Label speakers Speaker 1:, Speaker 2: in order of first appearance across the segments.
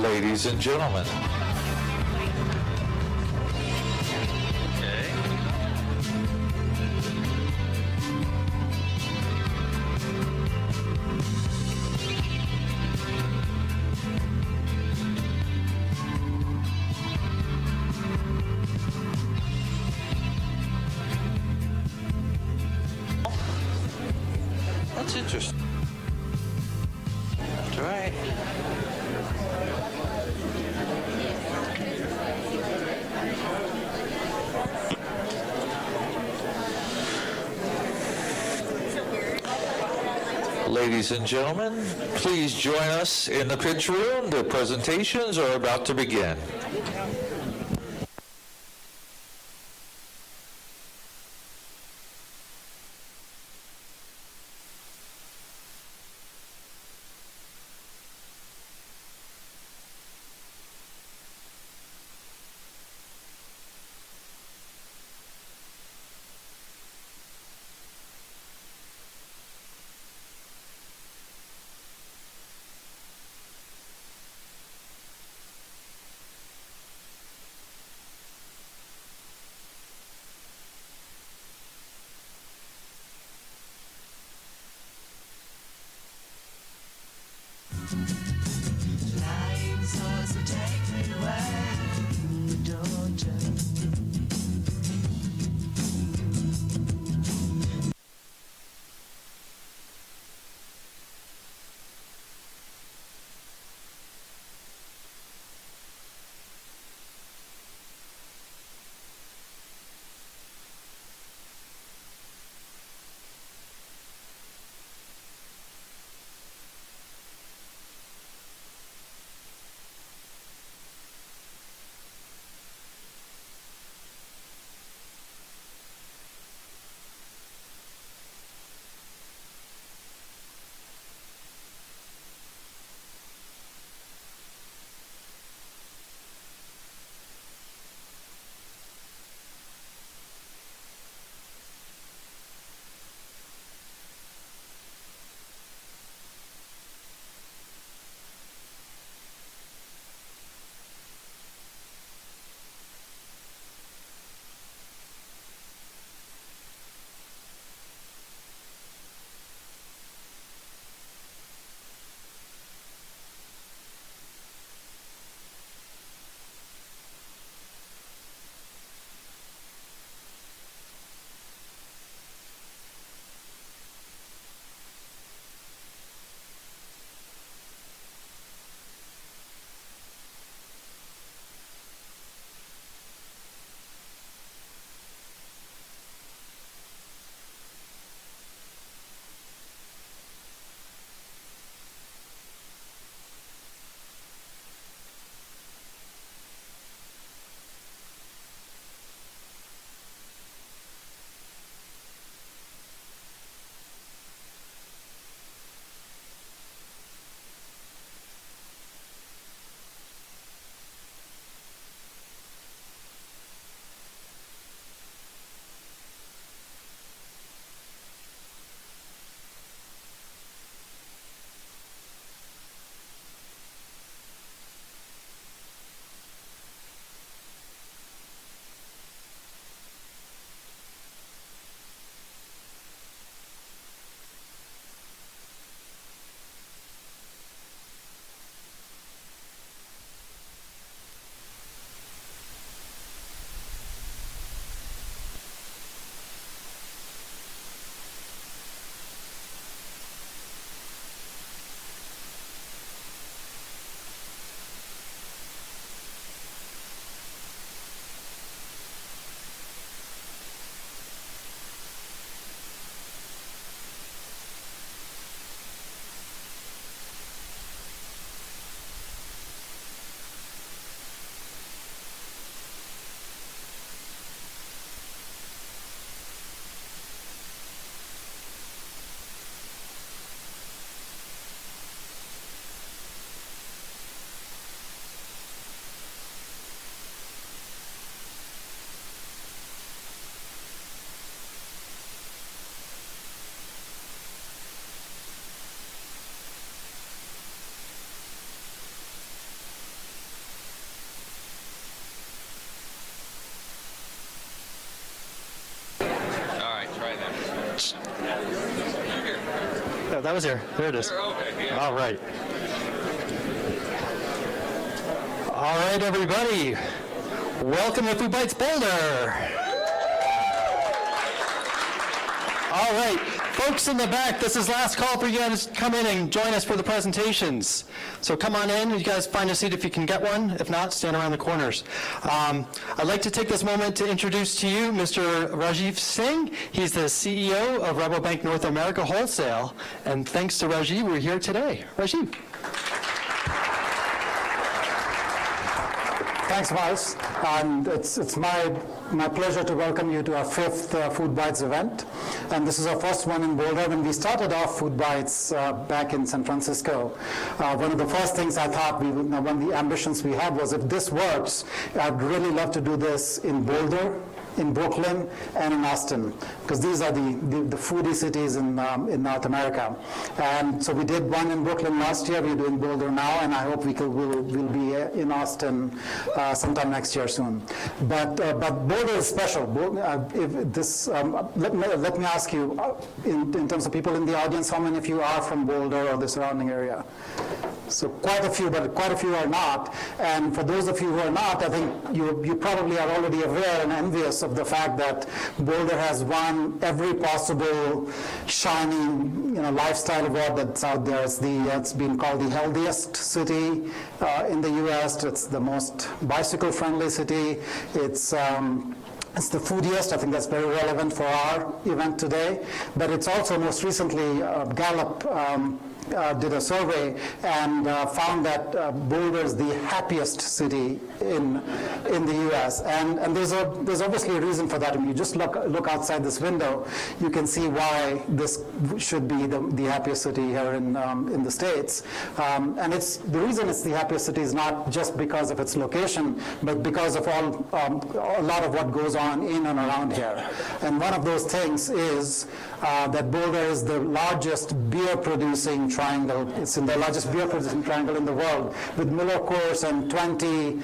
Speaker 1: Ladies and gentlemen.
Speaker 2: Okay. That's interesting. That's right.
Speaker 1: Ladies and gentlemen, please join us in the pitch room. The presentations are about to begin.
Speaker 3: that was here. There it is. All right. All right, everybody. Welcome to FoodBytes Boulder. All right, folks in the back, this is last call for you guys to come in and join us for the presentations. So come on in, you guys find a seat if you can get one. If not, stand around the corners. I'd like to take this moment to introduce to you Mr. Rajiv Singh. He's the CEO of Rabobank North America Wholesale. And thanks to Rajiv, we're here today. Rajiv.
Speaker 4: Thanks, Miles. And it's my pleasure to welcome you to our fifth FoodBytes event. And this is our first one in Boulder. When we started off FoodBytes back in San Francisco, one of the first things I thought, one of the ambitions we had was, if this works, I'd really love to do this in Boulder, in Brooklyn, and in Austin, because these are the foodie cities in North America. And so we did one in Brooklyn last year, we're doing Boulder now, and I hope we'll be in Austin sometime next year soon. But Boulder is special. Let me ask you, in terms of people in the audience, how many of you are from Boulder or the surrounding area? So quite a few, but quite a few are not. And for those of you who are not, I think you probably are already aware and envious of the fact that Boulder has won every possible shining, lifestyle award that's out there. It's been called the healthiest city in the U.S. It's the most bicycle-friendly city. It's the foodiest. I think that's very relevant for our event today. But it's also most recently Gallup did a survey and found that Boulder is the happiest city in the U.S. And there's obviously a reason for that. If you just look outside this window, you can see why this should be the happiest city here in the States. And the reason it's the happiest city is not just because of its location, but because of a lot of what goes on in and around here. And one of those things is that Boulder is the largest beer-producing triangle. It's in the largest beer-producing triangle in the world, with Miller Coors and 20,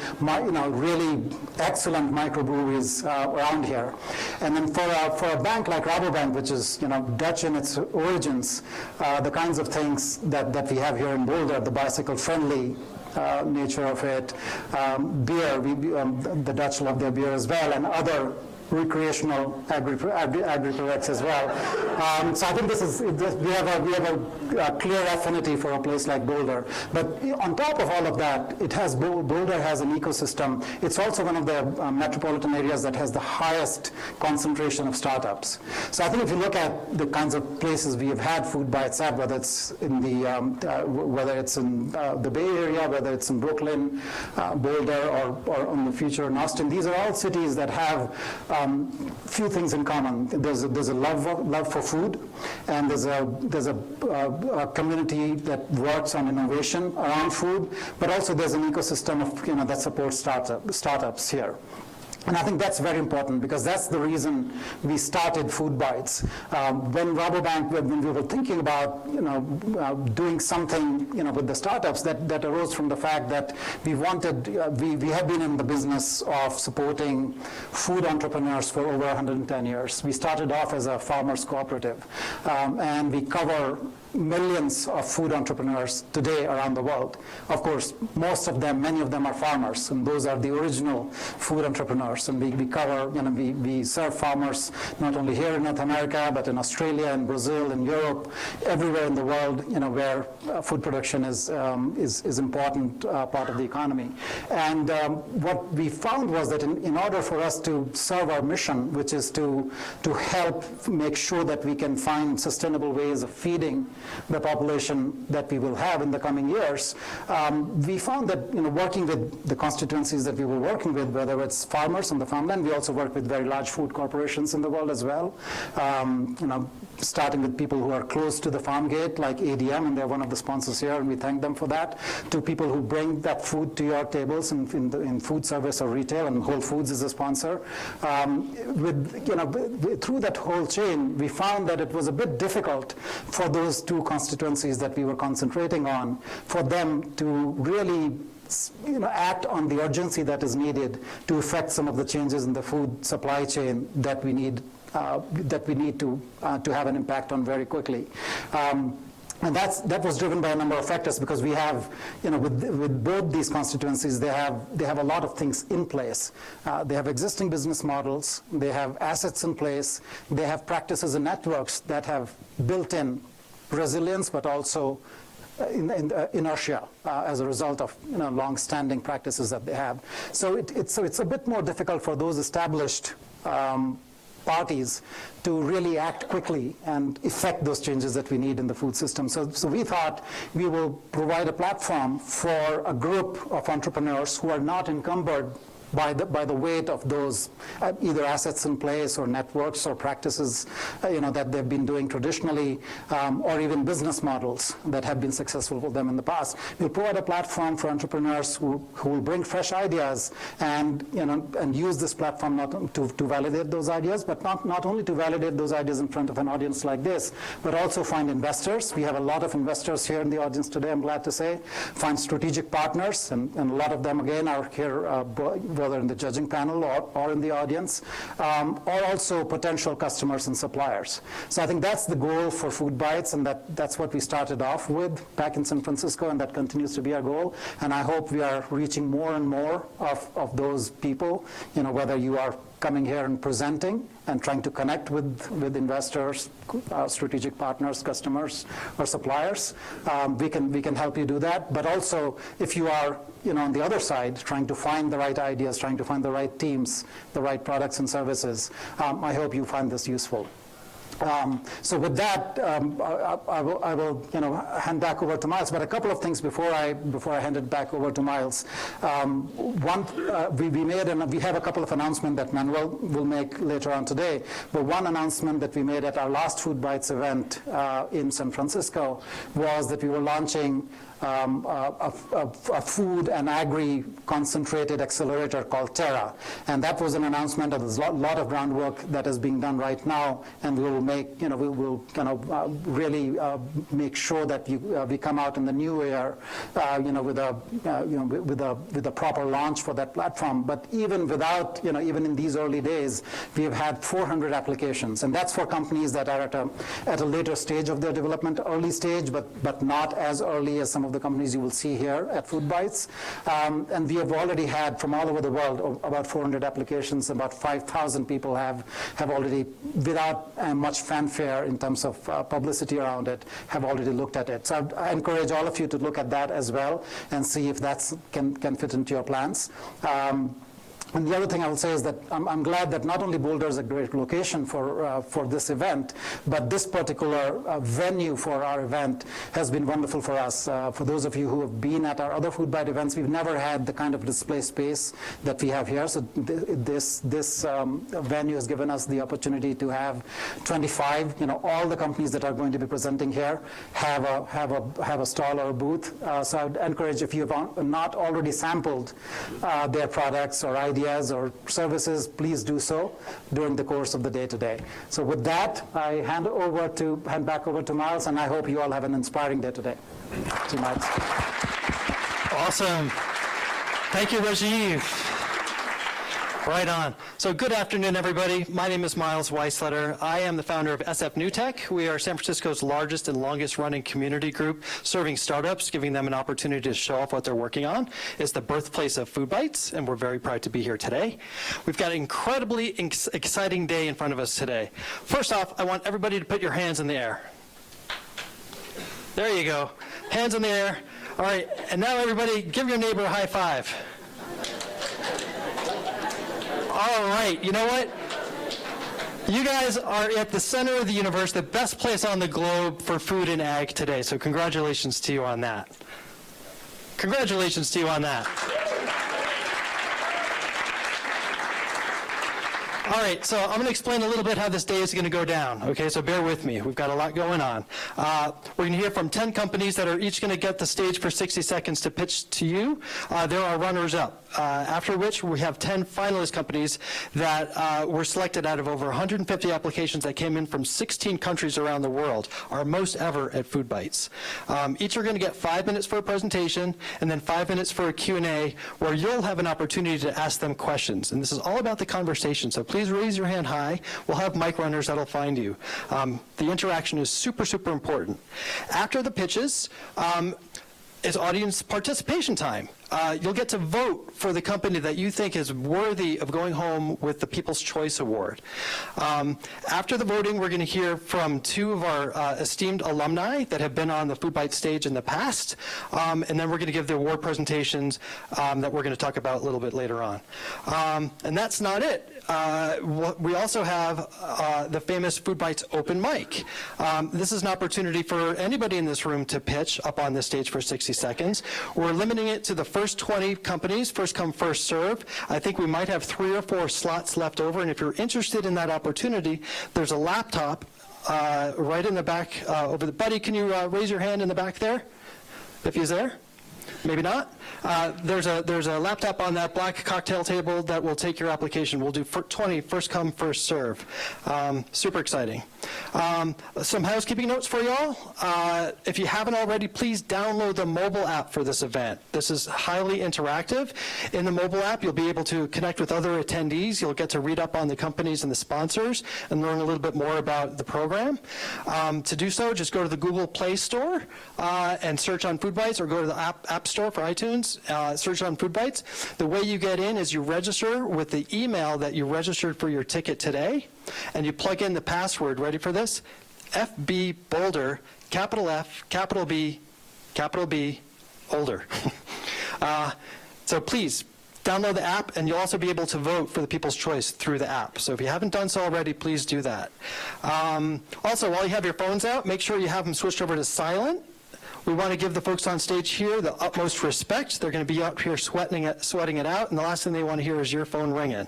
Speaker 4: really excellent microbreweries around here. And then for a bank like Rabobank, which is Dutch in its origins, the kinds of things that we have here in Boulder, the bicycle-friendly nature of it, beer, the Dutch love their beer as well, and other recreational agri-products as well. So I think we have a clear affinity for a place like Boulder. But on top of all of that, Boulder has an ecosystem. It's also one of the metropolitan areas that has the highest concentration of startups. So I think if you look at the kinds of places we have had FoodBytes at, whether it's in the Bay Area, whether it's in Brooklyn, Boulder, or in the future in Austin, these are all cities that have few things in common. There's a love for food, and there's a community that works on innovation around food, but also there's an ecosystem of that supports startups here. And I think that's very important, because that's the reason we started FoodBytes. When Rabobank, when we were thinking about doing something with the startups, that arose from the fact that we have been in the business of supporting food entrepreneurs for over 110 years. We started off as a farmers cooperative, and we cover millions of food entrepreneurs today around the world. Of course, many of them are farmers, and those are the original food entrepreneurs. And we cover, we serve farmers not only here in North America, but in Australia and Brazil and Europe, everywhere in the world, where food production is important part of the economy. And what we found was that in order for us to serve our mission, which is to help make sure that we can find sustainable ways of feeding the population that we will have in the coming years, we found that working with the constituencies that we were working with, whether it's farmers on the farmland, we also work with very large food corporations in the world as well, starting with people who are close to the farm gate, like ADM, and they're one of the sponsors here, and we thank them for that, to people who bring that food to your tables in food service or retail, and Whole Foods is a sponsor. Through that whole chain, we found that it was a bit difficult for those two constituencies that we were concentrating on, for them to really act on the urgency that is needed to effect some of the changes in the food supply chain that we need to have an impact on very quickly. And that was driven by a number of factors, because we have, with both these constituencies, they have a lot of things in place. They have existing business models, they have assets in place, they have practices and networks that have built-in resilience, but also inertia as a result of long-standing practices that they have. So it's a bit more difficult for those established parties to really act quickly and effect those changes that we need in the food system. So we thought we will provide a platform for a group of entrepreneurs who are not encumbered by the weight of those either assets in place or networks or practices that they've been doing traditionally, or even business models that have been successful for them in the past. We'll provide a platform for entrepreneurs who will bring fresh ideas and use this platform not to validate those ideas, but not only to validate those ideas in front of an audience like this, but also find investors. We have a lot of investors here in the audience today, I'm glad to say. Find strategic partners, and a lot of them again are here whether in the judging panel or in the audience, or also potential customers and suppliers. So I think that's the goal for FoodBytes, and that's what we started off with back in San Francisco, and that continues to be our goal. And I hope we are reaching more and more of those people, whether you are coming here and presenting and trying to connect with investors, strategic partners, customers, or suppliers. We can help you do that. But also, if you are on the other side, trying to find the right ideas, trying to find the right teams, the right products and services, I hope you find this useful. So with that, I will hand back over to Miles. But a couple of things before I hand it back over to Miles. One, we have a couple of announcements that Manuel will make later on today. But one announcement that we made at our last FoodBytes event in San Francisco was that we were launching a food and agri concentrated accelerator called Terra, and that was an announcement. There's a lot of groundwork that is being done right now, and we will really make sure that we come out in the new year, with a proper launch for that platform. But even without, even in these early days, we have had 400 applications, and that's for companies that are at a later stage of their development, early stage, but not as early as some of the companies you will see here at FoodBytes. And we have already had from all over the world about 400 applications. About 5,000 people have already, without much fanfare in terms of publicity around it, have already looked at it. So I encourage all of you to look at that as well and see if that can fit into your plans. And the other thing I will say is that I'm glad that not only Boulder is a great location for this event, but this particular venue for our event has been wonderful for us. For those of you who have been at our other FoodByte events, we've never had the kind of display space that we have here. So this venue has given us the opportunity to have 25, all the companies that are going to be presenting here have a stall or a booth. So I would encourage, if you have not already sampled their products or ideas or services, please do so during the course of the day today. So with that, I hand back over to Miles, and I hope you all have an inspiring day today. See you, Miles.
Speaker 3: Awesome. Thank you, Rajiv. Right on. So good afternoon, everybody. My name is Miles Weisletter. I am the founder of SF New Tech. We are San Francisco's largest and longest running community group serving startups, giving them an opportunity to show off what they're working on. It's the birthplace of FoodBytes, and we're very proud to be here today. We've got an incredibly exciting day in front of us today. First off, I want everybody to put your hands in the air. There you go. Hands in the air. All right, and now everybody give your neighbor a high five. All right, you know what? You guys are at the center of the universe, the best place on the globe for food and ag today, so congratulations to you on that. Congratulations to you on that. All right, so I'm going to explain a little bit how this day is going to go down, okay? So bear with me. We've got a lot going on. We're going to hear from 10 companies that are each going to get the stage for 60 seconds to pitch to you. There are runners-up, after which we have 10 finalist companies that were selected out of over 150 applications that came in from 16 countries around the world, our most ever at FoodBytes. Each are going to get 5 minutes for a presentation and then 5 minutes for a Q&A where you'll have an opportunity to ask them questions. And this is all about the conversation, so please please raise your hand high. We'll have mic runners that'll find you. The interaction is super, super important. After the pitches, it's audience participation time. You'll get to vote for the company that you think is worthy of going home with the People's Choice Award. After the voting, we're going to hear from two of our esteemed alumni that have been on the FoodBytes stage in the past, and then we're going to give the award presentations that we're going to talk about a little bit later on. And that's not it. We also have the famous FoodBytes open mic. This is an opportunity for anybody in this room to pitch up on this stage for 60 seconds. We're limiting it to the first 20 companies, first come, first serve. I think we might have 3 or 4 slots left over, and if you're interested in that opportunity, there's a laptop right in the back over the, buddy, can you raise your hand in the back there, if he's there? Maybe not. There's a laptop on that black cocktail table that will take your application. We'll do 20, first come, first serve. Super exciting. Some housekeeping notes for y'all. If you haven't already, please download the mobile app for this event. This is highly interactive. In the mobile app, you'll be able to connect with other attendees. You'll get to read up on the companies and the sponsors and learn a little bit more about the program. To do so, just go to the Google Play Store and search on FoodBytes, or go to the App Store for iTunes, search on FoodBytes. The way you get in is you register with the email that you registered for your ticket today, and you plug in the password. Ready for this? FB Boulder, capital F, capital B, Boulder. So please, download the app, and you'll also be able to vote for the People's Choice through the app. So if you haven't done so already, please do that. Also, while you have your phones out, make sure you have them switched over to silent. We want to give the folks on stage here the utmost respect. They're going to be up here sweating it out, and the last thing they want to hear is your phone ringing.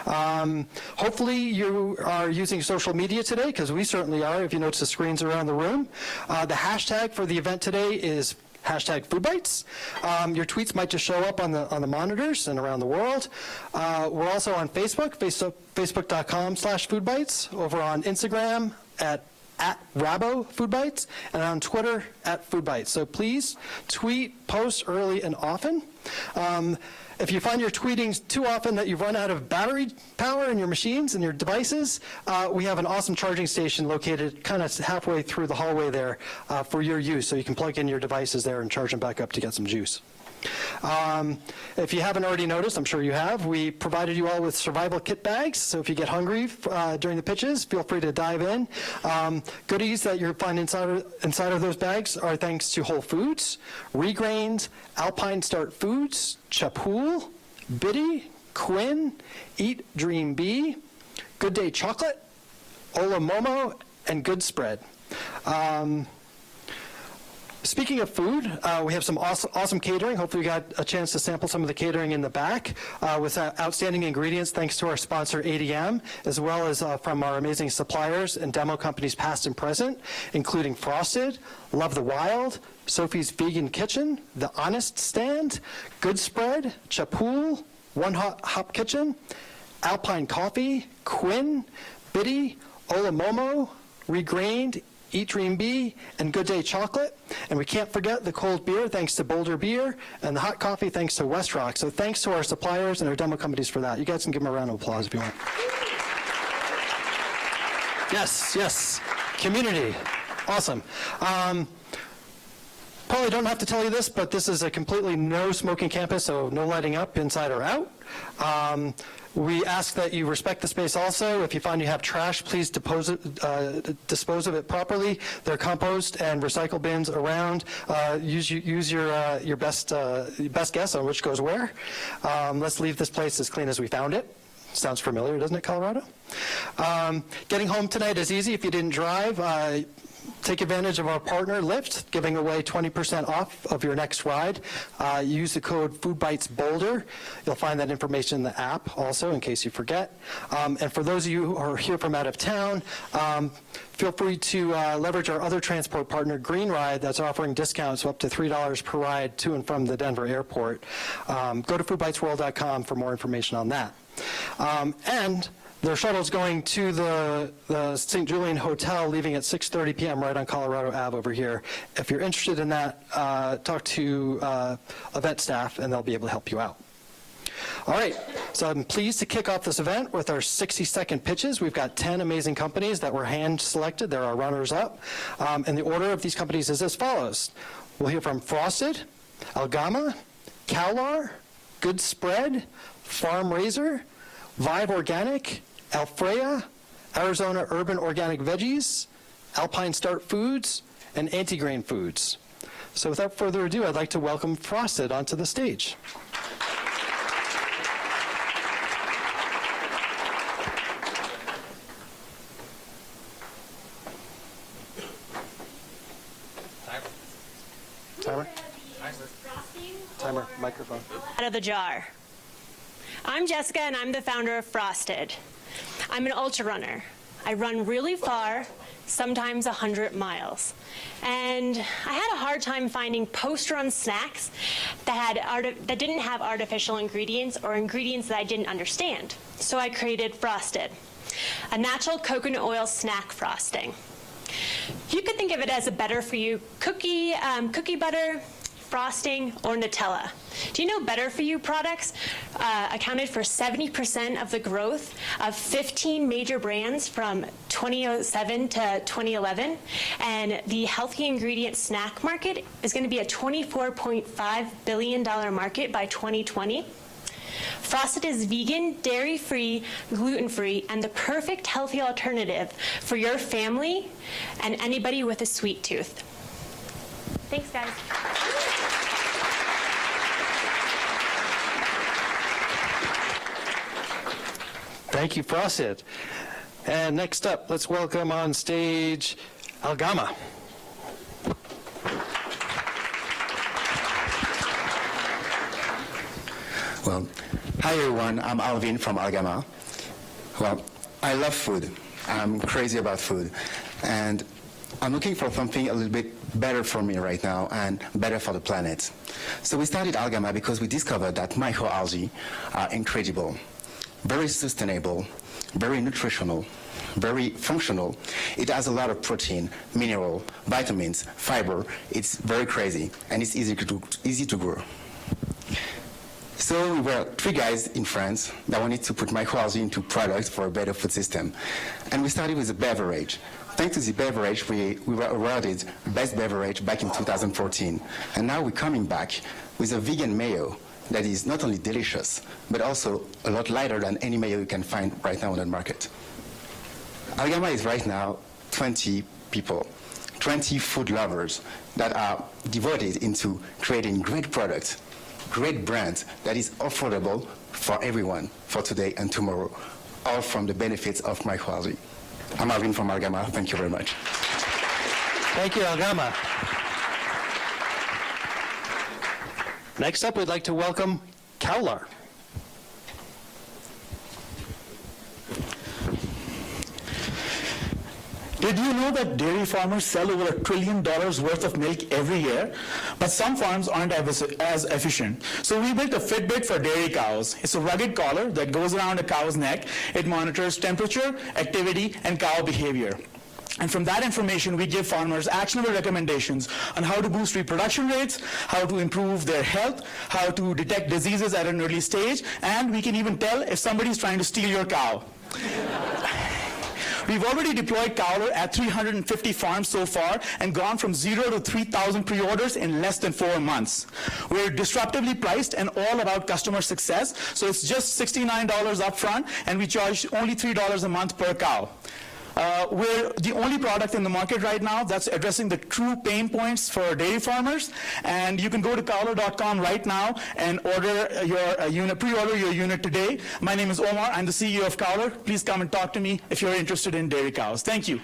Speaker 3: Hopefully you are using social media today, because we certainly are, if you notice the screens around the room. The hashtag for the event today is #FoodBytes. Your tweets might just show up on the monitors and around the world. We're also on Facebook, facebook.com/FoodBytes, over on Instagram at Rabo FoodBytes, and on Twitter @FoodBytes. So please tweet, post early and often. If you find you're tweeting too often that you run out of battery power in your machines and your devices, we have an awesome charging station located kind of halfway through the hallway there for your use, so you can plug in your devices there and charge them back up to get some juice. If you haven't already noticed, I'm sure you have, we provided you all with survival kit bags, so if you get hungry during the pitches, feel free to dive in. Goodies that you'll find inside of those bags are thanks to Whole Foods, Regrained, Alpine Start Foods, Chapul, Biddy, Quinn, Eat Dream Bee, Good Day Chocolate, Ola Momo, and Good Spread. Speaking of food, we have some awesome catering. Hopefully you got a chance to sample some of the catering in the back with outstanding ingredients thanks to our sponsor ADM, as well as from our amazing suppliers and demo companies past and present, including Frosted, Love the Wild, Sophie's Vegan Kitchen, The Honest Stand, Good Spread, Chapul, One Hop Kitchen, Alpine Coffee, Quinn, Biddy, Ola Momo, Regrained, Eat Dream Bee, and Good Day Chocolate. And we can't forget the cold beer, thanks to Boulder Beer, and the hot coffee, thanks to West Rock. So thanks to our suppliers and our demo companies for that. You guys can give them a round of applause if you want. Yes, community, awesome. Probably don't have to tell you this, but this is a completely no smoking campus, so no lighting up inside or out. We ask that you respect the space also. If you find you have trash, please dispose of it properly. There are compost and recycle bins around. Use your best guess on which goes where. Let's leave this place as clean as we found it. Sounds familiar, doesn't it, Colorado? Getting home tonight is easy if you didn't drive. Take advantage of our partner, Lyft, giving away 20% off of your next ride. Use the code FoodBytesBoulder. You'll find that information in the app also, in case you forget. And for those of you who are here from out of town, feel free to leverage our other transport partner, Green Ride, that's offering discounts of up to $3 per ride to and from the Denver airport. Go to foodbytesworld.com for more information on that. And their shuttle's going to the St. Julian Hotel, leaving at 6:30 p.m. right on Colorado Ave over here. If you're interested in that, talk to event staff, and they'll be able to help you out. All right, so I'm pleased to kick off this event with our 60-second pitches. We've got 10 amazing companies that were hand-selected. They're our runners-up. And the order of these companies is as follows. We'll hear from Frosted, Algama, Cowlar, Good Spread, Farm Razor, Vive Organic, Alfreya, Arizona Urban Organic Veggies, Alpine Start Foods, and Antigrain Foods. So without further ado, I'd like to welcome Frosted onto the stage. Timer. Timer, microphone.
Speaker 5: Out of the jar. I'm Jessica, and I'm the founder of Frosted. I'm an ultra runner. I run really far, sometimes 100 miles. And I had a hard time finding post-run snacks that didn't have artificial ingredients or ingredients that I didn't understand. So I created Frosted, a natural coconut oil snack frosting. You could think of it as a better-for-you cookie butter, frosting, or Nutella. Do you know better-for-you products accounted for 70% of the growth of 15 major brands from 2007 to 2011? And the healthy ingredient snack market is going to be a $24.5 billion market by 2020. Frosted is vegan, dairy-free, gluten-free, and the perfect healthy alternative for your family and anybody with a sweet tooth. Thanks, guys.
Speaker 3: Thank you, Frosted. And next up, let's welcome on stage Algama.
Speaker 6: Well, hi everyone, I'm Alvin from Algama. Well, I love food. I'm crazy about food. And I'm looking for something a little bit better for me right now and better for the planet. So we started Algama because we discovered that microalgae are incredible, very sustainable, very nutritional, very functional. It has a lot of protein, mineral, vitamins, fiber. It's very crazy, and it's easy to grow. So we were 3 guys in France that wanted to put microalgae into products for a better food system. And we started with a beverage. Thanks to the beverage, we were awarded Best Beverage back in 2014. And now we're coming back with a vegan mayo that is not only delicious, but also a lot lighter than any mayo you can find right now on the market. Algama is right now 20 people, 20 food lovers that are devoted into creating great products, great brands that is affordable for everyone, for today and tomorrow, all from the benefits of microalgae. I'm Alvin from Algama. Thank you very much.
Speaker 3: Thank you, Algama. Next up, we'd like to welcome Cowlar.
Speaker 7: Did you know that dairy farmers sell over $1 trillion worth of milk every year? But some farms aren't as efficient. So we built a Fitbit for dairy cows. It's a rugged collar that goes around a cow's neck. It monitors temperature, activity, and cow behavior. And from that information, we give farmers actionable recommendations on how to boost reproduction rates, how to improve their health, how to detect diseases at an early stage, and we can even tell if somebody's trying to steal your cow. We've already deployed Cowlar at 350 farms so far and gone from 0 to 3,000 pre-orders in less than 4 months. We're disruptively priced and all about customer success, so it's just $69 up front, and we charge only $3 a month per cow. We're the only product in the market right now that's addressing the true pain points for dairy farmers, and you can go to cowlar.com right now and order your pre-order your unit today. My name is Omar. I'm the CEO of Cowlar. Please come and talk to me if you're interested in dairy cows. Thank you.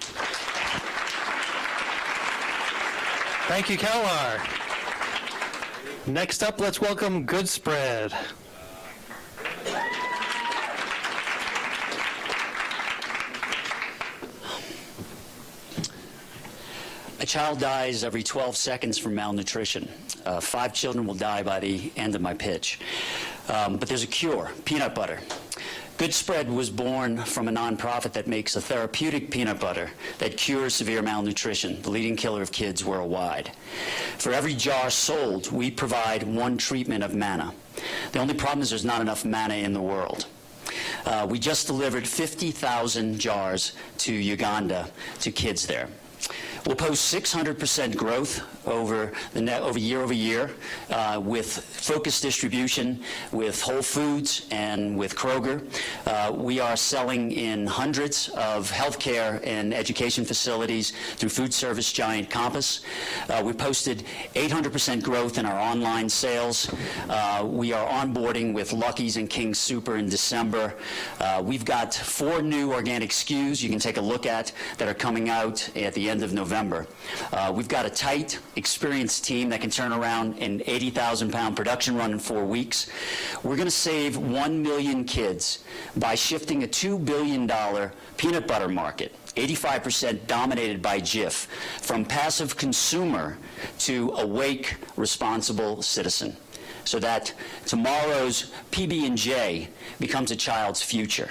Speaker 3: Thank you, Cowlar. Next up, let's welcome Good Spread.
Speaker 8: A child dies every 12 seconds from malnutrition. 5 children will die by the end of my pitch. But there's a cure, peanut butter. Good Spread was born from a nonprofit that makes a therapeutic peanut butter that cures severe malnutrition, the leading killer of kids worldwide. For every jar sold, we provide 1 treatment of manna. The only problem is there's not enough manna in the world. We just delivered 50,000 jars to Uganda, to kids there. We'll post 600% growth over year over year with focused distribution with Whole Foods and with Kroger. We are selling in hundreds of healthcare and education facilities through food service giant Compass. We posted 800% growth in our online sales. We are onboarding with Lucky's and King Super in December. We've got 4 new organic SKUs you can take a look at that are coming out at the end of November. We've got a tight, experienced team that can turn around an 80,000-pound production run in 4 weeks. We're going to save 1 million kids by shifting a $2 billion peanut butter market, 85% dominated by Jif, from passive consumer to awake, responsible citizen, so that tomorrow's PB&J becomes a child's future.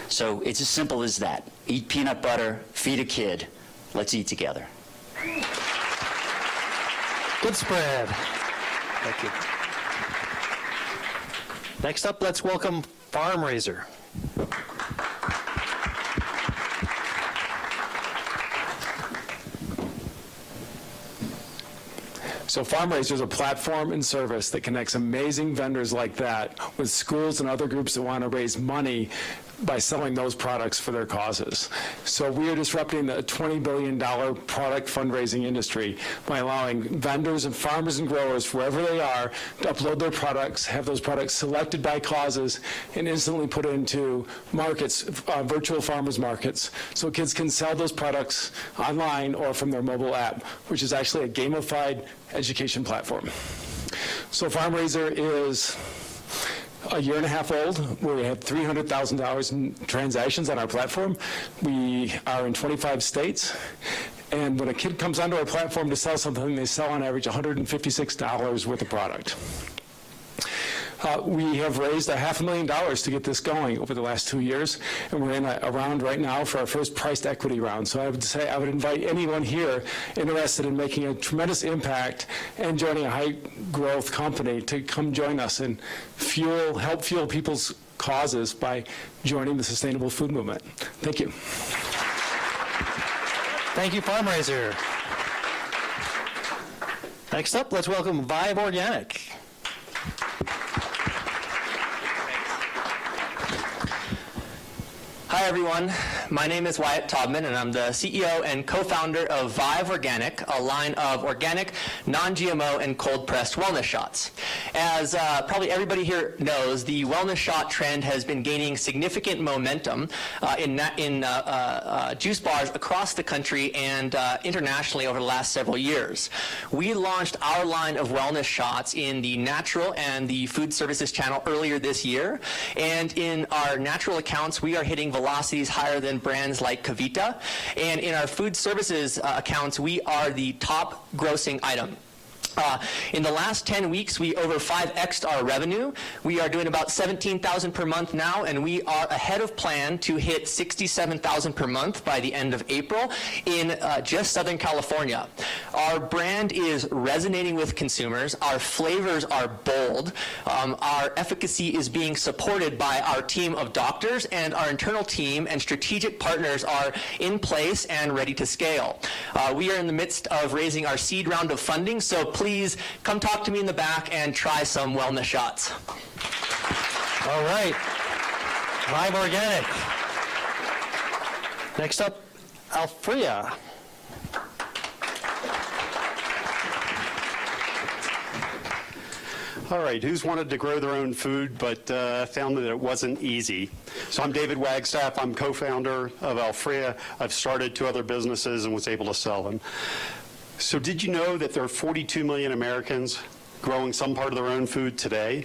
Speaker 8: So it's as simple as that. Eat peanut butter, feed a kid. Let's eat together.
Speaker 3: Good spread.
Speaker 1: Thank you.
Speaker 3: Next up, let's welcome Farm Raiser.
Speaker 9: So Farm Raiser is a platform and service that connects amazing vendors like that with schools and other groups that want to raise money by selling those products for their causes. So we are disrupting the $20 billion product fundraising industry by allowing vendors and farmers and growers, wherever they are, to upload their products, have those products selected by causes, and instantly put into markets, virtual farmers markets, so kids can sell those products online or from their mobile app, which is actually a gamified education platform. So Farm Raiser is a year and a half old. We have $300,000 in transactions on our platform. We are in 25 states. And when a kid comes onto our platform to sell something, they sell on average $156 worth of product. We have raised $500,000 to get this going over the last 2 years, and we're in a round right now for our first priced equity round. So I would invite anyone here interested in making a tremendous impact and joining a high growth company to come join us and help fuel people's causes by joining the sustainable food movement. Thank you.
Speaker 3: Thank you, Farm Raiser. Next up, let's welcome Vive Organic.
Speaker 10: Hi everyone, my name is Wyatt Taubman and I'm the CEO and co-founder of Vive Organic, a line of organic, non-GMO and cold-pressed wellness shots. As probably everybody here knows, the wellness shot trend has been gaining significant momentum in juice bars across the country and internationally over the last several years. We launched our line of wellness shots in the natural and the food services channel earlier this year, and in our natural accounts we are hitting velocities higher than brands like Kavita, and in our food services accounts we are the top grossing item. In the last 10 weeks, we over 5x'd our revenue. We are doing about $17,000 per month now, and we are ahead of plan to hit $67,000 per month by the end of April in just Southern California. Our brand is resonating with consumers. Our flavors are bold. Our efficacy is being supported by our team of doctors, and our internal team and strategic partners are in place and ready to scale. We are in the midst of raising our seed round of funding, so please come talk to me in the back and try some wellness shots.
Speaker 3: All right, Vive Organic. Next up, Alfrea.
Speaker 11: All right, who's wanted to grow their own food but found that it wasn't easy? So I'm David Wagstaff. I'm co-founder of Alfrea. I've started 2 other businesses and was able to sell them. So did you know that there are 42 million Americans growing some part of their own food today?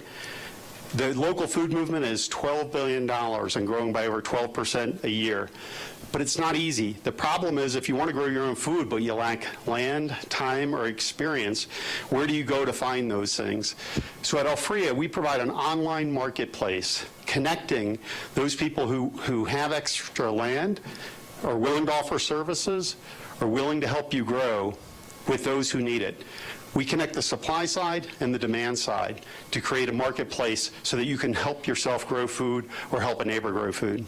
Speaker 11: The local food movement is $12 billion and growing by over 12% a year. But it's not easy. The problem is if you want to grow your own food but you lack land, time, or experience, where do you go to find those things? So at Alfrea, we provide an online marketplace connecting those people who have extra land, are willing to offer services, are willing to help you grow with those who need it. We connect the supply side and the demand side to create a marketplace so that you can help yourself grow food or help a neighbor grow food.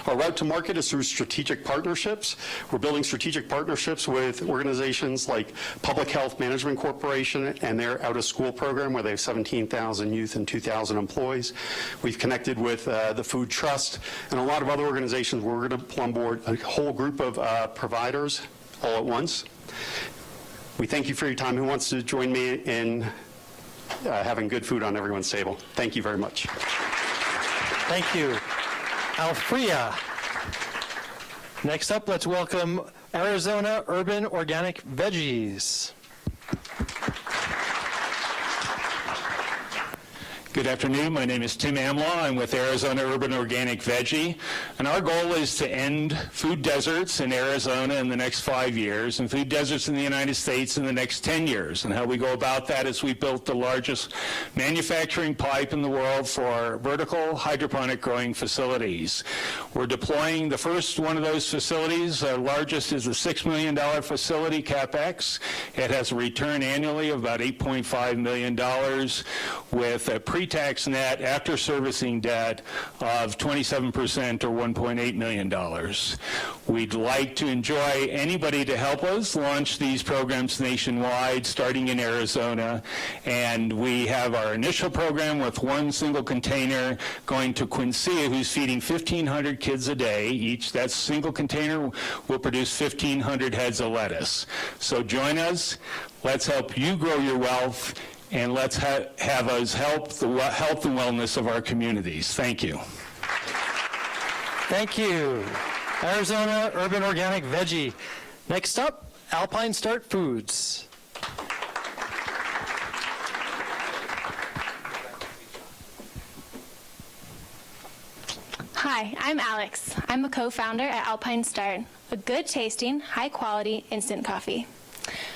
Speaker 11: Our route to market is through strategic partnerships. We're building strategic partnerships with organizations like Public Health Management Corporation and their out-of-school program, where they have 17,000 youth and 2,000 employees. We've connected with the Food Trust and a lot of other organizations where we're going to pull on board a whole group of providers all at once. We thank you for your time. Who wants to join me in having good food on everyone's table? Thank you very much.
Speaker 3: Thank you. Alfria. Next up, let's welcome Arizona Urban Organic Veggies.
Speaker 12: Good afternoon. My name is Tim Amlaw. I'm with Arizona Urban Organic Veggie, and our goal is to end food deserts in Arizona in the next 5 years and food deserts in the United States in the next 10 years. And how we go about that is we built the largest manufacturing pipe in the world for vertical hydroponic growing facilities. We're deploying the first one of those facilities. Our largest is a $6 million facility, CapEx. It has a return annually of about $8.5 million with a pre-tax net after servicing debt of 27% or $1.8 million. We'd like to enjoy anybody to help us launch these programs nationwide, starting in Arizona. And we have our initial program with one single container going to Quincy, who's feeding 1,500 kids a day. Each, that single container will produce 1,500 heads of lettuce. So join us. Let's help you grow your wealth, and let's have us help the health and wellness of our communities. Thank you.
Speaker 3: Thank you. Arizona Urban Organic Veggie. Next up, Alpine Start Foods.
Speaker 13: Hi, I'm Alex. I'm a co-founder at Alpine Start, a good-tasting, high-quality instant coffee.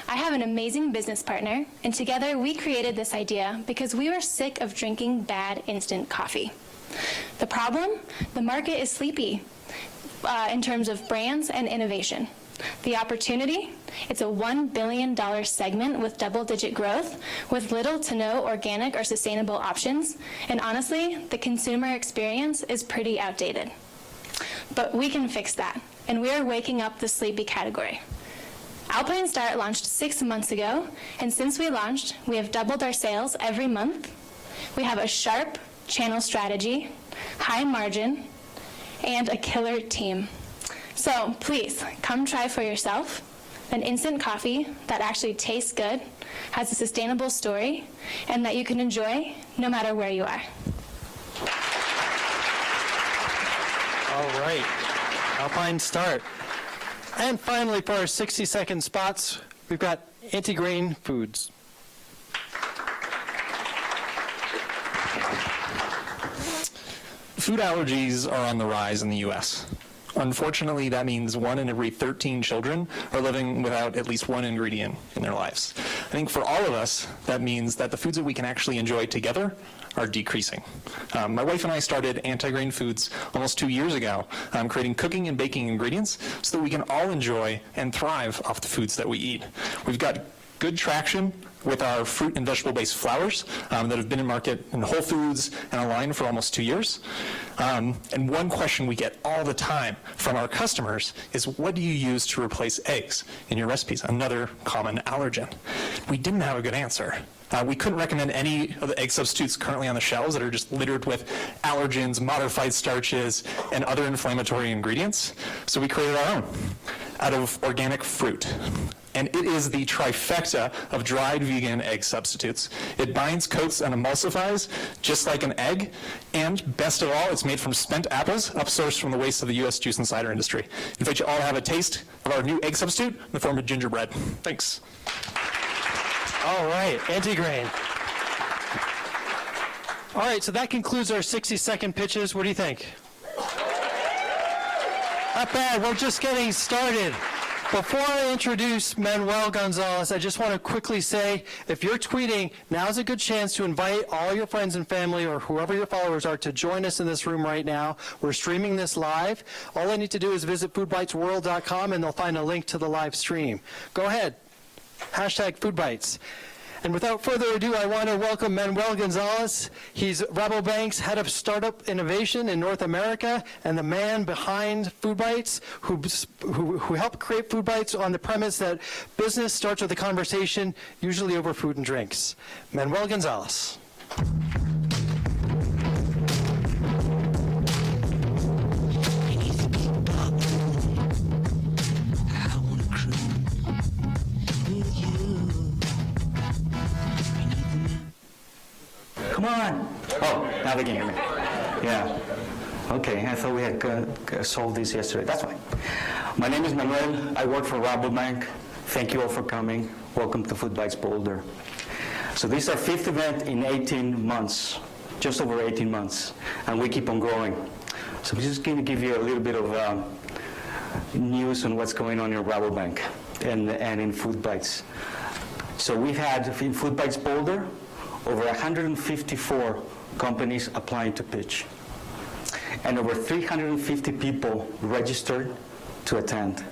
Speaker 13: I have an amazing business partner, and together we created this idea because we were sick of drinking bad instant coffee. The problem? The market is sleepy in terms of brands and innovation. The opportunity? It's a $1 billion segment with double-digit growth, with little to no organic or sustainable options, and honestly, the consumer experience is pretty outdated. But we can fix that, and we are waking up the sleepy category. Alpine Start launched 6 months ago, and since we launched, we have doubled our sales every month. We have a sharp channel strategy, high margin, and a killer team. So please, come try for yourself an instant coffee that actually tastes good, has a sustainable story, and that you can enjoy no matter where you are.
Speaker 3: All right, Alpine Start. And finally, for our 60-second spots, we've got Anti-Grain Foods.
Speaker 14: Food allergies are on the rise in the U.S. Unfortunately, that means 1 in every 13 children are living without at least one ingredient in their lives. I think for all of us, that means that the foods that we can actually enjoy together are decreasing. My wife and I started Anti-Grain Foods almost 2 years ago, creating cooking and baking ingredients so that we can all enjoy and thrive off the foods that we eat. We've got good traction with our fruit and vegetable-based flours that have been in market in Whole Foods and online for almost 2 years. And one question we get all the time from our customers is, what do you use to replace eggs in your recipes? Another common allergen. We didn't have a good answer. We couldn't recommend any of the egg substitutes currently on the shelves that are just littered with allergens, modified starches, and other inflammatory ingredients. So we created our own out of organic fruit. And it is the trifecta of dried vegan egg substitutes. It binds, coats, and emulsifies just like an egg. And best of all, it's made from spent apples, upsourced from the waste of the U.S. juice and cider industry. I invite you all to have a taste of our new egg substitute in the form of gingerbread. Thanks.
Speaker 3: All right, Anti-Grain. All right, so that concludes our 60-second pitches. What do you think? Not bad. We're just getting started. Before I introduce Manuel Gonzalez, I just want to quickly say, if you're tweeting, now's a good chance to invite all your friends and family or whoever your followers are to join us in this room right now. We're streaming this live. All they need to do is visit foodbytesworld.com and they'll find a link to the live stream. Go ahead. #FoodBytes. And without further ado, I want to welcome Manuel Gonzalez. He's Rabobank's head of startup innovation in North America and the man behind FoodBytes, who helped create FoodBytes on the premise that business starts with a conversation, usually over food and drinks. Manuel Gonzalez.
Speaker 15: Come on. Oh, now they can hear me. Yeah. Okay, I thought we had solved this yesterday. That's fine. My name is Manuel. I work for Rabobank. Thank you all for coming. Welcome to FoodBytes Boulder. So this is our 5th event in 18 months, just over 18 months, and we keep on growing. So I'm just going to give you a little bit of news on what's going on in Rabobank and in FoodBytes. So we've had in FoodBytes Boulder over 154 companies applying to pitch, and over 350 people registered to attend.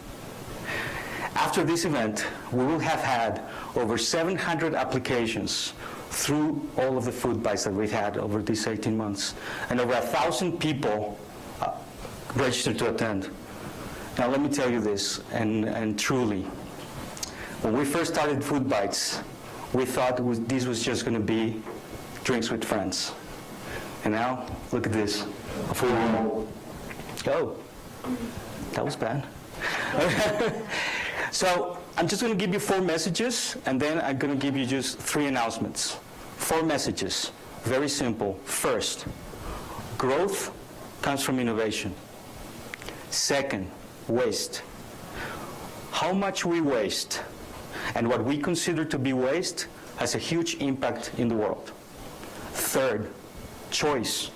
Speaker 15: After this event, we will have had over 700 applications through all of the FoodBytes that we've had over these 18 months, and over 1,000 people registered to attend. Now let me tell you this, and truly, when we first started FoodBytes, we thought this was just going to be drinks with friends. And now, look at this. Oh, that was bad. So I'm just going to give you 4 messages, and then I'm going to give you just 3 announcements. 4 messages, very simple. First, growth comes from innovation. Second, waste. How much we waste and what we consider to be waste has a huge impact in the world. Third, choice.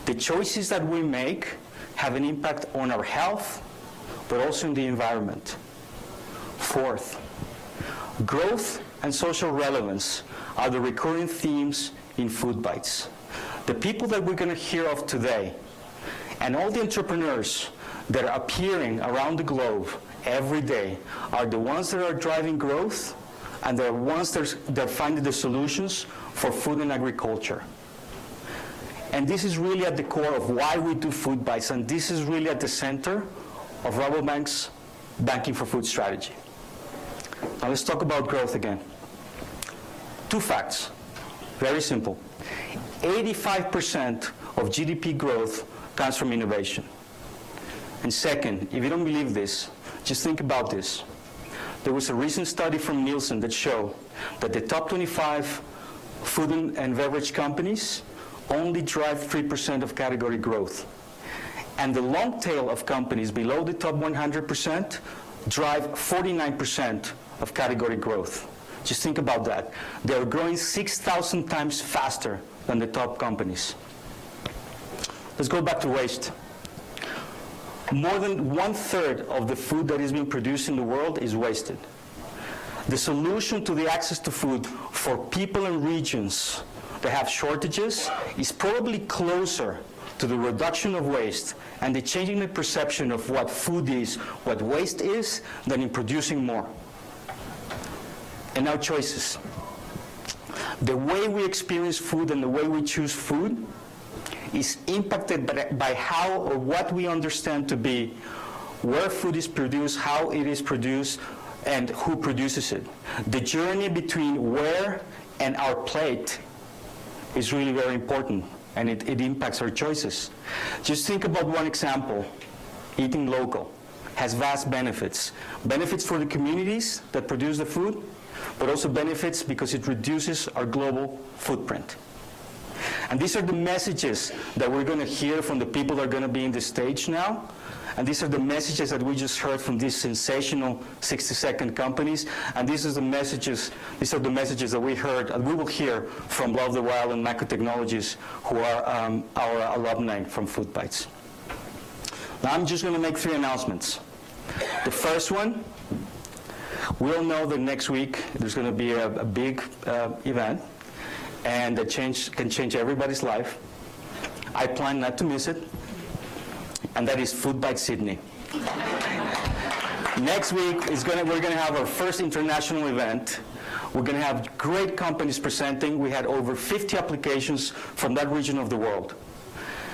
Speaker 15: The choices that we make have an impact on our health, but also in the environment. Fourth, growth and social relevance are the recurring themes in FoodBytes. The people that we're going to hear of today, and all the entrepreneurs that are appearing around the globe every day, are the ones that are driving growth, and they're ones that are finding the solutions for food and agriculture. And this is really at the core of why we do FoodBytes, and this is really at the center of Rabobank's Banking for Food strategy. Now let's talk about growth again. 2 facts, very simple. 85% of GDP growth comes from innovation. And second, if you don't believe this, just think about this. There was a recent study from Nielsen that showed that the top 25 food and beverage companies only drive 3% of category growth. And the long tail of companies below the top 100% drive 49% of category growth. Just think about that. They're growing 6,000 times faster than the top companies. Let's go back to waste. More than 1/3 of the food that is being produced in the world is wasted. The solution to the access to food for people and regions that have shortages is probably closer to the reduction of waste and the changing the perception of what food is, what waste is, than in producing more. And now choices. The way we experience food and the way we choose food is impacted by how or what we understand to be where food is produced, how it is produced, and who produces it. The journey between where and our plate is really very important, and it impacts our choices. Just think about one example. Eating local has vast benefits. Benefits for the communities that produce the food, but also benefits because it reduces our global footprint. And these are the messages that we're going to hear from the people that are going to be in the stage now. And these are the messages that we just heard from these sensational 60-second companies. And these are the messages that we heard and we will hear from Love the Wild and Macro Technologies, who are our alumni from FoodBytes. Now I'm just going to make 3 announcements. The first one, we all know that next week there's going to be a big event, and that can change everybody's life. I plan not to miss it, and that is FoodBytes Sydney. Next week, we're going to have our first international event. We're going to have great companies presenting. We had over 50 applications from that region of the world.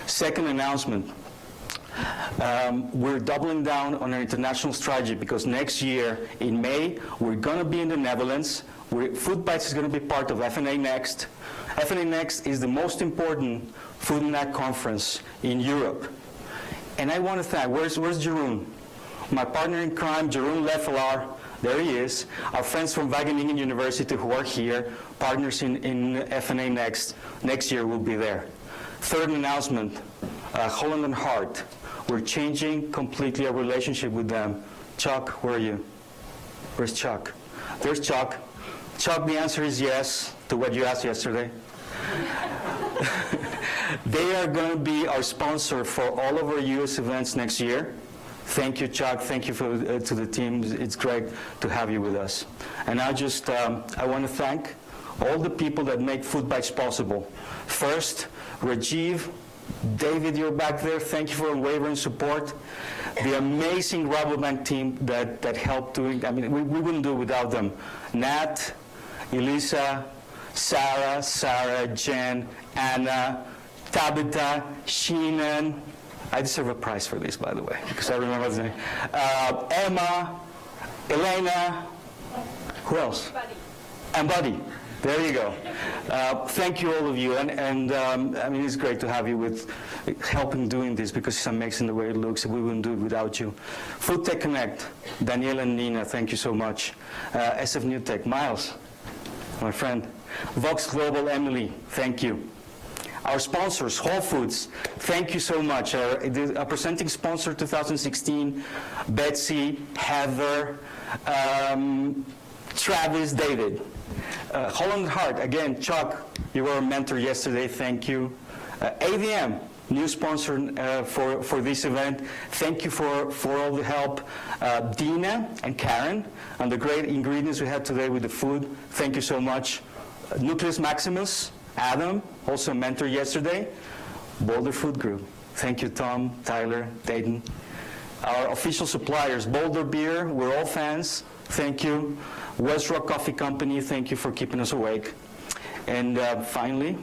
Speaker 15: Second announcement, we're doubling down on our international strategy because next year, in May, we're going to be in the Netherlands. FoodBytes is going to be part of FNA Next. FNA Next is the most important food and ag conference in Europe. And I want to thank, where's Jeroen? My partner in crime, Jeroen Leffelaar, there he is. Our friends from Wageningen University who are here, partners in FNA Next. Next year we'll be there. Third announcement, Holland and Hart. We're changing completely our relationship with them. Chuck, where are you? Where's Chuck? There's Chuck. Chuck, the answer is yes to what you asked yesterday. They are going to be our sponsor for all of our U.S. events next year. Thank you, Chuck. Thank you to the team. It's great to have you with us. And I want to thank all the people that make FoodBytes possible. First, Rajiv, David, you're back there. Thank you for unwavering support. The amazing Rabobank team that helped doing. I mean, we wouldn't do it without them. Nat, Elisa, Sarah, Jen, Anna, Tabitha, Sheenan. I deserve a prize for this, by the way, because I remember the name. Emma, Elena, who else? And Buddy. There you go. Thank you, all of you. And I mean, it's great to have you with helping doing this because it's amazing the way it looks. We wouldn't do it without you. Food Tech Connect, Danielle and Nina, thank you so much. SF New Tech, Miles, my friend. Vox Global, Emily, thank you. Our sponsors, Whole Foods, thank you so much. Our presenting sponsor 2016, Betsy, Heather, Travis, David. Holland Hart, again, Chuck, you were a mentor yesterday, thank you. ADM, new sponsor for this event. Thank you for all the help. Dina and Karen, and the great ingredients we had today with the food. Thank you so much. Nucleus Maximus, Adam, also a mentor yesterday. Boulder Food Group. Thank you, Tom, Tyler, Dayton. Our official suppliers, Boulder Beer, we're all fans. Thank you. West Rock Coffee Company, thank you for keeping us awake. And finally,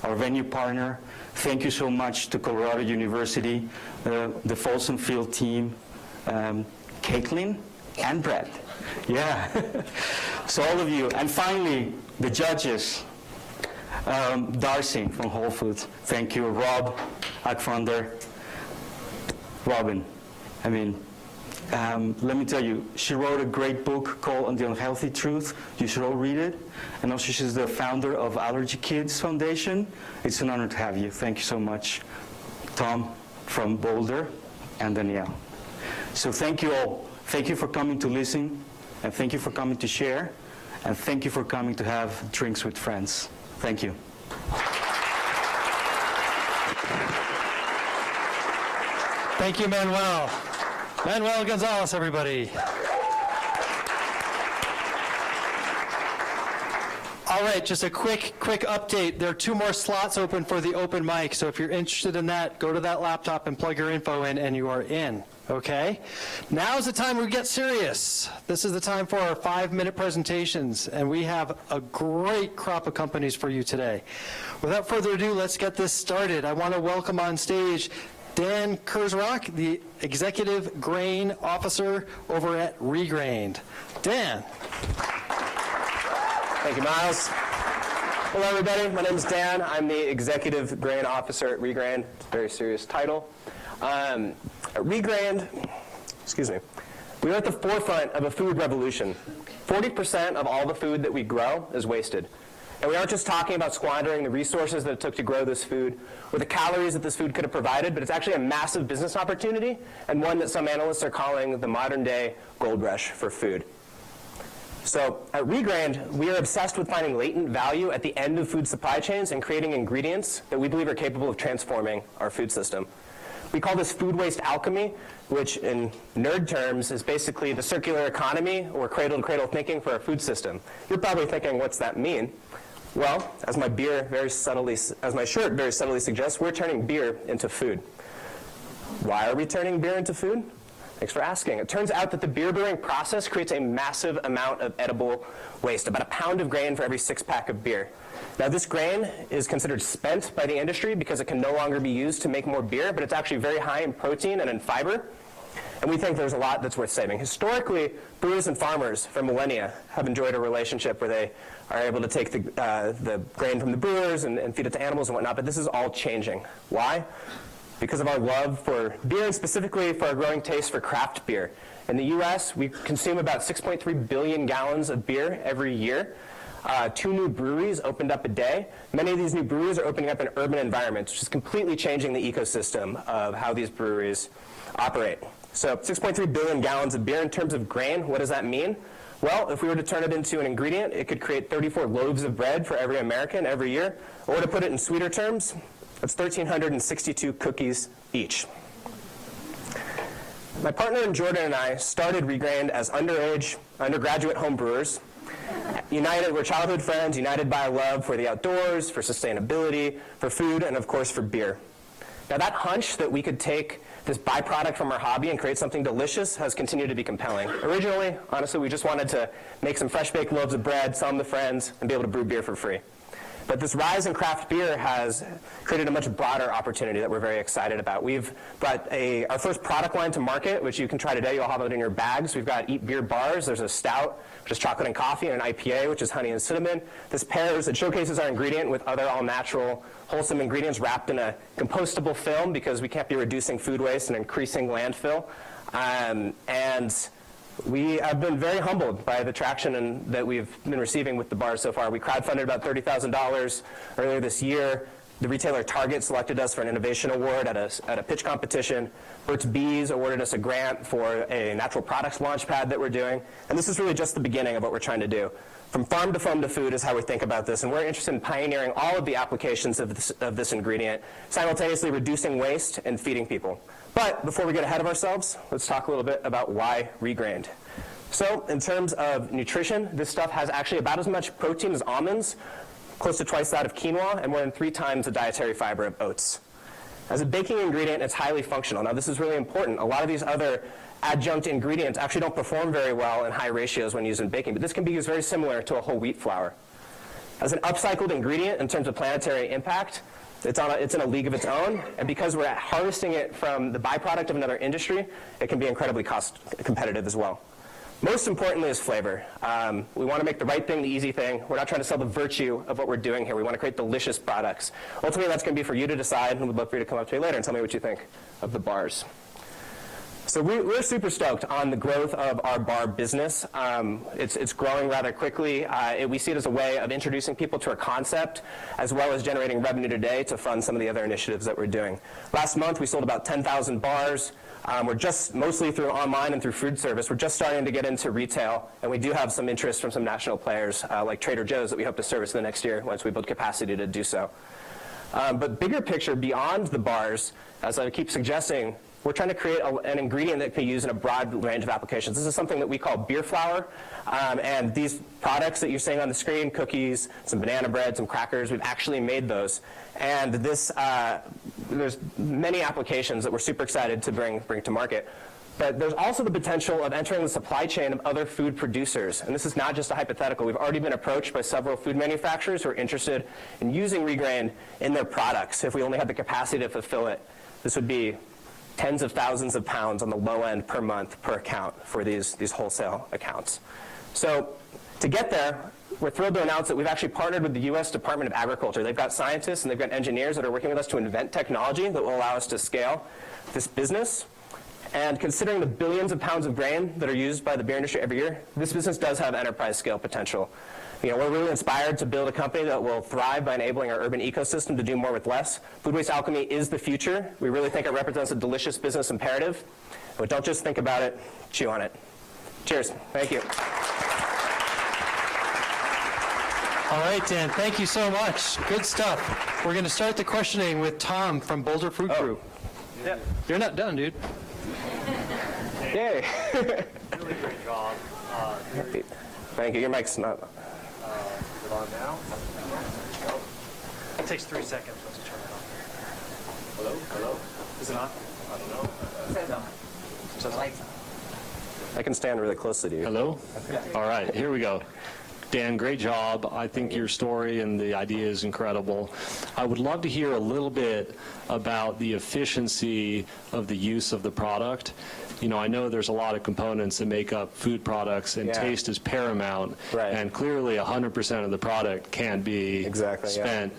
Speaker 15: our venue partner, thank you so much to Colorado University, the Folsom Field team, Caitlin and Brett. Yeah, so all of you. And finally, the judges, Darcy from Whole Foods, thank you. Rob, Akfunder, Robin. I mean, let me tell you, she wrote a great book called The Unhealthy Truth. You should all read it. And also she's the founder of Allergy Kids Foundation. It's an honor to have you. Thank you so much. Tom from Boulder and Danielle. So thank you all. Thank you for coming to listen, and thank you for coming to share, and thank you for coming to have drinks with friends. Thank you.
Speaker 3: Thank you, Manuel. Manuel Gonzalez, everybody. All right, just a quick update. There are 2 more slots open for the open mic, so if you're interested in that, go to that laptop and plug your info in, and you are in, okay? Now's the time we get serious. This is the time for our 5-minute presentations, and we have a great crop of companies for you today. Without further ado, let's get this started. I want to welcome on stage Dan Kurzrock, the Executive Grain Officer over at Regrained. Dan.
Speaker 16: Thank you, Miles. Hello, everybody. My name is Dan. I'm the Executive Grain Officer at Regrained. It's a very serious title. At Regrained, we are at the forefront of a food revolution. 40% of all the food that we grow is wasted. And we aren't just talking about squandering the resources that it took to grow this food or the calories that this food could have provided, but it's actually a massive business opportunity and one that some analysts are calling the modern-day gold rush for food. So at Regrained, we are obsessed with finding latent value at the end of food supply chains and creating ingredients that we believe are capable of transforming our food system. We call this food waste alchemy, which in nerd terms is basically the circular economy or cradle-to-cradle thinking for our food system. You're probably thinking, what's that mean? Well, as my shirt very subtly suggests, we're turning beer into food. Why are we turning beer into food? Thanks for asking. It turns out that the beer brewing process creates a massive amount of edible waste, about a pound of grain for every 6-pack of beer. Now, this grain is considered spent by the industry because it can no longer be used to make more beer, but it's actually very high in protein and in fiber. And we think there's a lot that's worth saving. Historically, brewers and farmers for millennia have enjoyed a relationship where they are able to take the grain from the brewers and feed it to animals and whatnot, but this is all changing. Why? Because of our love for beer, and specifically for our growing taste for craft beer. In the US, we consume about 6.3 billion gallons of beer every year. 2 new breweries opened up a day. Many of these new breweries are opening up in urban environments, which is completely changing the ecosystem of how these breweries operate. So 6.3 billion gallons of beer in terms of grain, what does that mean? Well, if we were to turn it into an ingredient, it could create 34 loaves of bread for every American every year. Or to put it in sweeter terms, that's 1,362 cookies each. My partner in Jordan and I started Regrained as undergraduate home brewers. United, we're childhood friends, united by a love for the outdoors, for sustainability, for food, and of course for beer. Now that hunch that we could take this byproduct from our hobby and create something delicious has continued to be compelling. Originally, honestly, we just wanted to make some fresh baked loaves of bread, sell them to friends, and be able to brew beer for free. But this rise in craft beer has created a much broader opportunity that we're very excited about. We've brought our first product line to market, which you can try today. You'll have it in your bags. We've got Eat Beer bars. There's a stout, which is chocolate and coffee, and an IPA, which is honey and cinnamon. This pairs, it showcases our ingredient with other all-natural, wholesome ingredients wrapped in a compostable film because we can't be reducing food waste and increasing landfill. And we have been very humbled by the traction that we've been receiving with the bars so far. We crowdfunded about $30,000 earlier this year. The retailer Target selected us for an innovation award at a pitch competition. Burt's Bees awarded us a grant for a natural products launch pad that we're doing. And this is really just the beginning of what we're trying to do. From farm to foam to food is how we think about this, and we're interested in pioneering all of the applications of this ingredient, simultaneously reducing waste and feeding people. But before we get ahead of ourselves, let's talk a little bit about why Regrained. So in terms of nutrition, this stuff has actually about as much protein as almonds, close to twice that of quinoa, and more than 3 times the dietary fiber of oats. As a baking ingredient, it's highly functional. Now this is really important. A lot of these other adjunct ingredients actually don't perform very well in high ratios when used in baking, but this can be used very similar to a whole wheat flour. As an upcycled ingredient in terms of planetary impact, it's in a league of its own, and because we're harvesting it from the byproduct of another industry, it can be incredibly cost competitive as well. Most importantly is flavor. We want to make the right thing the easy thing. We're not trying to sell the virtue of what we're doing here. We want to create delicious products. Ultimately, that's going to be for you to decide, and we'd love for you to come up to me later and tell me what you think of the bars. So we're super stoked on the growth of our bar business. It's growing rather quickly. We see it as a way of introducing people to our concept, as well as generating revenue today to fund some of the other initiatives that we're doing. Last month, we sold about 10,000 bars. We're just mostly through online and through food service. We're just starting to get into retail, and we do have some interest from some national players like Trader Joe's that we hope to service in the next year once we build capacity to do so. But bigger picture, beyond the bars, as I keep suggesting, we're trying to create an ingredient that can be used in a broad range of applications. This is something that we call beer flour, and these products that you're seeing on the screen, cookies, some banana bread, some crackers, we've actually made those. And this, there's many applications that we're super excited to bring to market. But there's also the potential of entering the supply chain of other food producers. And this is not just a hypothetical. We've already been approached by several food manufacturers who are interested in using Regrained in their products. If we only had the capacity to fulfill it, this would be tens of thousands of pounds on the low end per month per account for these wholesale accounts. So to get there, we're thrilled to announce that we've actually partnered with the U.S. Department of Agriculture. They've got scientists and they've got engineers that are working with us to invent technology that will allow us to scale this business. And considering the billions of pounds of grain that are used by the beer industry every year, this business does have enterprise scale potential. We're really inspired to build a company that will thrive by enabling our urban ecosystem to do more with less. Food waste alchemy is the future. We really think it represents a delicious business imperative. But don't just think about it, chew on it. Cheers. Thank you.
Speaker 3: All right, Dan, thank you so much. Good stuff. We're going to start the questioning with Tom from Boulder Food Group.
Speaker 16: Yeah.
Speaker 3: You're not done, dude.
Speaker 16: Yay.
Speaker 17: Really great job.
Speaker 16: Thank you. Your mic's not.
Speaker 17: Is it on now? It takes 3 seconds for us to turn it on. Hello? Hello? Is it on? I don't know.
Speaker 16: I can stand really closely to you.
Speaker 18: Hello? All right, here we go. Dan, great job. I think your story and the idea is incredible. I would love to hear a little bit about the efficiency of the use of the product. You know, I know there's a lot of components that make up food products, and taste is paramount.
Speaker 16: Right.
Speaker 18: And clearly 100% of the product can't be spent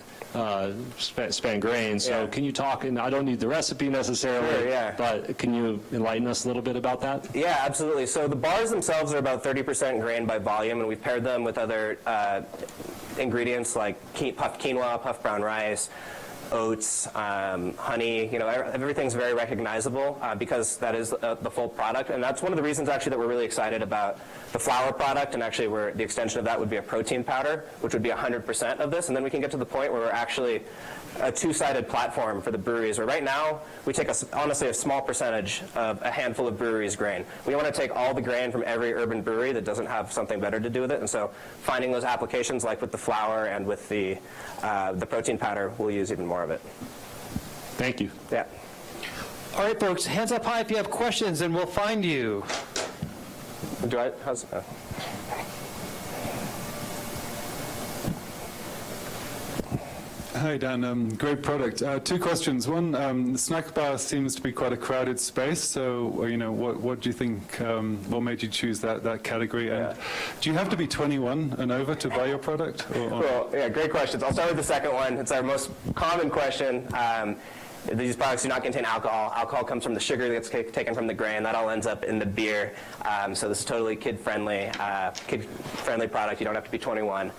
Speaker 18: grain. So can you talk, and I don't need the recipe necessarily, but can you enlighten us a little bit about that?
Speaker 16: Yeah, absolutely. So the bars themselves are about 30% grain by volume, and we've paired them with other ingredients like puffed quinoa, puffed brown rice, oats, honey, you know, everything's very recognizable because that is the full product. And that's one of the reasons actually that we're really excited about the flour product, and actually the extension of that would be a protein powder, which would be 100% of this. And then we can get to the point where we're actually a two-sided platform for the breweries, where right now we take honestly a small percentage of a handful of breweries' grain. We want to take all the grain from every urban brewery that doesn't have something better to do with it, and so finding those applications like with the flour and with the protein powder, we'll use even more of it.
Speaker 18: Thank you.
Speaker 16: Yeah.
Speaker 3: All right, folks, hands up high if you have questions, and we'll find you.
Speaker 19: Hi, Dan. Great product. Two questions. One, the snack bar seems to be quite a crowded space. So, you know, what do you think? What made you choose that category? And do you have to be 21 and over to buy your product?
Speaker 16: Well, yeah, great questions. I'll start with the second one. It's our most common question. These products do not contain alcohol. Alcohol comes from the sugar that's taken from the grain. That all ends up in the beer. So this is totally kid-friendly product. You don't have to be 21.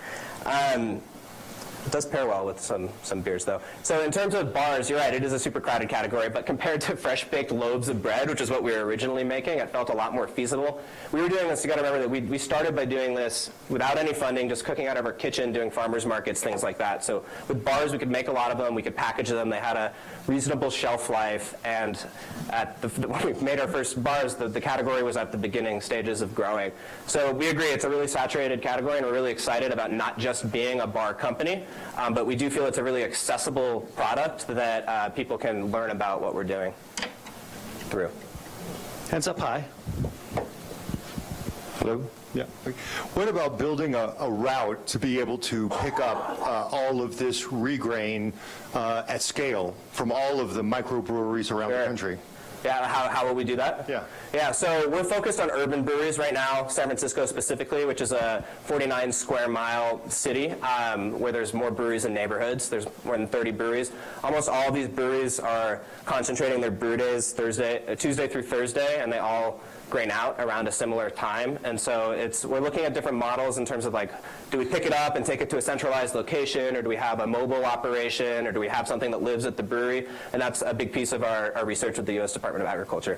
Speaker 16: It does pair well with some beers, though. So in terms of bars, you're right, it is a super crowded category, but compared to fresh-baked loaves of bread, which is what we were originally making, it felt a lot more feasible. We were doing this, you got to remember that we started by doing this without any funding, just cooking out of our kitchen, doing farmers markets, things like that. So with bars, we could make a lot of them, we could package them, they had a reasonable shelf life, and when we made our first bars, the category was at the beginning stages of growing. So we agree, it's a really saturated category, and we're really excited about not just being a bar company, but we do feel it's a really accessible product that people can learn about what we're doing through.
Speaker 3: Hands up high.
Speaker 20: Hello? Yeah. What about building a route to be able to pick up all of this regrain at scale from all of the microbreweries around the country?
Speaker 16: Yeah, how will we do that? Yeah, so we're focused on urban breweries right now, San Francisco specifically, which is a 49 square mile city where there's more breweries than neighborhoods. There's more than 30 breweries. Almost all of these breweries are concentrating their brew days Tuesday through Thursday, and they all grain out around a similar time. And so we're looking at different models in terms of like, do we pick it up and take it to a centralized location, or do we have a mobile operation, or do we have something that lives at the brewery? And that's a big piece of our research with the U.S. Department of Agriculture.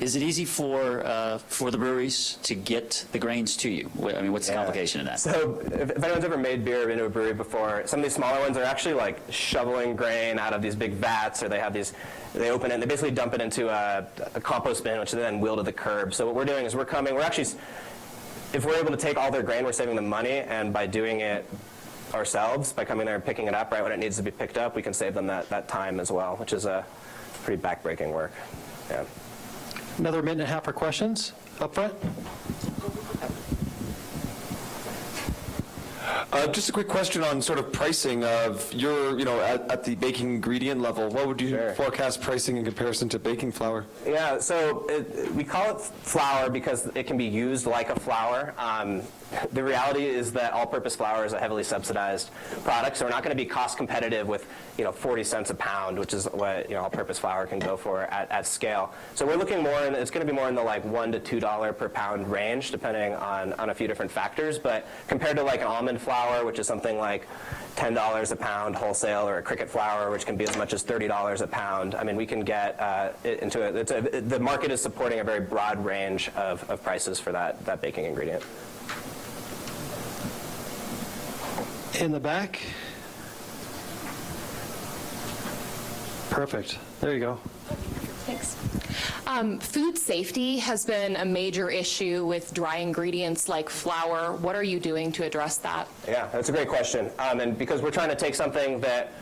Speaker 8: Is it easy for the breweries to get the grains to you? I mean, what's the complication in that?
Speaker 16: So if anyone's ever made beer into a brewery before, some of these smaller ones are actually like shoveling grain out of these big vats, or they open it and they basically dump it into a compost bin, which they then wheel to the curb. So what we're doing is if we're able to take all their grain, we're saving them money, and by doing it ourselves, by coming there and picking it up right when it needs to be picked up, we can save them that time as well, which is a pretty backbreaking work. Yeah.
Speaker 3: Another minute and a half for questions up front.
Speaker 21: Just a quick question on sort of pricing of your, at the baking ingredient level. What would you forecast pricing in comparison to baking flour?
Speaker 16: Yeah, so we call it flour because it can be used like a flour. The reality is that all-purpose flour is a heavily subsidized product, so we're not going to be cost competitive with 40 cents a pound, which is what all-purpose flour can go for at scale. So we're looking more, and it's going to be more in the like $1 to $2 per pound range, depending on a few different factors. But compared to like an almond flour, which is something like $10 a pound wholesale, or a cricket flour, which can be as much as $30 a pound, I mean, we can get the market is supporting a very broad range of prices for that baking ingredient.
Speaker 3: In the back. Perfect. There you go.
Speaker 2: Thanks. Food safety has been a major issue with dry ingredients like flour. What are you doing to address that?
Speaker 16: Yeah, that's a great question. And because we're trying to take something that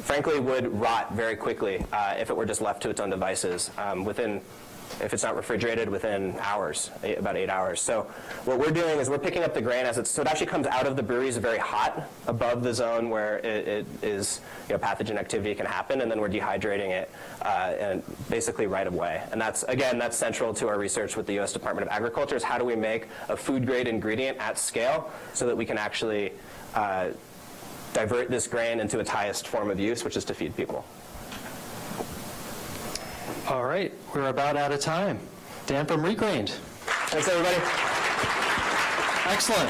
Speaker 16: frankly would rot very quickly if it were just left to its own devices if it's not refrigerated within hours, about 8 hours. So what we're doing is we're picking up the grain so it actually comes out of the breweries very hot above the zone where it is, pathogen activity can happen, and then we're dehydrating it and basically right away. And that's central to our research with the U.S. Department of Agriculture is how do we make a food grade ingredient at scale so that we can actually divert this grain into its highest form of use, which is to feed people.
Speaker 3: All right, we're about out of time. Dan from Regrained.
Speaker 16: Thanks, everybody.
Speaker 3: Excellent.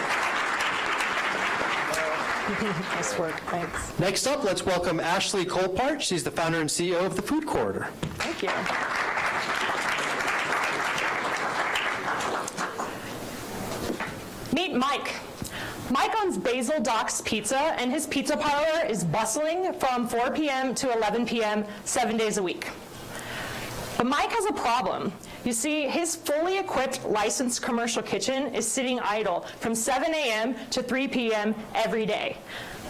Speaker 2: Nice work, thanks.
Speaker 3: Next up, let's welcome Ashley Colpart. She's the founder and CEO of the Food Corridor.
Speaker 2: Thank you.
Speaker 22: Meet Mike. Mike owns Basil Doc's Pizza, and his pizza parlor is bustling from 4 p.m. to 11 p.m. 7 days a week. But Mike has a problem. You see, his fully equipped licensed commercial kitchen is sitting idle from 7 a.m. to 3 p.m. every day.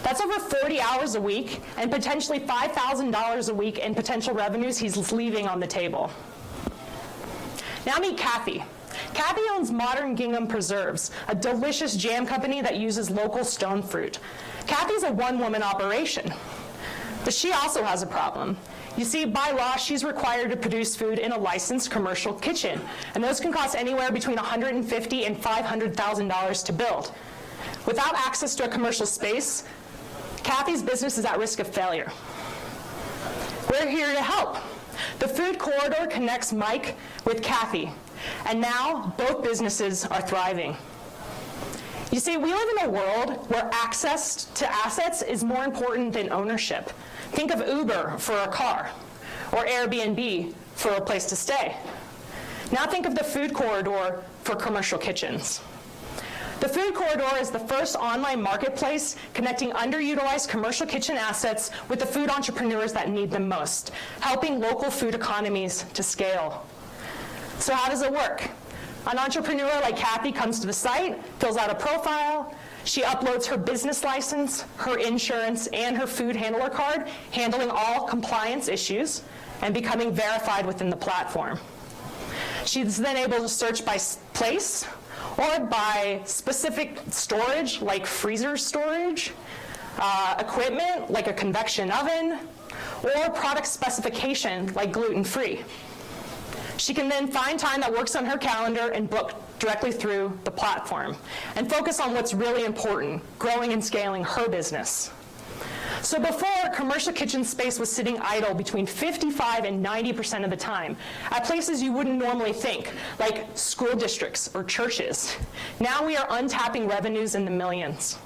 Speaker 22: That's over 40 hours a week and potentially $5,000 a week in potential revenues he's leaving on the table. Now meet Kathy. Kathy owns Modern Gingham Preserves, a delicious jam company that uses local stone fruit. Kathy's a one-woman operation, but she also has a problem. You see, by law, she's required to produce food in a licensed commercial kitchen, and those can cost anywhere between $150,000 and $500,000 to build. Without access to a commercial space, Kathy's business is at risk of failure. We're here to help. The Food Corridor connects Mike with Kathy, and now both businesses are thriving. You see, we live in a world where access to assets is more important than ownership. Think of Uber for a car, or Airbnb for a place to stay. Now think of the Food Corridor for commercial kitchens. The Food Corridor is the first online marketplace connecting underutilized commercial kitchen assets with the food entrepreneurs that need them most, helping local food economies to scale. So how does it work? An entrepreneur like Kathy comes to the site, fills out a profile, she uploads her business license, her insurance, and her food handler card, handling all compliance issues and becoming verified within the platform. She's then able to search by place or by specific storage, like freezer storage, equipment, like a convection oven, or product specification, like gluten-free. She can then find time that works on her calendar and book directly through the platform and focus on what's really important, growing and scaling her business. So before, commercial kitchen space was sitting idle between 55 and 90% of the time at places you wouldn't normally think, like school districts or churches. Now we are untapping revenues in the millions.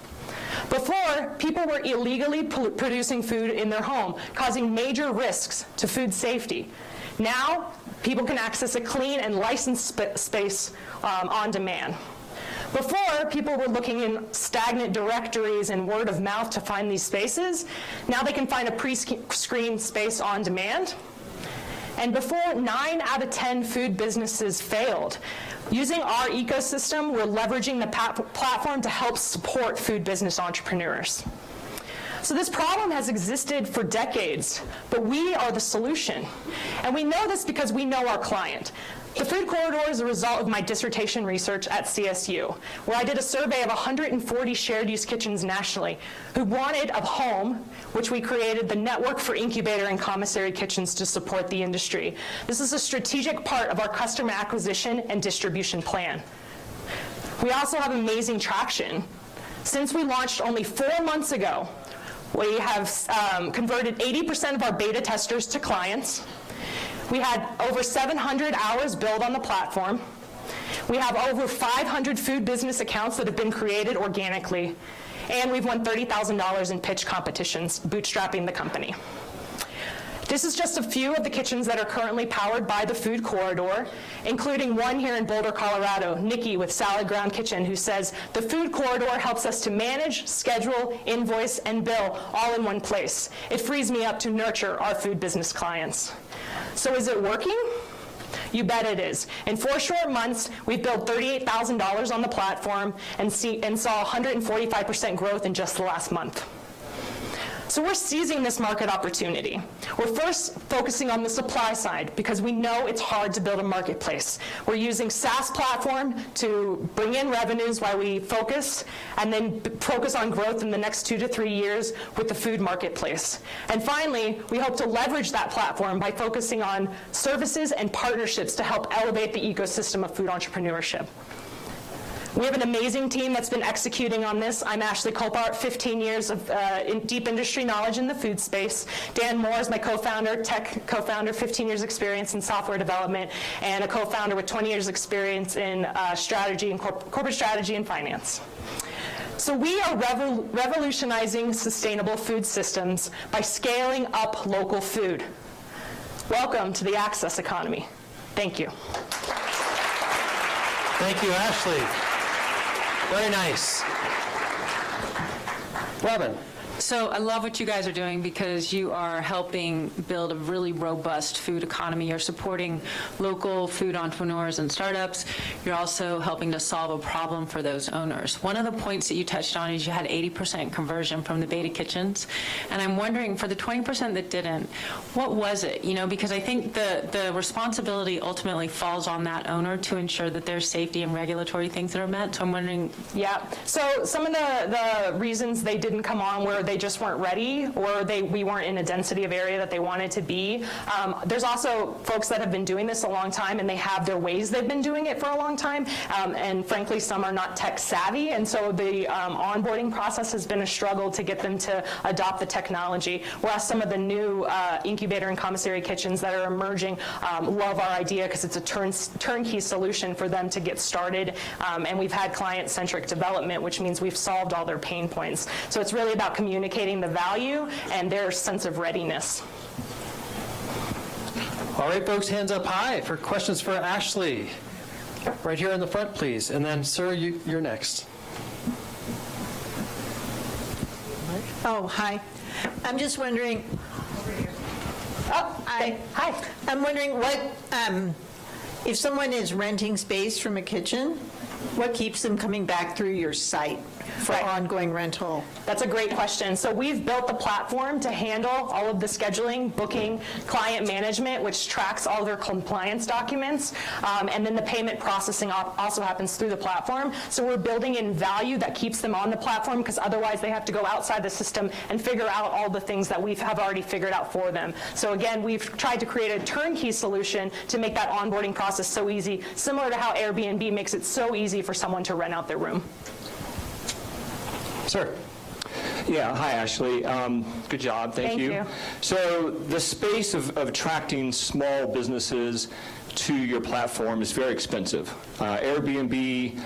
Speaker 22: Before, people were illegally producing food in their home, causing major risks to food safety. Now, people can access a clean and licensed space on demand. Before, people were looking in stagnant directories and word of mouth to find these spaces. Now they can find a pre-screened space on demand. And before, 9 out of 10 food businesses failed. Using our ecosystem, we're leveraging the platform to help support food business entrepreneurs. So this problem has existed for decades, but we are the solution. And we know this because we know our client. The Food Corridor is a result of my dissertation research at CSU, where I did a survey of 140 shared use kitchens nationally who wanted a home, which we created the Network for Incubator and Commissary Kitchens to support the industry. This is a strategic part of our customer acquisition and distribution plan. We also have amazing traction. Since we launched only 4 months ago, we have converted 80% of our beta testers to clients. We had over 700 hours billed on the platform. We have over 500 food business accounts that have been created organically. And we've won $30,000 in pitch competitions, bootstrapping the company. This is just a few of the kitchens that are currently powered by the Food Corridor, including one here in Boulder, Colorado, Nikki with Salad Ground Kitchen, who says, the Food Corridor helps us to manage, schedule, invoice, and bill all in one place. It frees me up to nurture our food business clients. So is it working? You bet it is. In 4 short months, we've built $38,000 on the platform and saw 145% growth in just the last month. So we're seizing this market opportunity. We're first focusing on the supply side because we know it's hard to build a marketplace. We're using SaaS platform to bring in revenues while we focus, and then focus on growth in the next 2 to 3 years with the food marketplace. And finally, we hope to leverage that platform by focusing on services and partnerships to help elevate the ecosystem of food entrepreneurship. We have an amazing team that's been executing on this. I'm Ashley Colpart, 15 years of deep industry knowledge in the food space. Dan Moore is my co-founder, tech co-founder, 15 years experience in software development, and a co-founder with 20 years experience in strategy and corporate strategy and finance. So we are revolutionizing sustainable food systems by scaling up local food. Welcome to the access economy. Thank you.
Speaker 3: Thank you, Ashley. Very nice. Robin.
Speaker 4: So I love what you guys are doing because you are helping build a really robust food economy. You're supporting local food entrepreneurs and startups. You're also helping to solve a problem for those owners. One of the points that you touched on is you had 80% conversion from the beta kitchens. And I'm wondering, for the 20% that didn't, what was it? You know, because I think the responsibility ultimately falls on that owner to ensure that there's safety and regulatory things that are met. So I'm wondering.
Speaker 22: Yeah, so some of the reasons they didn't come on were they just weren't ready, or we weren't in a density of area that they wanted to be. There's also folks that have been doing this a long time, and they have their ways they've been doing it for a long time, and frankly, some are not tech savvy, and so the onboarding process has been a struggle to get them to adopt the technology, whereas some of the new incubator and commissary kitchens that are emerging love our idea because it's a turnkey solution for them to get started, and we've had client-centric development, which means we've solved all their pain points. So it's really about communicating the value and their sense of readiness.
Speaker 3: All right, folks, hands up high for questions for Ashley. Right here in the front, please. And then, sir, you're next.
Speaker 5: Oh, hi. I'm just wondering.
Speaker 22: Oh, hi.
Speaker 5: I'm wondering what, if someone is renting space from a kitchen, what keeps them coming back through your site for ongoing rental?
Speaker 22: That's a great question. So we've built the platform to handle all of the scheduling, booking, client management, which tracks all their compliance documents, and then the payment processing also happens through the platform. So we're building in value that keeps them on the platform, because otherwise they have to go outside the system and figure out all the things that we have already figured out for them. So again, we've tried to create a turnkey solution to make that onboarding process so easy, similar to how Airbnb makes it so easy for someone to rent out their room.
Speaker 3: Sir.
Speaker 23: Yeah, hi Ashley. Good job, thank you. So the space of attracting small businesses to your platform is very expensive. Airbnb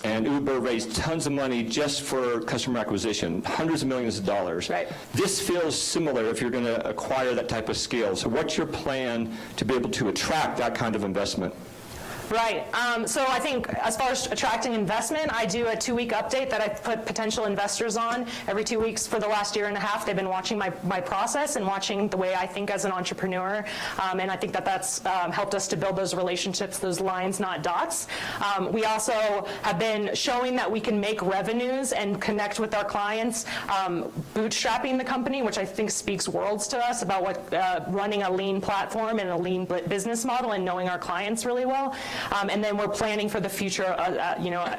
Speaker 23: and Uber raised tons of money just for customer acquisition, hundreds of millions of dollars.
Speaker 22: Right.
Speaker 23: This feels similar if you're going to acquire that type of scale. So what's your plan to be able to attract that kind of investment?
Speaker 22: Right. So I think as far as attracting investment, I do a 2-week update that I put potential investors on every 2 weeks for the last year and a half. They've been watching my process and watching the way I think as an entrepreneur. And I think that that's helped us to build those relationships, those lines, not dots. We also have been showing that we can make revenues and connect with our clients, bootstrapping the company, which I think speaks worlds to us about what running a lean platform and a lean business model and knowing our clients really well. And then we're planning for the future.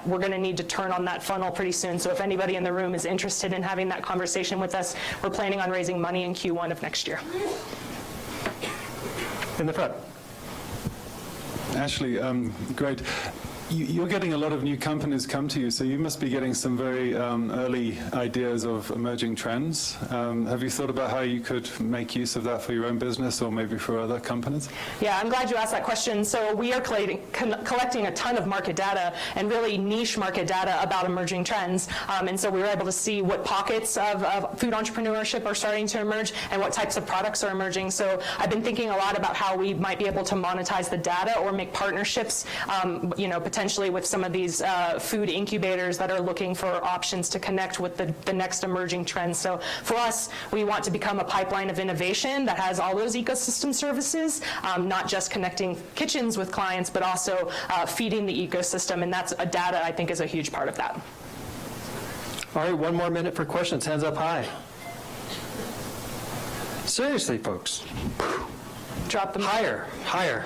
Speaker 22: We're going to need to turn on that funnel pretty soon. So if anybody in the room is interested in having that conversation with us, we're planning on raising money in Q1 of next year.
Speaker 3: In the front.
Speaker 19: Ashley, great. You're getting a lot of new companies come to you, so you must be getting some very early ideas of emerging trends. Have you thought about how you could make use of that for your own business or maybe for other companies?
Speaker 22: Yeah, I'm glad you asked that question. So we are collecting a ton of market data and really niche market data about emerging trends. And so we were able to see what pockets of food entrepreneurship are starting to emerge and what types of products are emerging. So I've been thinking a lot about how we might be able to monetize the data or make partnerships, potentially potentially with some of these food incubators that are looking for options to connect with the next emerging trends. So for us, we want to become a pipeline of innovation that has all those ecosystem services, not just connecting kitchens with clients, but also feeding the ecosystem, and that's data, I think, is a huge part of that.
Speaker 3: All right, 1 more minute for questions. Hands up high. Seriously, folks.
Speaker 22: Drop them
Speaker 3: higher, higher.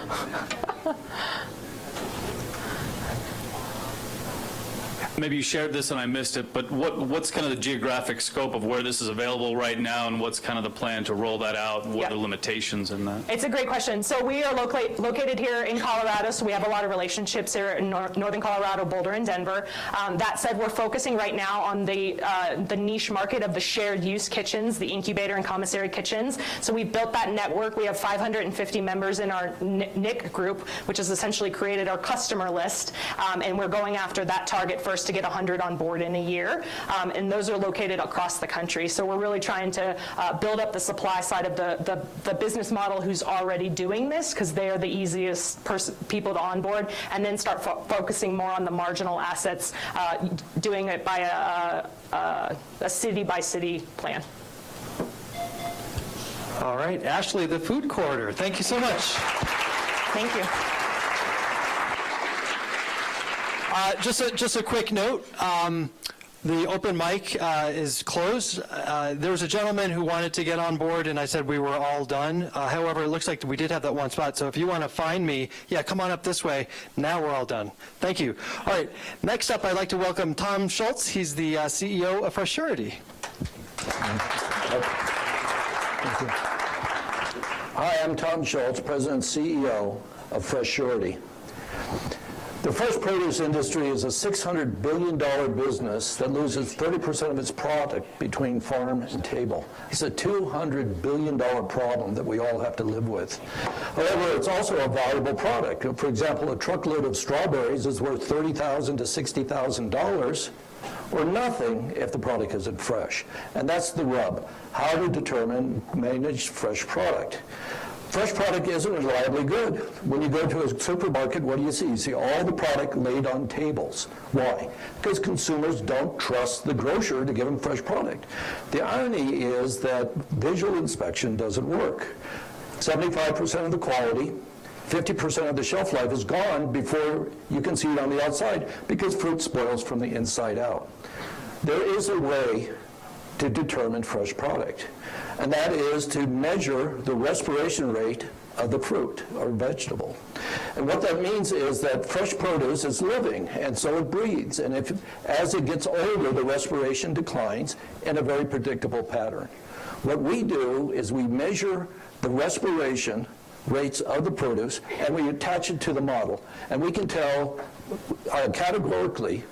Speaker 1: Maybe you shared this and I missed it, but what's kind of the geographic scope of where this is available right now, and what's kind of the plan to roll that out, and what are the limitations in that?
Speaker 22: It's a great question. So we are located here in Colorado, so we have a lot of relationships here in northern Colorado, Boulder, and Denver. That said, we're focusing right now on the niche market of the shared use kitchens, the incubator and commissary kitchens. So we've built that network. We have 550 members in our NIC group, which has essentially created our customer list, and we're going after that target first to get 100 on board in a year, and those are located across the country. So we're really trying to build up the supply side of the business model who's already doing this, because they are the easiest people to onboard, and then start focusing more on the marginal assets, doing it by a city-by-city plan.
Speaker 3: All right, Ashley, the food corridor. Thank you so much.
Speaker 22: Thank you.
Speaker 3: Just a quick note. The open mic is closed. There was a gentleman who wanted to get on board, and I said we were all done. However, it looks like we did have that one spot. So if you want to find me, yeah, come on up this way. Now we're all done. Thank you. All right. Next up, I'd like to welcome Tom Schultz. He's the CEO of Fresh Surety.
Speaker 6: Hi, I'm Tom Schultz, President and CEO of Fresh Surety. The fresh produce industry is a $600 billion business that loses 30% of its product between farm and table. It's a $200 billion problem that we all have to live with. However, it's also a valuable product. For example, a truckload of strawberries is worth $30,000 to $60,000, or nothing if the product isn't fresh. And that's the rub, how to determine managed fresh product. Fresh product isn't reliably good. When you go to a supermarket, what do you see? You see all the product laid on tables. Why? Because consumers don't trust the grocer to give them fresh product. The irony is that visual inspection doesn't work. 75% of the quality, 50% of the shelf life is gone before you can see it on the outside, because fruit spoils from the inside out. There is a way to determine fresh product, and that is to measure the respiration rate of the fruit or vegetable. And what that means is that fresh produce is living, and so it breathes, and as it gets older, the respiration declines in a very predictable pattern. What we do is we measure the respiration rates of the produce, and we attach it to the model, and we can tell categorically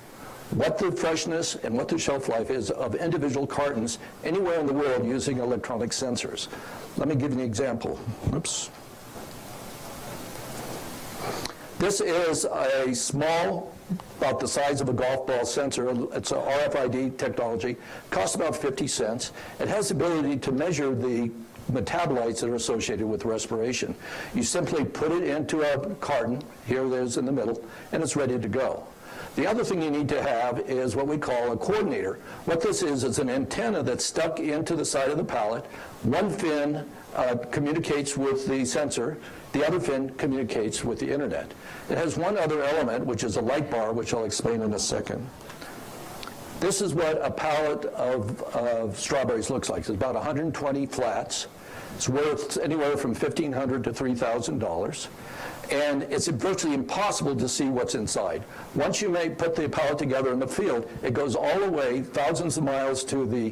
Speaker 6: what the freshness and what the shelf life is of individual cartons anywhere in the world using electronic sensors. Let me give you an example. Oops. This is a small, about the size of a golf ball sensor. It's a RFID technology. Costs about 50 cents. It has the ability to measure the metabolites that are associated with respiration. You simply put it into a carton, here it is in the middle, and it's ready to go. The other thing you need to have is what we call a coordinator. What this is an antenna that's stuck into the side of the pallet. One fin communicates with the sensor. The other fin communicates with the internet. It has one other element, which is a light bar, which I'll explain in a second. This is what a pallet of strawberries looks like. It's about 120 flats. It's worth anywhere from $1,500 to $3,000. And it's virtually impossible to see what's inside. Once you put the pallet together in the field, it goes all the way thousands of miles to the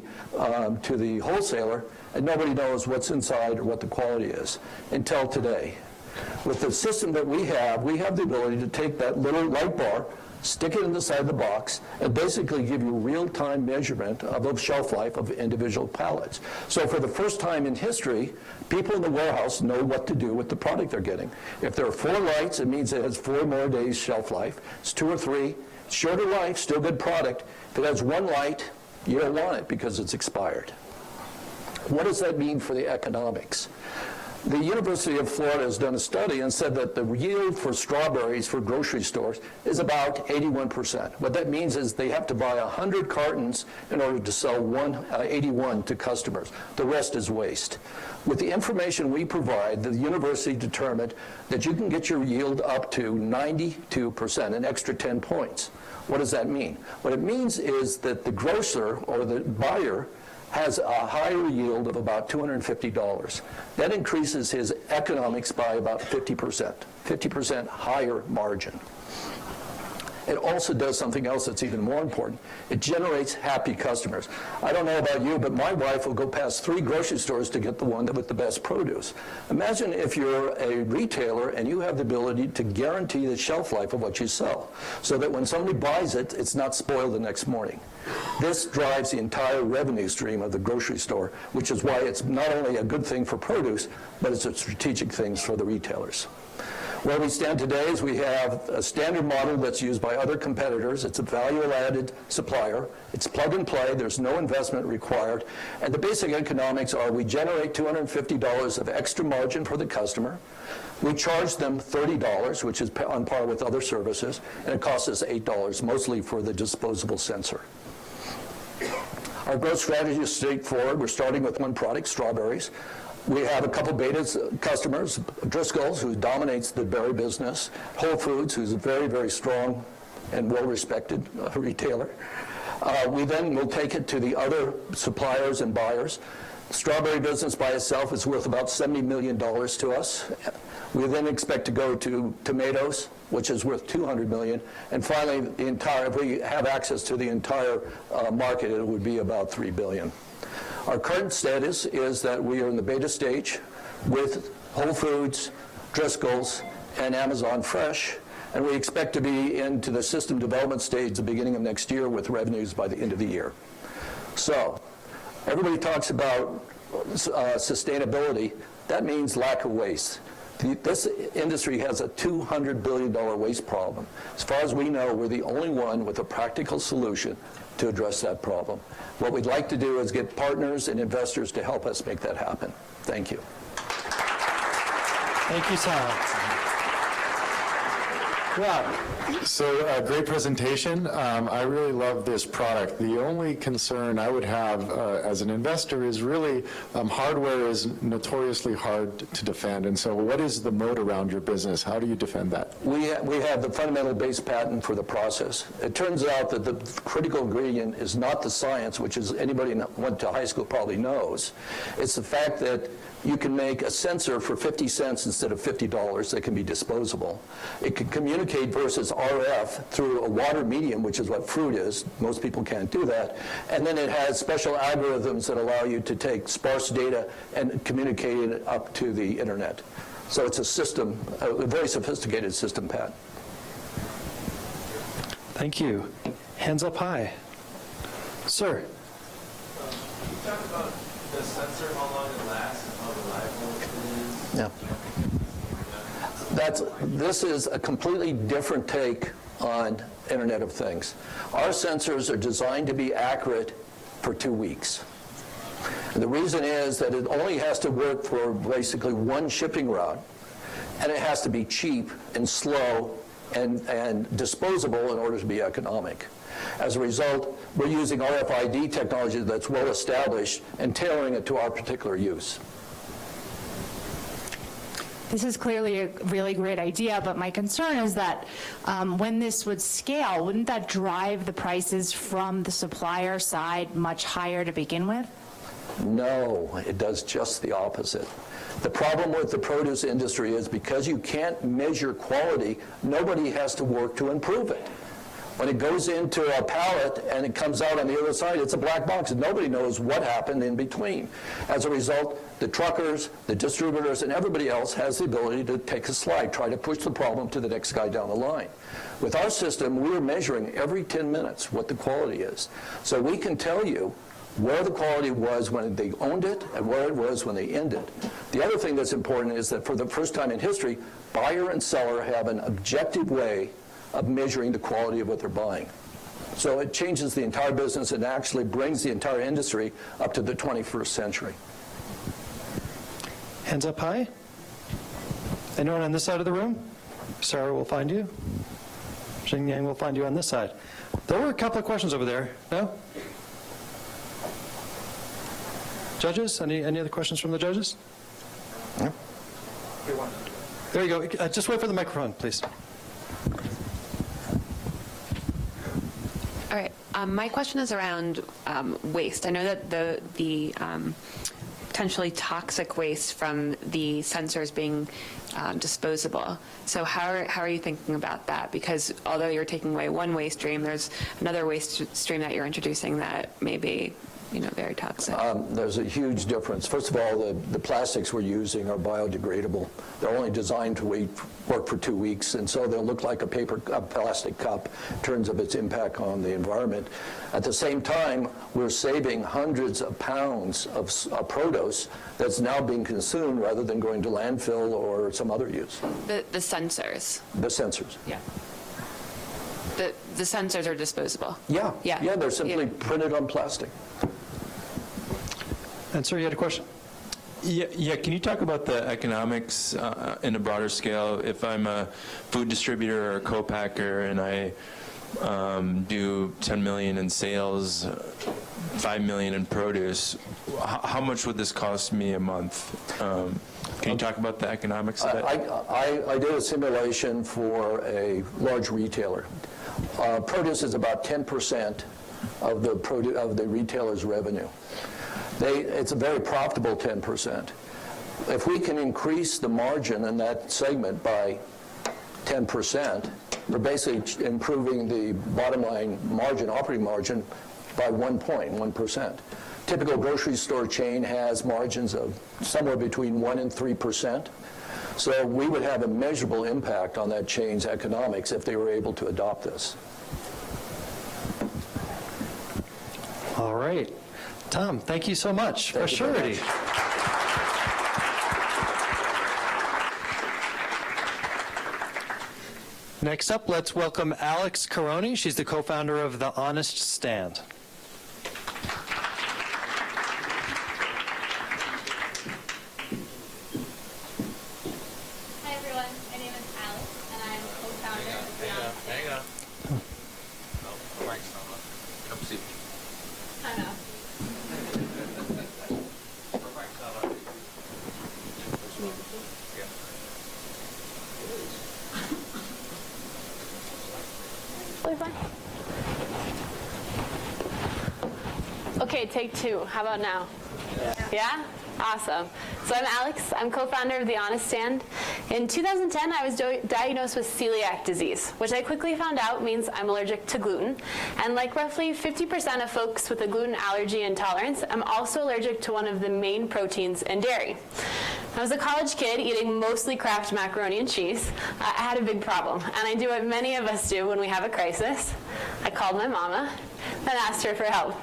Speaker 6: wholesaler, and nobody knows what's inside or what the quality is until today. With the system that we have the ability to take that little light bar, stick it in the side of the box, and basically give you real-time measurement of the shelf life of individual pallets. So for the first time in history, people in the warehouse know what to do with the product they're getting. If there are 4 lights, it means it has 4 more days shelf life. It's 2 or 3, shorter life, still good product. If it has 1 light, you don't want it because it's expired. What does that mean for the economics? The University of Florida has done a study and said that the yield for strawberries for grocery stores is about 81%. What that means is they have to buy 100 cartons in order to sell 81 to customers. The rest is waste. With the information we provide, the university determined that you can get your yield up to 92%, an extra 10 points. What does that mean? What it means is that the grocer or the buyer has a higher yield of about $250. That increases his economics by about 50% higher margin. It also does something else that's even more important. It generates happy customers. I don't know about you, but my wife will go past 3 grocery stores to get the one with the best produce. Imagine if you're a retailer and you have the ability to guarantee the shelf life of what you sell, so that when somebody buys it, it's not spoiled the next morning. This drives the entire revenue stream of the grocery store, which is why it's not only a good thing for produce, but it's a strategic thing for the retailers. Where we stand today is we have a standard model that's used by other competitors. It's a value-added supplier. It's plug and play. There's no investment required. And the basic economics are we generate $250 of extra margin for the customer. We charge them $30, which is on par with other services, and it costs us $8, mostly for the disposable sensor. Our growth strategy is straightforward. We're starting with one product, strawberries. We have a couple beta customers, Driscoll's, who dominates the berry business, Whole Foods, who's a very, very strong and well-respected retailer. We then will take it to the other suppliers and buyers. The strawberry business by itself is worth about $70 million to us. We then expect to go to tomatoes, which is worth $200 million. And finally, if we have access to the entire market, it would be about $3 billion. Our current status is that we are in the beta stage with Whole Foods, Driscoll's, and Amazon Fresh, and we expect to be into the system development stage the beginning of next year with revenues by the end of the year. So, everybody talks about sustainability. That means lack of waste. This industry has a $200 billion waste problem. As far as we know, we're the only one with a practical solution to address that problem. What we'd like to do is get partners and investors to help us make that happen. Thank you.
Speaker 3: Thank you, Tom.
Speaker 7: So great presentation. I really love this product. The only concern I would have as an investor is really hardware is notoriously hard to defend. And so what is the moat around your business? How do you defend that?
Speaker 6: We have the fundamental base patent for the process. It turns out that the critical ingredient is not the science, which is anybody who went to high school probably knows. It's the fact that you can make a sensor for 50 cents instead of $50 that can be disposable. It can communicate versus RF through a water medium, which is what fruit is. Most people can't do that. And then it has special algorithms that allow you to take sparse data and communicate it up to the internet. So it's a system, a very sophisticated system patent.
Speaker 3: Thank you. Hands up high. Sir.
Speaker 9: Can you talk about the sensor, how long it lasts, and how reliable it is?
Speaker 6: Yeah. This is a completely different take on Internet of Things. Our sensors are designed to be accurate for 2 weeks. And the reason is that it only has to work for basically one shipping route, and it has to be cheap and slow and disposable in order to be economic. As a result, we're using RFID technology that's well established and tailoring it to our particular use.
Speaker 10: This is clearly a really great idea, but my concern is that when this would scale, wouldn't that drive the prices from the supplier side much higher to begin with?
Speaker 6: No, it does just the opposite. The problem with the produce industry is because you can't measure quality, nobody has to work to improve it. When it goes into a pallet and it comes out on the other side, it's a black box, and nobody knows what happened in between. As a result, the truckers, the distributors, and everybody else has the ability to take a slide, try to push the problem to the next guy down the line. With our system, we're measuring every 10 minutes what the quality is. So we can tell you where the quality was when they owned it and where it was when they ended. The other thing that's important is that for the first time in history, buyer and seller have an objective way of measuring the quality of what they're buying. So it changes the entire business and actually brings the entire industry up to the 21st century.
Speaker 3: Hands up high. Anyone on this side of the room? Sarah will find you. Xing Yang will find you on this side. There were a couple of questions over there. No? Judges? Any other questions from the judges? No? There you go. Just wait for the microphone, please.
Speaker 11: All right. My question is around waste. I know that the potentially toxic waste from the sensors being disposable. So how are you thinking about that? Because although you're taking away one waste stream, there's another waste stream that you're introducing that may be very toxic.
Speaker 6: There's a huge difference. First of all, the plastics we're using are biodegradable. They're only designed to work for 2 weeks, and so they'll look like a plastic cup in terms of its impact on the environment. At the same time, we're saving hundreds of pounds of produce that's now being consumed rather than going to landfill or some other use.
Speaker 11: The sensors.
Speaker 6: The sensors.
Speaker 11: Yeah. The sensors are disposable.
Speaker 6: Yeah.
Speaker 11: Yeah.
Speaker 6: They're simply printed on plastic.
Speaker 3: And sir, you had a question?
Speaker 12: Yeah. Can you talk about the economics in a broader scale? If I'm a food distributor or a co-packer and I do 10 million in sales, 5 million in produce, how much would this cost me a month? Can you talk about the economics of it?
Speaker 6: I did a simulation for a large retailer. Produce is about 10% of the retailer's revenue. It's a very profitable 10%. If we can increase the margin in that segment by 10%, we're basically improving the bottom line margin, operating margin, by 1%. Typical grocery store chain has margins of somewhere between 1% and 3%. So we would have a measurable impact on that chain's economics if they were able to adopt this.
Speaker 3: All right. Tom, thank you so much for surety. Next up, let's welcome Alex Caroni. She's the co-founder of The Honest Stand.
Speaker 13: Hi everyone, my name is Alex and I'm co-founder of The Honest Stand.
Speaker 9: Hang on. Oh, the mic's not on. Come see me.
Speaker 13: I know.
Speaker 23: Really fine. Okay, take 2. How about now? Yeah? Awesome. So I'm Alex. I'm co-founder of The Honest Stand. In 2010, I was diagnosed with celiac disease, which I quickly found out means I'm allergic to gluten. And like roughly 50% of folks with a gluten allergy intolerance, I'm also allergic to one of the main proteins in dairy. I was a college kid eating mostly Kraft macaroni and cheese. I had a big problem, and I do what many of us do when we have a crisis. I called my mama and asked her for help.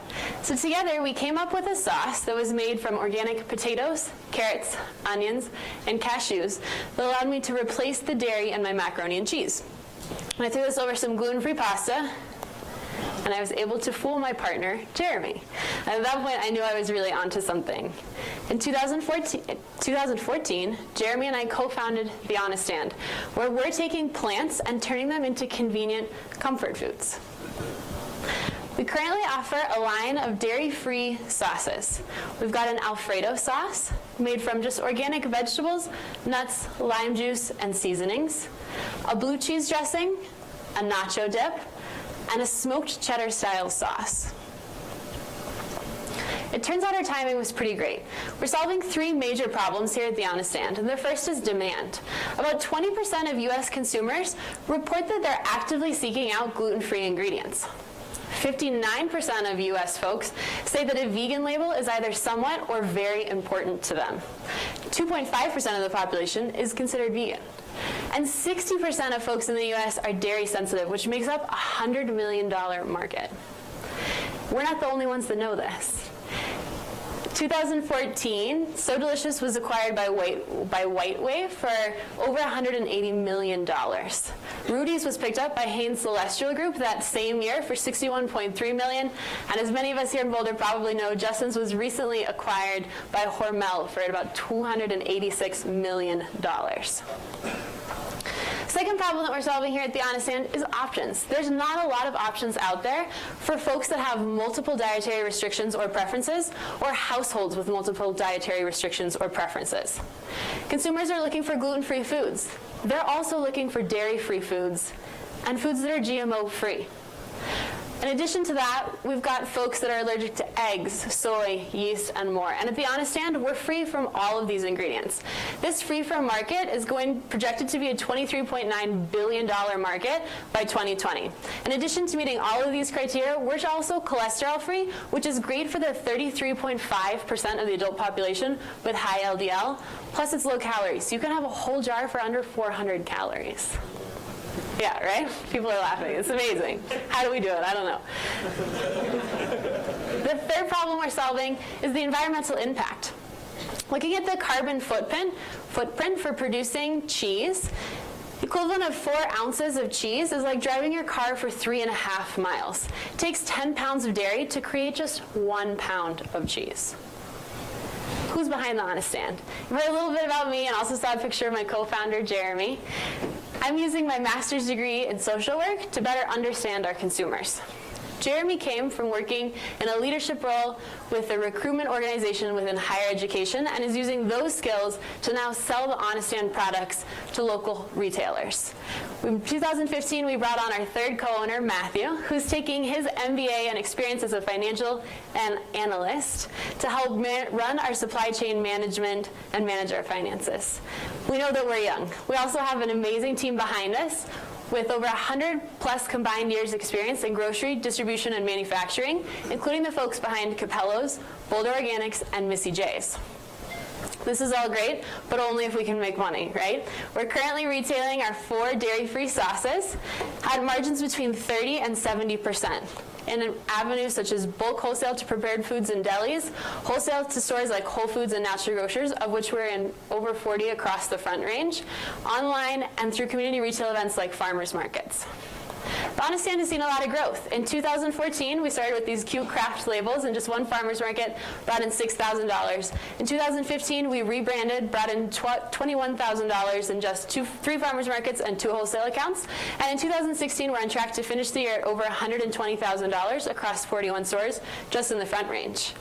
Speaker 23: So together we came up with a sauce that was made from organic potatoes, carrots, onions, and cashews that allowed me to replace the dairy in my macaroni and cheese. And I threw this over some gluten-free pasta, and I was able to fool my partner, Jeremy. And at that point, I knew I was really onto something. In 2014, Jeremy and I co-founded The Honest Stand, where we're taking plants and turning them into convenient comfort foods. We currently offer a line of dairy-free sauces. We've got an Alfredo sauce made from just organic vegetables, nuts, lime juice, and seasonings, a blue cheese dressing, a nacho dip, and a smoked cheddar-style sauce. It turns out our timing was pretty great. We're solving 3 major problems here at The Honest Stand, and the first is demand. About 20% of U.S. consumers report that they're actively seeking out gluten-free ingredients. 59% of U.S. folks say that a vegan label is either somewhat or very important to them. 2.5% of the population is considered vegan. And 60% of folks in the U.S. are dairy sensitive, which makes up a $100 million market. We're not the only ones that know this. 2014, So Delicious was acquired by White Wave for over $180 million.
Speaker 14: Rudy's was picked up by Hanes Celestial Group that same year for $61.3 million. And as many of us here in Boulder probably know, Justin's was recently acquired by Hormel for about $286 million. Second problem that we're solving here at the Honest Stand is options. There's not a lot of options out there for folks that have multiple dietary restrictions or preferences, or households with multiple dietary restrictions or preferences. Consumers are looking for gluten-free foods. They're also looking for dairy-free foods and foods that are GMO-free. In addition to that, we've got folks that are allergic to eggs, soy, yeast, and more. And at the Honest Stand, we're free from all of these ingredients. This free-from market is projected to be a $23.9 billion market by 2020. In addition to meeting all of these criteria, we're also cholesterol-free, which is great for the 33.5% of the adult population with high LDL. Plus, it's low calories. So you can have a whole jar for under 400 calories. Yeah, right? People are laughing. It's amazing. How do we do it? I don't know. The third problem we're solving is the environmental impact. Looking at the carbon footprint for producing cheese, the equivalent of 4 ounces of cheese is like driving your car for 3.5 miles. It takes 10 pounds of dairy to create just 1 pound of cheese. Who's behind the Honest Stand? You've heard a little bit about me and also saw a picture of my co-founder, Jeremy. I'm using my master's degree in social work to better understand our consumers. Jeremy came from working in a leadership role with a recruitment organization within higher education and is using those skills to now sell the Honest Stand products to local retailers. In 2015, we brought on our third co-owner, Matthew, who's taking his MBA and experience as a financial analyst to help run our supply chain management and manage our finances. We know that we're young. We also have an amazing team behind us with over 100 plus combined years experience in grocery, distribution, and manufacturing, including the folks behind Capello's, Boulder Organics, and Missy J's. This is all great, but only if we can make money, right? We're currently retailing our 4 dairy-free sauces at margins between 30 and 70%. In avenues such as bulk wholesale to prepared foods and delis, wholesale to stores like Whole Foods and Natural Grocers, of which we're in over 40 across the Front Range, online, and through community retail events like farmers markets. The Honest Stand has seen a lot of growth. In 2014, we started with these cute craft labels, and just one farmer's market brought in $6,000. In 2015, we rebranded, brought in $21,000 in just 3 farmers markets and 2 wholesale accounts. And in 2016, we're on track to finish the year at over $120,000 across 41 stores just in the Front Range.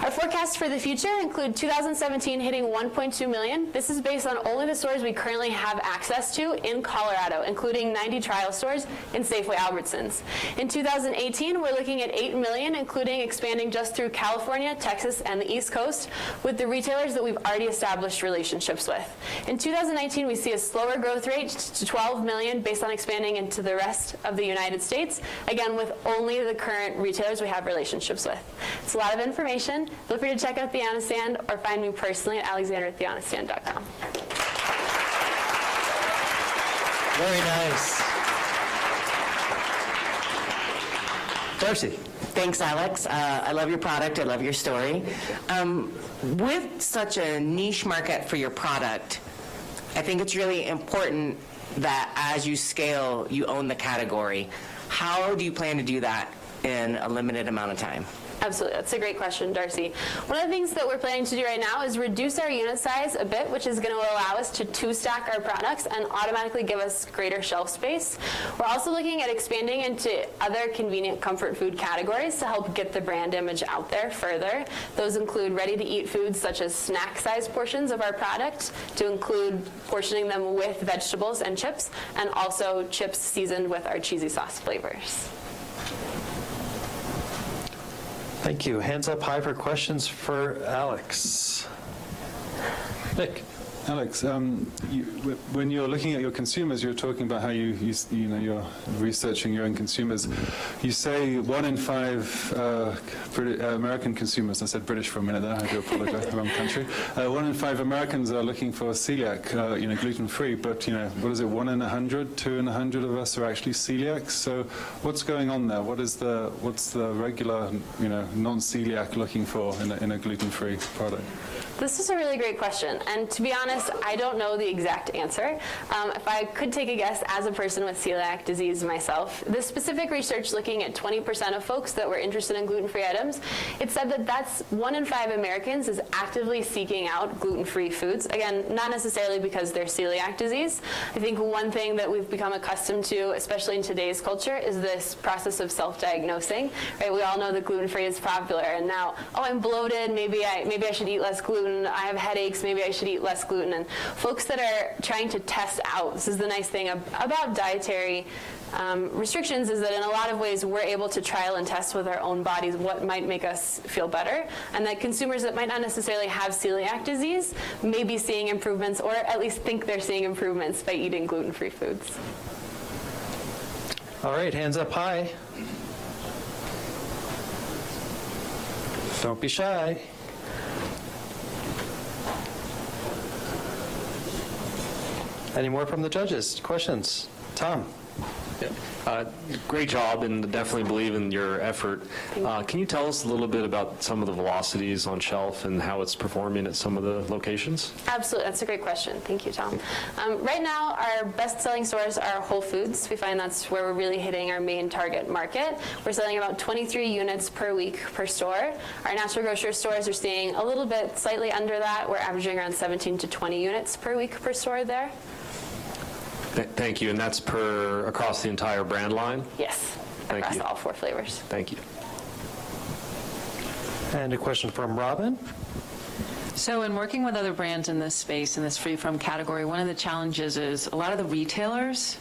Speaker 14: Our forecasts for the future include 2017 hitting 1.2 million. This is based on only the stores we currently have access to in Colorado, including 90 trial stores in Safeway Albertsons. In 2018, we're looking at 8 million, including expanding just through California, Texas, and the East Coast with the retailers that we've already established relationships with. In 2019, we see a slower growth rate to 12 million based on expanding into the rest of the United States, again, with only the current retailers we have relationships with. It's a lot of information. Feel free to check out The Honest Stand or find me personally at alexander@thehoneststand.com.
Speaker 3: Very nice. Darcy.
Speaker 15: Thanks, Alex. I love your product. I love your story. With such a niche market for your product, I think it's really important that as you scale, you own the category. How do you plan to do that in a limited amount of time?
Speaker 14: Absolutely. That's a great question, Darcy. One of the things that we're planning to do right now is reduce our unit size a bit, which is going to allow us to 2-stack our products and automatically give us greater shelf space. We're also looking at expanding into other convenient comfort food categories to help get the brand image out there further. Those include ready-to-eat foods such as snack-sized portions of our product, to include portioning them with vegetables and chips, and also chips seasoned with our cheesy sauce flavors.
Speaker 3: Thank you. Hands up high for questions for Alex. Nick.
Speaker 19: Alex, when you're looking at your consumers, you're talking about how you're researching your own consumers. You say 1 in 5 American consumers. I said British for a minute there. I do apologize. Wrong country. 1 in 5 Americans are looking for celiac, gluten-free. But what is it? 1 in 100, 2 in 100 of us are actually celiac. So what's going on there? What's the regular, non-celiac looking for in a gluten-free product?
Speaker 14: This is a really great question, and to be honest, I don't know the exact answer. If I could take a guess as a person with celiac disease myself, this specific research looking at 20% of folks that were interested in gluten-free items, it said that that's 1 in 5 Americans is actively seeking out gluten-free foods. Again, not necessarily because they're celiac disease. I think one thing that we've become accustomed to, especially in today's culture, is this process of self-diagnosing. Right? We all know that gluten-free is popular, and now, oh, I'm bloated, maybe I should eat less gluten. I have headaches, maybe I should eat less gluten. And folks that are trying to test out, this is the nice thing about dietary restrictions, is that in a lot of ways we're able to trial and test with our own bodies what might make us feel better, and that consumers that might not necessarily have celiac disease may be seeing improvements, or at least think they're seeing improvements by eating gluten-free foods.
Speaker 3: All right, hands up high. Don't be shy. Any more from the judges? Questions? Tom?
Speaker 17: Great job, and definitely believe in your effort. Can you tell us a little bit about some of the velocities on shelf and how it's performing at some of the locations?
Speaker 14: Absolutely, that's a great question. Thank you, Tom. Right now, our best-selling stores are Whole Foods. We find that's where we're really hitting our main target market. We're selling about 23 units per week per store. Our natural grocery stores are seeing a little bit slightly under that. We're averaging around 17 to 20 units per week per store there.
Speaker 17: Thank you, and that's across the entire brand line?
Speaker 14: Yes,
Speaker 17: Thank
Speaker 14: across
Speaker 17: you.
Speaker 14: all 4 flavors.
Speaker 17: Thank you.
Speaker 3: And a question from Robin.
Speaker 4: So in working with other brands in this space, in this free-from category, one of the challenges is a lot of the retailers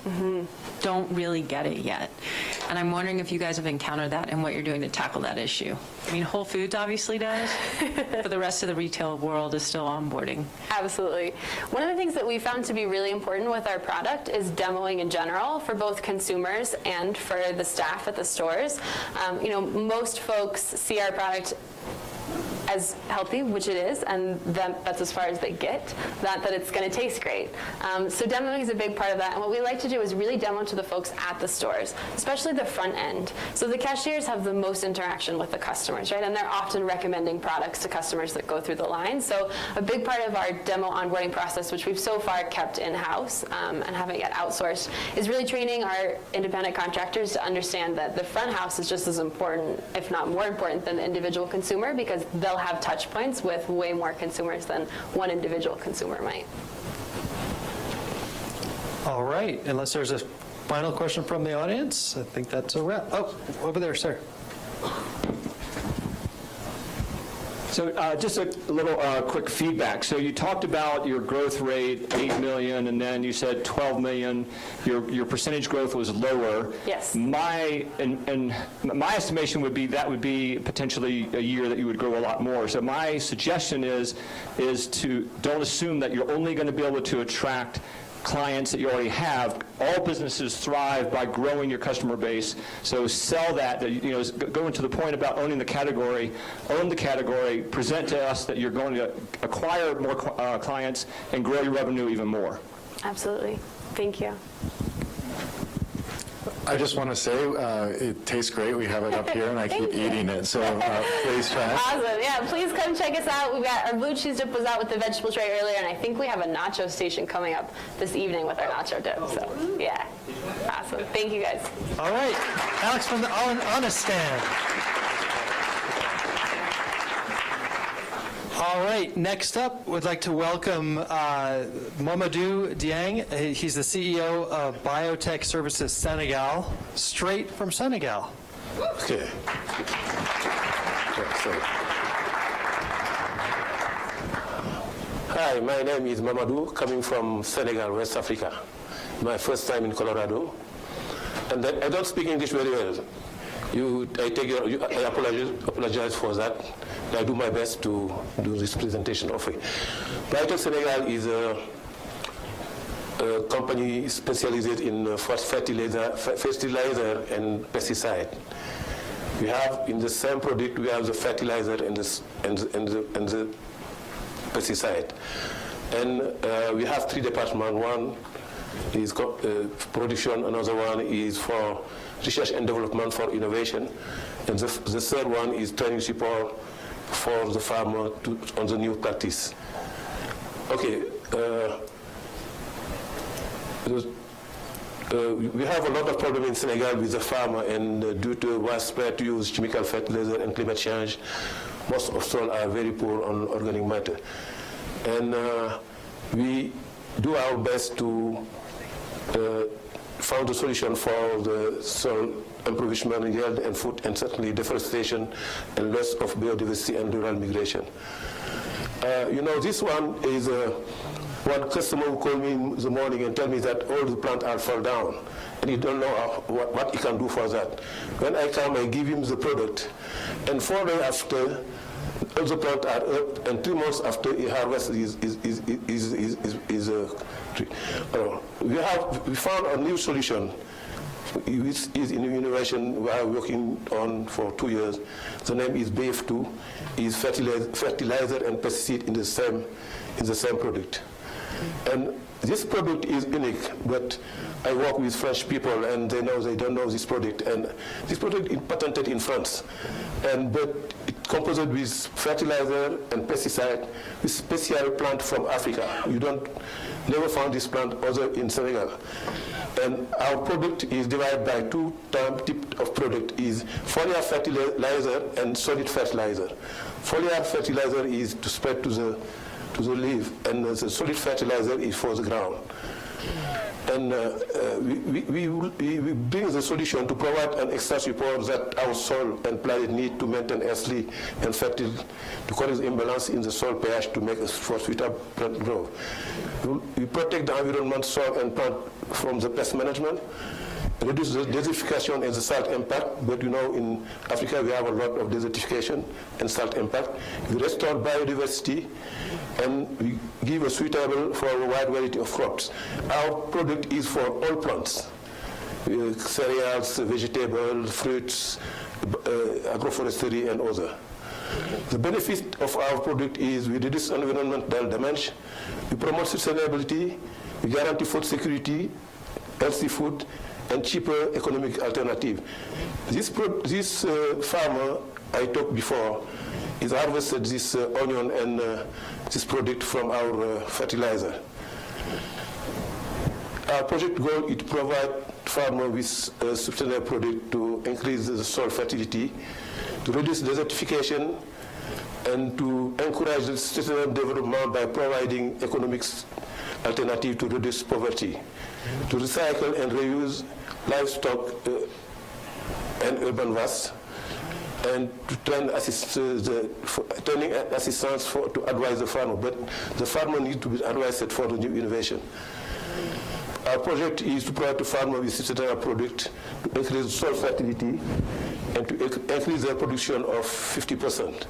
Speaker 4: don't really get it yet. And I'm wondering if you guys have encountered that and what you're doing to tackle that issue. I mean, Whole Foods obviously does, but the rest of the retail world is still onboarding.
Speaker 14: Absolutely. One of the things that we found to be really important with our product is demoing in general for both consumers and for the staff at the stores. Most folks see our product as healthy, which it is, and that's as far as they get, not that it's going to taste great. So demoing is a big part of that, and what we like to do is really demo to the folks at the stores, especially the front end. So the cashiers have the most interaction with the customers, right? And they're often recommending products to customers that go through the line. So a big part of our demo onboarding process, which we've so far kept in-house and haven't yet outsourced, is really training our independent contractors to understand that the front house is just as important, if not more important, than the individual consumer, because they'll have touch points with way more consumers than one individual consumer might.
Speaker 3: All right, unless there's a final question from the audience, I think that's a wrap. Oh, over there, sir.
Speaker 23: So just a little quick feedback. So you talked about your growth rate, 8 million, and then you said 12 million. Your percentage growth was lower.
Speaker 14: Yes.
Speaker 23: My estimation would be that would be potentially a year that you would grow a lot more. So my suggestion is to don't assume that you're only going to be able to attract clients that you already have. All businesses thrive by growing your customer base. So sell that, going to the point about owning the category, own the category, present to us that you're going to acquire more clients and grow your revenue even more.
Speaker 14: Absolutely. Thank you.
Speaker 7: I just want to say it tastes great. We have it up here, and I keep eating it. So please try it.
Speaker 14: Awesome. Yeah, please come check us out. We've got our blue cheese dip was out with the vegetable tray earlier, and I think we have a nacho station coming up this evening with our nacho dip. So, yeah. Awesome. Thank you, guys.
Speaker 3: All right. Alex from the Honest Stand. All right, next up, we'd like to welcome Mamadou Dieng. He's the CEO of Biotech Services Senegal, straight from Senegal.
Speaker 18: Okay. Hi, my name is Mamadou, coming from Senegal, West Africa. My first time in Colorado. And I don't speak English very well. I apologize for that. I do my best to do this presentation. Biotech Senegal is a company specialized in fertilizer and pesticide. We have in the same product we have the fertilizer and the pesticide, and we have 3 departments. One is production, another one is for research and development for innovation, and the third one is training support for the farmer on the new practice. Okay. We have a lot of problem in Senegal with the farmer, and due to widespread use chemical fertilizer and climate change, most of soil are very poor on organic matter. And we do our best to find a solution for the soil improvement, yield and food, and certainly deforestation and loss of biodiversity and rural migration. This one is one customer who called me in the morning and tell me that all the plants are fall down, and he don't know what he can do for that. When I come, I give him the product, and 4 days after, all the plants are up, and 3 months after he harvests we found a new solution, which is in innovation we are working on for 2 years. The name is BF2, is fertilizer and pesticide in the same product. And this product is unique, but I work with French people, and they don't know this product. And this product is patented in France, but it's composed with fertilizer and pesticide with special plant from Africa. You never found this plant other in Senegal. And our product is divided by 2 types of product: is foliar fertilizer and solid fertilizer. Foliar fertilizer is to spread to the leaf, and the solid fertilizer is for the ground. And we bring the solution to provide an extra support that our soil and planet need to maintain healthy and fertile, to correct the imbalance in the soil pH to make a sweeter plant grow. We protect the environment, soil and plant from the pest management, reduce the desertification and the salt impact, but in Africa we have a lot of desertification and salt impact. We restore biodiversity, and we give a suitable for a wide variety of crops. Our product is for all plants, cereals, vegetables, fruits, agroforestry and other. The benefit of our product is we reduce environmental damage, we promote sustainability, we guarantee food security, healthy food, and cheaper economic alternative. This farmer I talked before is harvested this onion and this product from our fertilizer. Our project goal is to provide farmer with a sustainable product to increase the soil fertility, to reduce desertification, and to encourage the sustainable development by providing economic alternative to reduce poverty, to recycle and reuse livestock and urban waste, and to train training assistance to advise the farmer. But the farmer needs to be advised for the new innovation. Our project is to provide the farmer with sustainable product to increase soil fertility and to increase their production of 50%.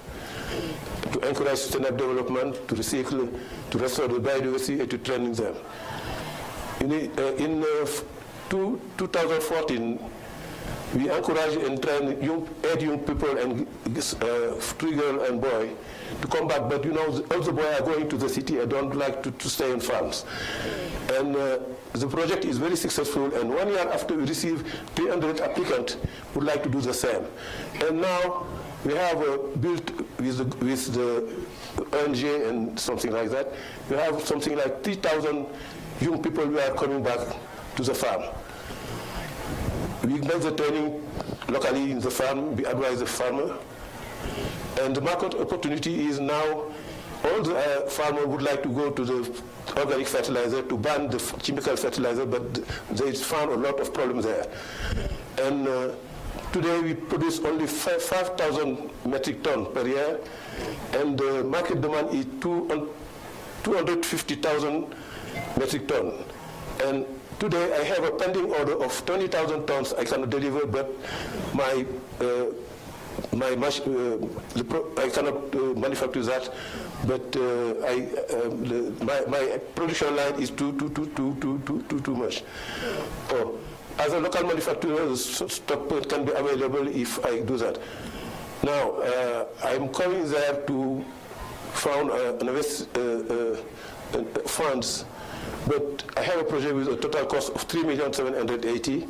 Speaker 18: To encourage sustainable development, to recycle, to restore the biodiversity, and to training them. In 2014, we encourage and train 8 young people and 3 girls and boys to come back. But all the boys are going to the city and don't like to stay in farms. And the project is very successful. And 1 year after we receive 300 applicants who would like to do the same. And now we have built with the ONG and something like that. We have something like 3,000 young people who are coming back to the farm. We make the training locally in the farm, we advise the farmer. And the market opportunity is now all the farmers would like to go to the organic fertilizer to ban the chemical fertilizer, but they found a lot of problems there. And today we produce only 5,000 metric tons per year, and the market demand is 250,000 metric tons. And today I have a pending order of 20,000 tons I cannot deliver, but I cannot manufacture that, but my production line is too much. As a local manufacturer, the stock point can be available if I do that. Now, I'm coming there to found funds, but I have a project with a total cost of 3,780,000.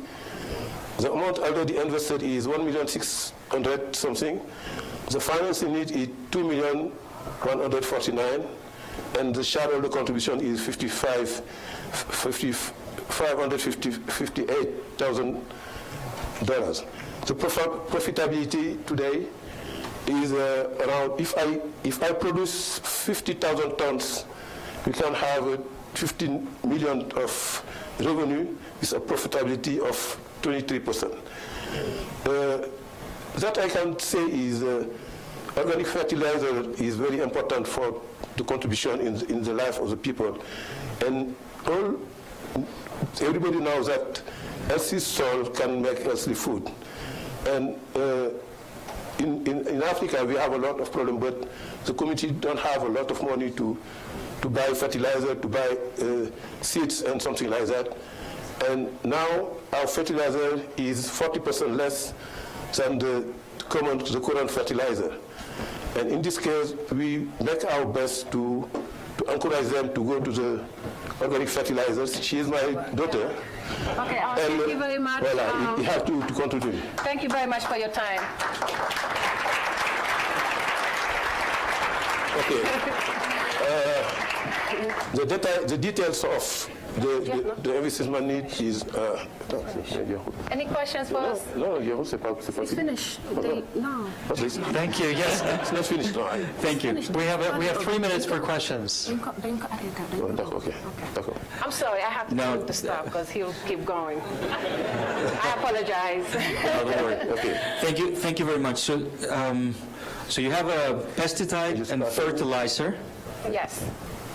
Speaker 18: The amount already invested is 1,600,000 something, The financing need is $2,149,000, and the shareholder contribution is $558,000. The profitability today is around, if I produce 50,000 tons, we can have 15 million of revenue with a profitability of 23%. That I can say is organic fertilizer is very important for the contribution in the life of the people. And everybody knows that healthy soil can make healthy food. And in Africa, we have a lot of problems, but the community don't have a lot of money to buy fertilizer, to buy seeds and something like that. And now our fertilizer is 40% less than the current fertilizer. And in this case, we make our best to encourage them to go to the organic fertilizers. She is my daughter.
Speaker 8: Okay, thank you very much.
Speaker 18: Well, you have to continue.
Speaker 8: Thank you very much for your time.
Speaker 18: Okay. The details of the investment need is.
Speaker 8: Any questions for us?
Speaker 18: No,
Speaker 8: It's finished. No.
Speaker 3: Thank you. Yes.
Speaker 18: It's not finished. No.
Speaker 3: Thank you. We have 3 minutes for questions.
Speaker 8: I'm sorry, I have to tell him to stop because he'll keep going. I apologize.
Speaker 12: No, don't worry. Okay. Thank you very much. So you have a pesticide and fertilizer
Speaker 8: Yes,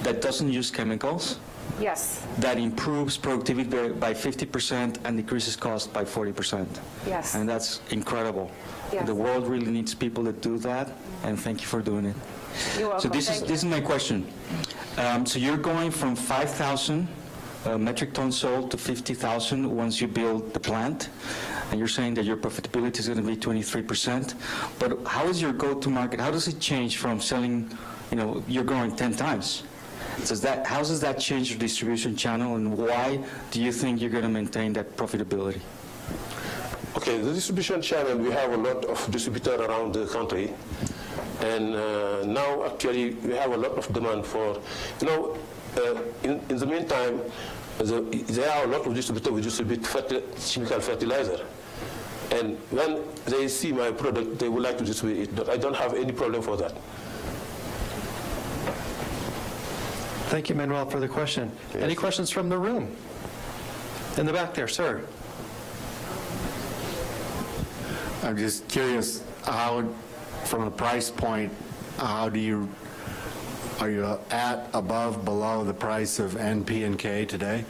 Speaker 12: that doesn't use chemicals,
Speaker 8: yes,
Speaker 12: that improves productivity by 50% and decreases cost by 40%.
Speaker 8: yes.
Speaker 12: And that's incredible.
Speaker 8: Yes.
Speaker 12: The world really needs people that do that, and thank you for doing it.
Speaker 8: You're welcome.
Speaker 12: So this
Speaker 8: Thank
Speaker 12: is my question. So you're going from 5,000 metric tons sold to 50,000 once you build the plant, and you're saying that your profitability is going to be 23%. But how is your go-to-market? How does it change from selling? You're growing 10 times. How does that change your distribution channel, and why do you think you're going to maintain that profitability?
Speaker 18: Okay, the distribution channel, we have a lot of distributors around the country. And now, actually, we have a lot of demand for, in the meantime, there are a lot of distributors who distribute chemical fertilizer. And when they see my product, they would like to distribute it, but I don't have any problem for that.
Speaker 3: Thank you, Manuel, for the question. Yes. Any questions from the room? In the back there, sir.
Speaker 20: I'm just curious how, from a price point, are you at, above, below the price of NP and K today?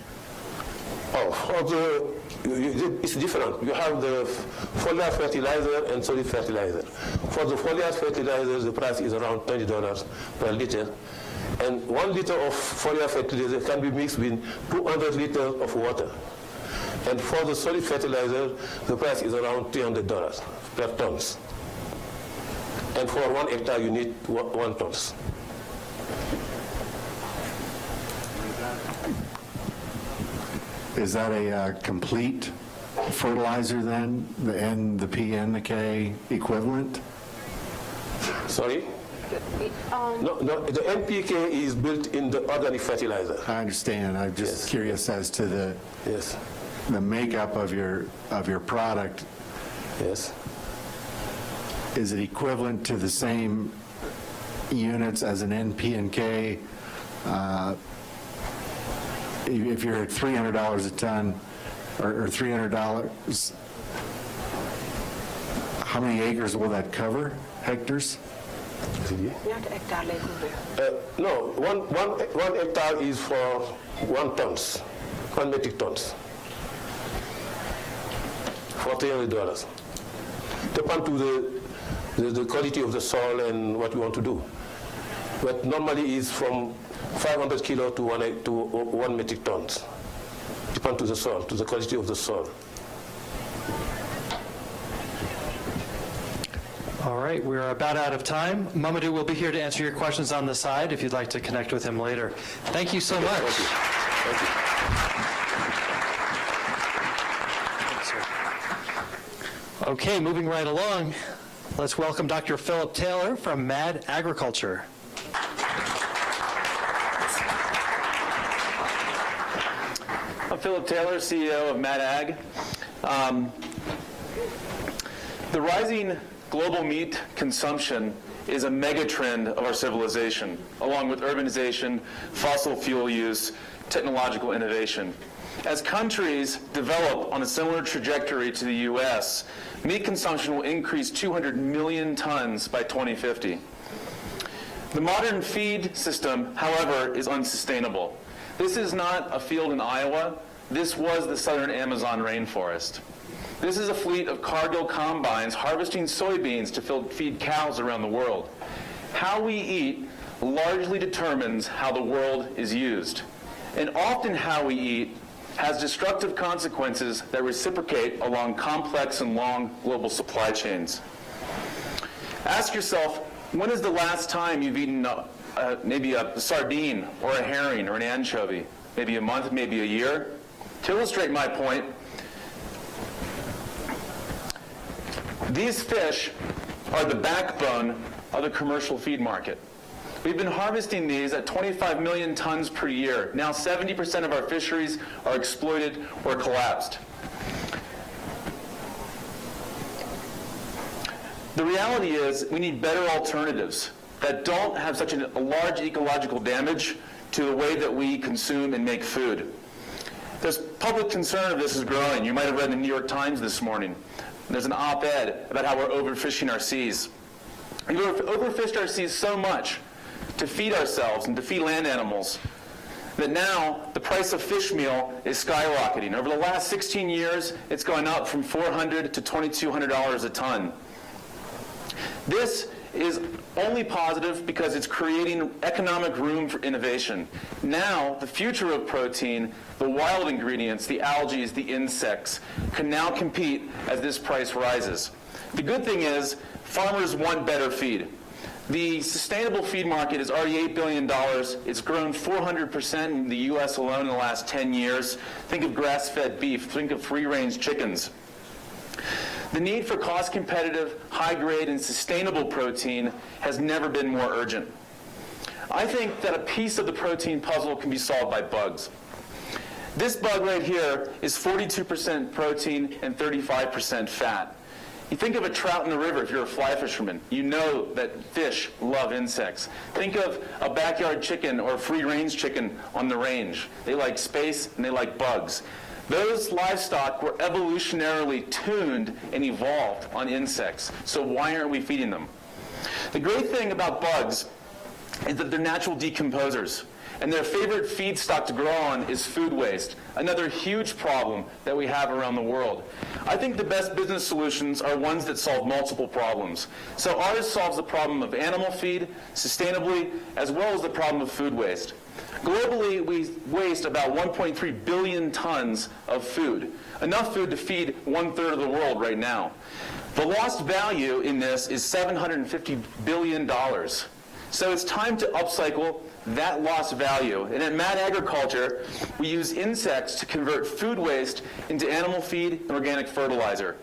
Speaker 18: It's different. You have the foliar fertilizer and solid fertilizer. For the foliar fertilizer, the price is around $20 per liter. And 1 liter of foliar fertilizer can be mixed with 200 liters of water. And for the solid fertilizer, the price is around $300 per tons. And for 1 hectare, you need 1 tons.
Speaker 20: Is that a complete fertilizer then, the N, the P, and the K equivalent?
Speaker 18: Sorry? No, the NPK is built in the organic fertilizer.
Speaker 20: I understand. I'm just curious as to the makeup of your product.
Speaker 18: Yes.
Speaker 20: Is it equivalent to the same units as an NP and K? If you're at $300 a ton, or $300, how many acres will that cover? Hectares?
Speaker 18: No, one hectare is for 1 tons, 1 metric tons, for $300. Depends to the quality of the soil and what you want to do. But normally is from 500 kilo to 1 metric tons. Depends to the soil, to the quality of the soil.
Speaker 3: All right, we're about out of time. Mamadou will be here to answer your questions on the side if you'd like to connect with him later. Thank you so much.
Speaker 18: Thank you.
Speaker 3: Okay, moving right along. Let's welcome Dr. Philip Taylor from Mad Agriculture.
Speaker 2: I'm Philip Taylor, CEO of Mad Ag. The rising global meat consumption is a mega trend of our civilization, along with urbanization, fossil fuel use, technological innovation. As countries develop on a similar trajectory to the U.S., meat consumption will increase 200 million tons by 2050. The modern feed system, however, is unsustainable. This is not a field in Iowa. This was the southern Amazon rainforest. This is a fleet of Cargill combines harvesting soybeans to feed cows around the world. How we eat largely determines how the world is used. And often how we eat has destructive consequences that reciprocate along complex and long global supply chains. Ask yourself, when is the last time you've eaten maybe a sardine or a herring or an anchovy? Maybe a month, maybe a year? To illustrate my point, these fish are the backbone of the commercial feed market. We've been harvesting these at 25 million tons per year. Now 70% of our fisheries are exploited or collapsed. The reality is we need better alternatives that don't have such a large ecological damage to the way that we consume and make food. There's public concern of this is growing. You might have read in the New York Times this morning. There's an op-ed about how we're overfishing our seas. We've overfished our seas so much to feed ourselves and to feed land animals that now the price of fish meal is skyrocketing. Over the last 16 years, it's gone up from $400 to $2,200 a ton. This is only positive because it's creating economic room for innovation. Now, the future of protein, the wild ingredients, the algae, the insects, can now compete as this price rises. The good thing is, farmers want better feed. The sustainable feed market is already $8 billion. It's grown 400% in the U.S. alone in the last 10 years. Think of grass-fed beef. Think of free-range chickens. The need for cost-competitive, high-grade, and sustainable protein has never been more urgent. I think that a piece of the protein puzzle can be solved by bugs. This bug right here is 42% protein and 35% fat. You think of a trout in the river if you're a fly fisherman. You know that fish love insects. Think of a backyard chicken or a free-range chicken on the range. They like space and they like bugs. Those livestock were evolutionarily tuned and evolved on insects. So why aren't we feeding them? The great thing about bugs is that they're natural decomposers. And their favorite feedstock to grow on is food waste, another huge problem that we have around the world. I think the best business solutions are ones that solve multiple problems. So ours solves the problem of animal feed sustainably, as well as the problem of food waste. Globally, we waste about 1.3 billion tons of food, enough food to feed 1/3 of the world right now. The lost value in this is $750 billion. So it's time to upcycle that lost value. And at Mad Agriculture, we use insects to convert food waste into animal feed and organic fertilizer.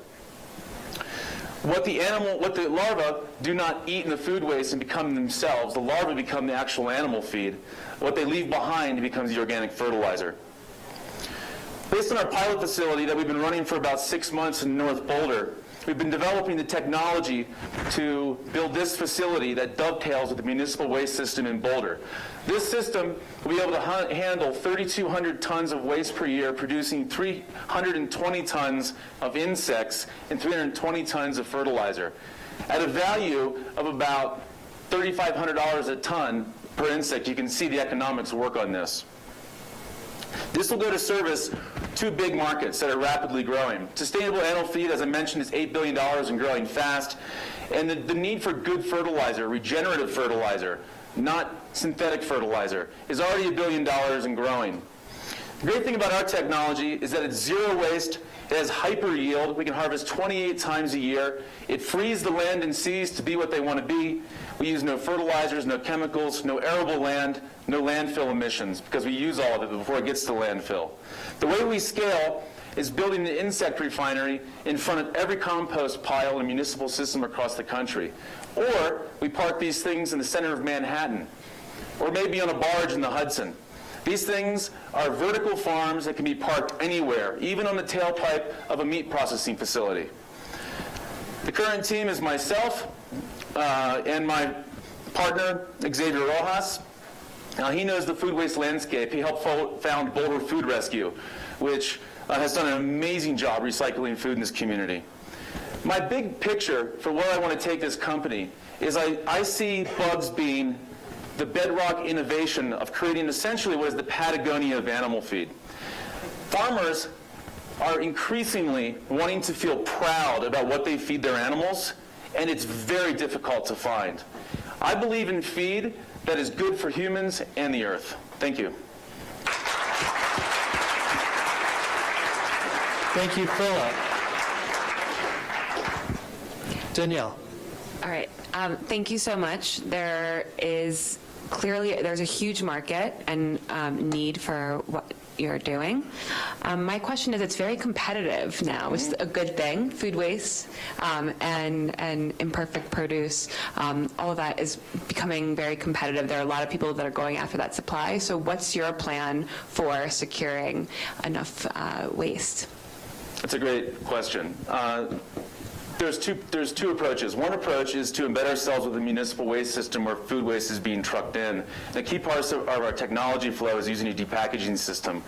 Speaker 2: What the larvae do not eat in the food waste and become themselves, the larvae become the actual animal feed. What they leave behind becomes the organic fertilizer. Based on our pilot facility that we've been running for about 6 months in North Boulder, we've been developing the technology to build this facility that dovetails with the municipal waste system in Boulder. This system will be able to handle 3,200 tons of waste per year, producing 320 tons of insects and 320 tons of fertilizer, at a value of about $3,500 a ton per insect. You can see the economics work on this. This will go to service 2 big markets that are rapidly growing. Sustainable animal feed, as I mentioned, is $8 billion and growing fast. And the need for good fertilizer, regenerative fertilizer, not synthetic fertilizer, is already $1 billion and growing. The great thing about our technology is that it's zero waste, it has hyper yield, we can harvest 28 times a year, it frees the land and seas to be what they want to be. We use no fertilizers, no chemicals, no arable land, no landfill emissions, because we use all of it before it gets to landfill. The way we scale is building an insect refinery in front of every compost pile in a municipal system across the country. Or we park these things in the center of Manhattan, or maybe on a barge in the Hudson. These things are vertical farms that can be parked anywhere, even on the tailpipe of a meat processing facility. The current team is myself and my partner, Xavier Rojas. Now, he knows the food waste landscape. He helped found Boulder Food Rescue, which has done an amazing job recycling food in this community. My big picture for where I want to take this company is I see bugs being the bedrock innovation of creating essentially what is the Patagonia of animal feed. Farmers are increasingly wanting to feel proud about what they feed their animals, and it's very difficult to find. I believe in feed that is good for humans and the earth. Thank you.
Speaker 3: Thank you, Philip. Danielle.
Speaker 11: All right. Thank you so much. There's a huge market and need for what you're doing. My question is, it's very competitive now, which is a good thing. Food waste and imperfect produce, all of that is becoming very competitive. There are a lot of people that are going after that supply. So what's your plan for securing enough waste?
Speaker 2: That's a great question. There's two approaches. One approach is to embed ourselves with a municipal waste system where food waste is being trucked in. And a key part of our technology flow is using a depackaging system.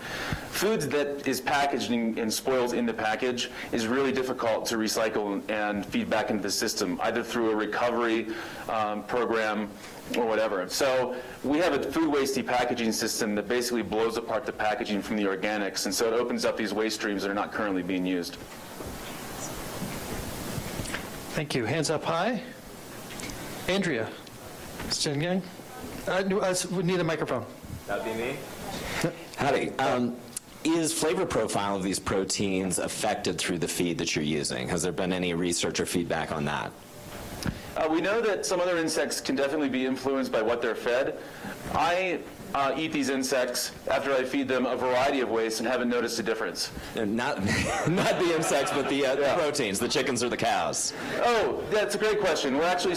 Speaker 2: Food that is packaged and spoils in the package is really difficult to recycle and feed back into the system, either through a recovery program or whatever. So we have a food waste depackaging system that basically blows apart the packaging from the organics, and so it opens up these waste streams that are not currently being used.
Speaker 3: Thank you. Hands up high. Andrea. Gang. We need a microphone.
Speaker 5: That'd be me. Howdy. Is flavor profile of these proteins affected through the feed that you're using? Has there been any research or feedback on that?
Speaker 2: We know that some other insects can definitely be influenced by what they're fed. I eat these insects after I feed them a variety of ways and haven't noticed a difference.
Speaker 5: Not the insects, but the proteins, the chickens or the cows.
Speaker 2: Oh, that's a great question. We're actually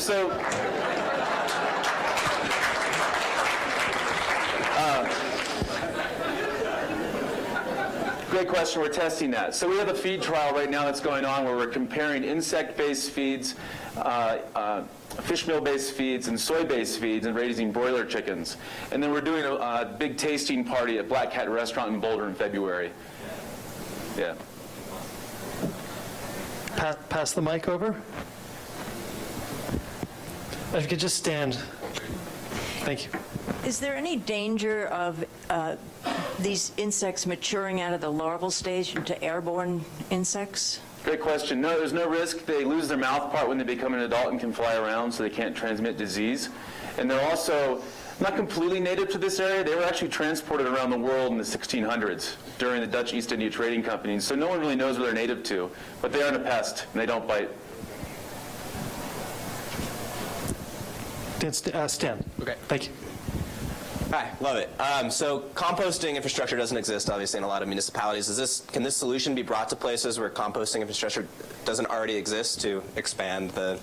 Speaker 2: great question. We're testing that. So we have a feed trial right now that's going on where we're comparing insect-based feeds, fish meal-based feeds, and soy-based feeds, and raising broiler chickens. And then we're doing a big tasting party at Black Cat Restaurant in Boulder in February. Yeah.
Speaker 3: Pass the mic over. If you could just stand. Thank you.
Speaker 16: Is there any danger of these insects maturing out of the larval stage into airborne insects?
Speaker 2: Great question. No, there's no risk. They lose their mouth part when they become an adult and can fly around, so they can't transmit disease. And they're also not completely native to this area. They were actually transported around the world in the 1600s during the Dutch East India Trading Company. So no one really knows where they're native to, but they aren't a pest, and they don't bite.
Speaker 3: Stan.
Speaker 5: Okay.
Speaker 3: Thank you.
Speaker 5: Hi, love it. So composting infrastructure doesn't exist, obviously, in a lot of municipalities. Can this solution be brought to places where composting infrastructure doesn't already exist to expand the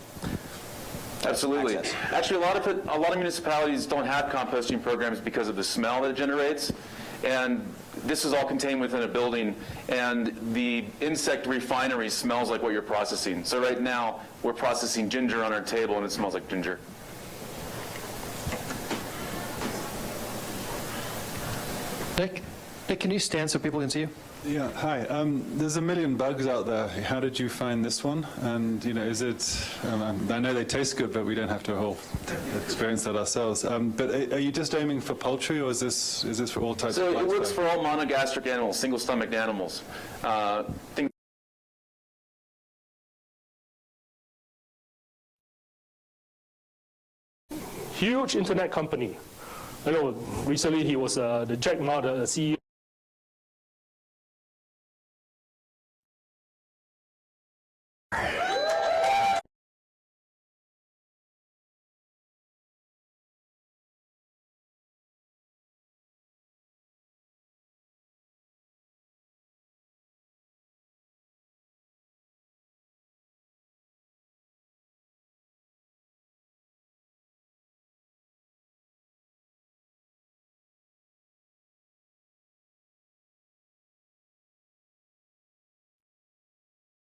Speaker 2: Absolutely.
Speaker 5: access?
Speaker 2: Actually, a lot of municipalities don't have composting programs because of the smell that it generates. And this is all contained within a building, and the insect refinery smells like what you're processing. So right now, we're processing ginger on our table, and it smells like ginger.
Speaker 3: Nick, can you stand so people can see you?
Speaker 19: Yeah, hi. There's a million bugs out there. How did you find this one? And, is it, I know they taste good, but we don't have to experience that ourselves. But are you just aiming for poultry, or is this for all types of livestock?
Speaker 2: So it works for all monogastric animals, single-stomached animals.
Speaker 21: Huge internet company. I know recently he was the Jack Ma, the CEO.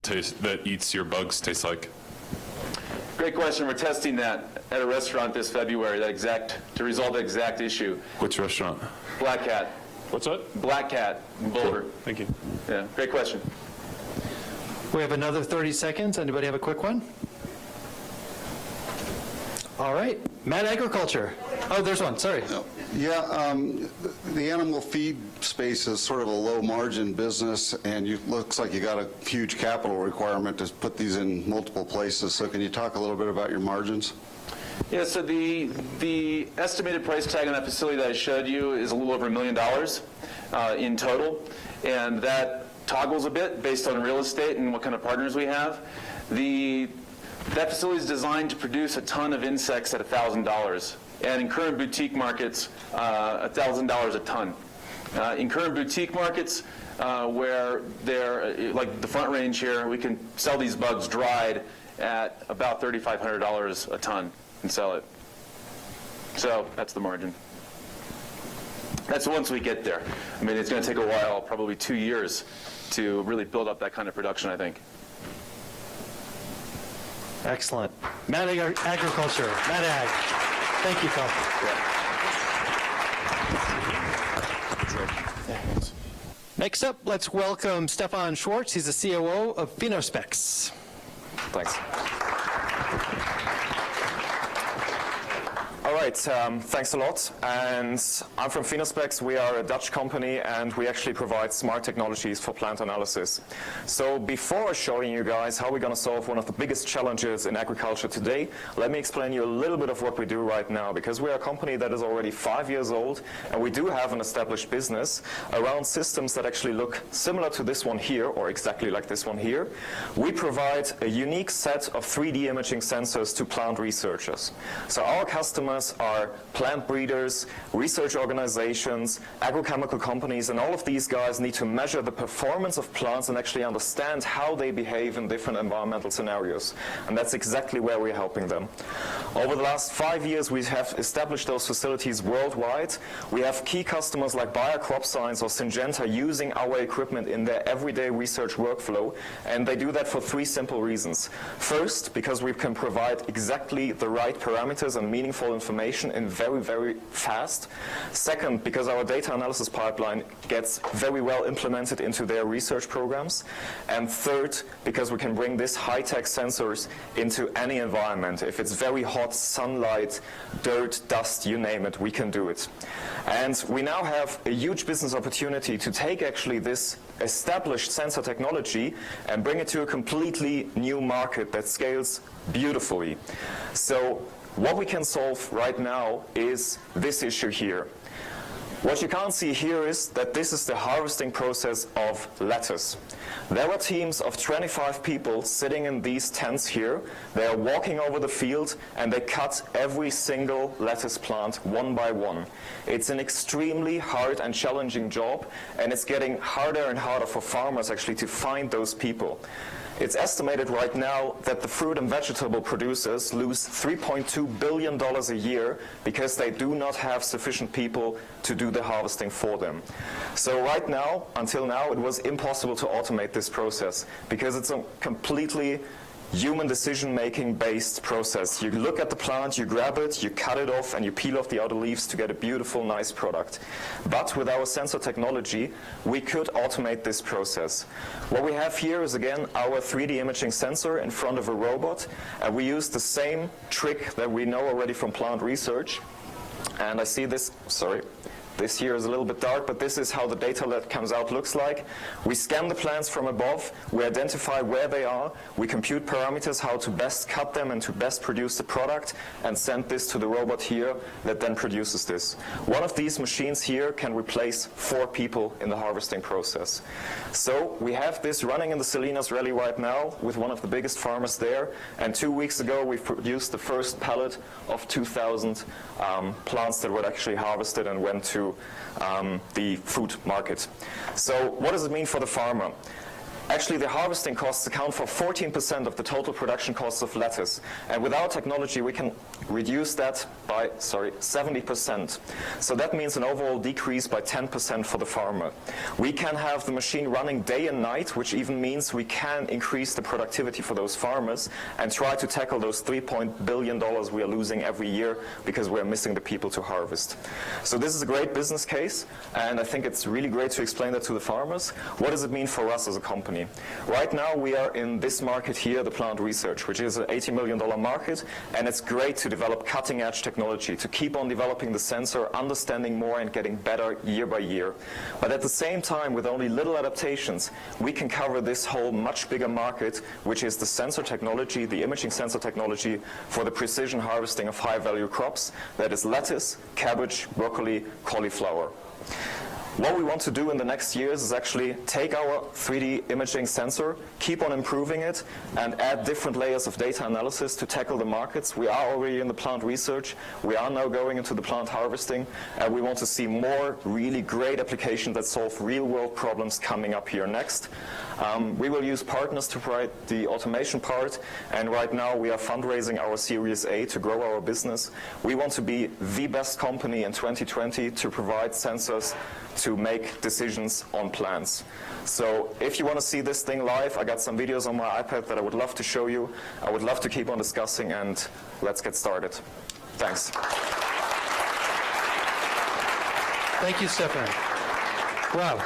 Speaker 1: that eats your bugs taste like?
Speaker 2: Great question. We're testing that at a restaurant this February, to resolve the exact issue.
Speaker 1: Which restaurant?
Speaker 2: Black Cat.
Speaker 1: What's that?
Speaker 2: Black Cat in Boulder.
Speaker 1: Cool. Thank you.
Speaker 2: Yeah, great question.
Speaker 3: We have another 30 seconds. Anybody have a quick one? All right. Matt, agriculture. Oh, there's one. Sorry.
Speaker 21: Yeah, the animal feed space is sort of a low-margin business, and looks like you got a huge capital requirement to put these in multiple places. So can you talk a little bit about your margins?
Speaker 2: Yeah, so the estimated price tag on that facility that I showed you is a little over $1 million in total, and that toggles a bit based on real estate and what kind of partners we have. That facility is designed to produce a ton of insects at $1,000, and in current boutique markets, $1,000 a ton. In current boutique markets, where they're like the Front Range here, we can sell these bugs dried at about $3,500 a ton and sell it. So that's the margin. That's once we get there. I mean, it's going to take a while, probably 2 years, to really build up that kind of production, I think.
Speaker 3: Excellent. Matt Agriculture. Matt Ag. Thank you, Phil. Yeah. Next up, let's welcome Stefan Schwartz. He's the COO of PhenoSpecs.
Speaker 22: Thanks. All right, thanks a lot. And I'm from PhenoSpecs. We are a Dutch company, and we actually provide smart technologies for plant analysis. So before showing you guys how we're going to solve one of the biggest challenges in agriculture today, let me explain you a little bit of what we do right now, because we're a company that is already 5 years old, and we do have an established business around systems that actually look similar to this one here, or exactly like this one here. We provide a unique set of 3D imaging sensors to plant researchers. So our customers are plant breeders, research organizations, agrochemical companies, and all of these guys need to measure the performance of plants and actually understand how they behave in different environmental scenarios. And that's exactly where we're helping them. Over the last 5 years, we have established those facilities worldwide. We have key customers like Bayer Crop Science or Syngenta using our equipment in their everyday research workflow, and they do that for 3 simple reasons. First, because we can provide exactly the right parameters and meaningful information in very, very fast. Second, because our data analysis pipeline gets very well implemented into their research programs. And third, because we can bring this high-tech sensors into any environment. If it's very hot, sunlight, dirt, dust, you name it, we can do it. And we now have a huge business opportunity to take actually this established sensor technology and bring it to a completely new market that scales beautifully. So what we can solve right now is this issue here. What you can't see here is that this is the harvesting process of lettuce. There are teams of 25 people sitting in these tents here. They are walking over the field and they cut every single lettuce plant one by one. It's an extremely hard and challenging job, and it's getting harder and harder for farmers actually to find those people. It's estimated right now that the fruit and vegetable producers lose $3.2 billion a year because they do not have sufficient people to do the harvesting for them. So right now, until now, it was impossible to automate this process because it's a completely human decision-making based process. You look at the plant, you grab it, you cut it off, and you peel off the outer leaves to get a beautiful, nice product. But with our sensor technology, we could automate this process. What we have here is, again, our 3D imaging sensor in front of a robot, and we use the same trick that we know already from plant research. And I see this, sorry. This here is a little bit dark, but this is how the data that comes out looks like. We scan the plants from above, we identify where they are, we compute parameters how to best cut them and to best produce the product, and send this to the robot here that then produces this. One of these machines here can replace 4 people in the harvesting process. So we have this running in the Salinas Rally right now with one of the biggest farmers there, and 2 weeks ago we produced the first pallet of 2,000 plants that were actually harvested and went to the food market. So what does it mean for the farmer? Actually, the harvesting costs account for 14% of the total production costs of lettuce. And with our technology, we can reduce that by, 70%. So that means an overall decrease by 10% for the farmer. We can have the machine running day and night, which even means we can increase the productivity for those farmers and try to tackle those $3 billion we are losing every year because we're missing the people to harvest. So this is a great business case, and I think it's really great to explain that to the farmers. What does it mean for us as a company? Right now we are in this market here, the plant research, which is an $80 million market, and it's great to develop cutting-edge technology, to keep on developing the sensor, understanding more and getting better year by year. But at the same time, with only little adaptations, we can cover this whole much bigger market, which is the sensor technology, the imaging sensor technology for the precision harvesting of high-value crops, that is lettuce, cabbage, broccoli, cauliflower. What we want to do in the next years is actually take our 3D imaging sensor, keep on improving it, and add different layers of data analysis to tackle the markets. We are already in the plant research. We are now going into the plant harvesting, and we want to see more really great applications that solve real-world problems coming up here next. We will use partners to provide the automation part, and right now we are fundraising our Series A to grow our business. We want to be the best company in 2020 to provide sensors to make decisions on plants. So if you want to see this thing live, I got some videos on my iPad that I would love to show you. I would love to keep on discussing, and let's get started. Thanks.
Speaker 3: Thank you, Stefan.
Speaker 7: Wow,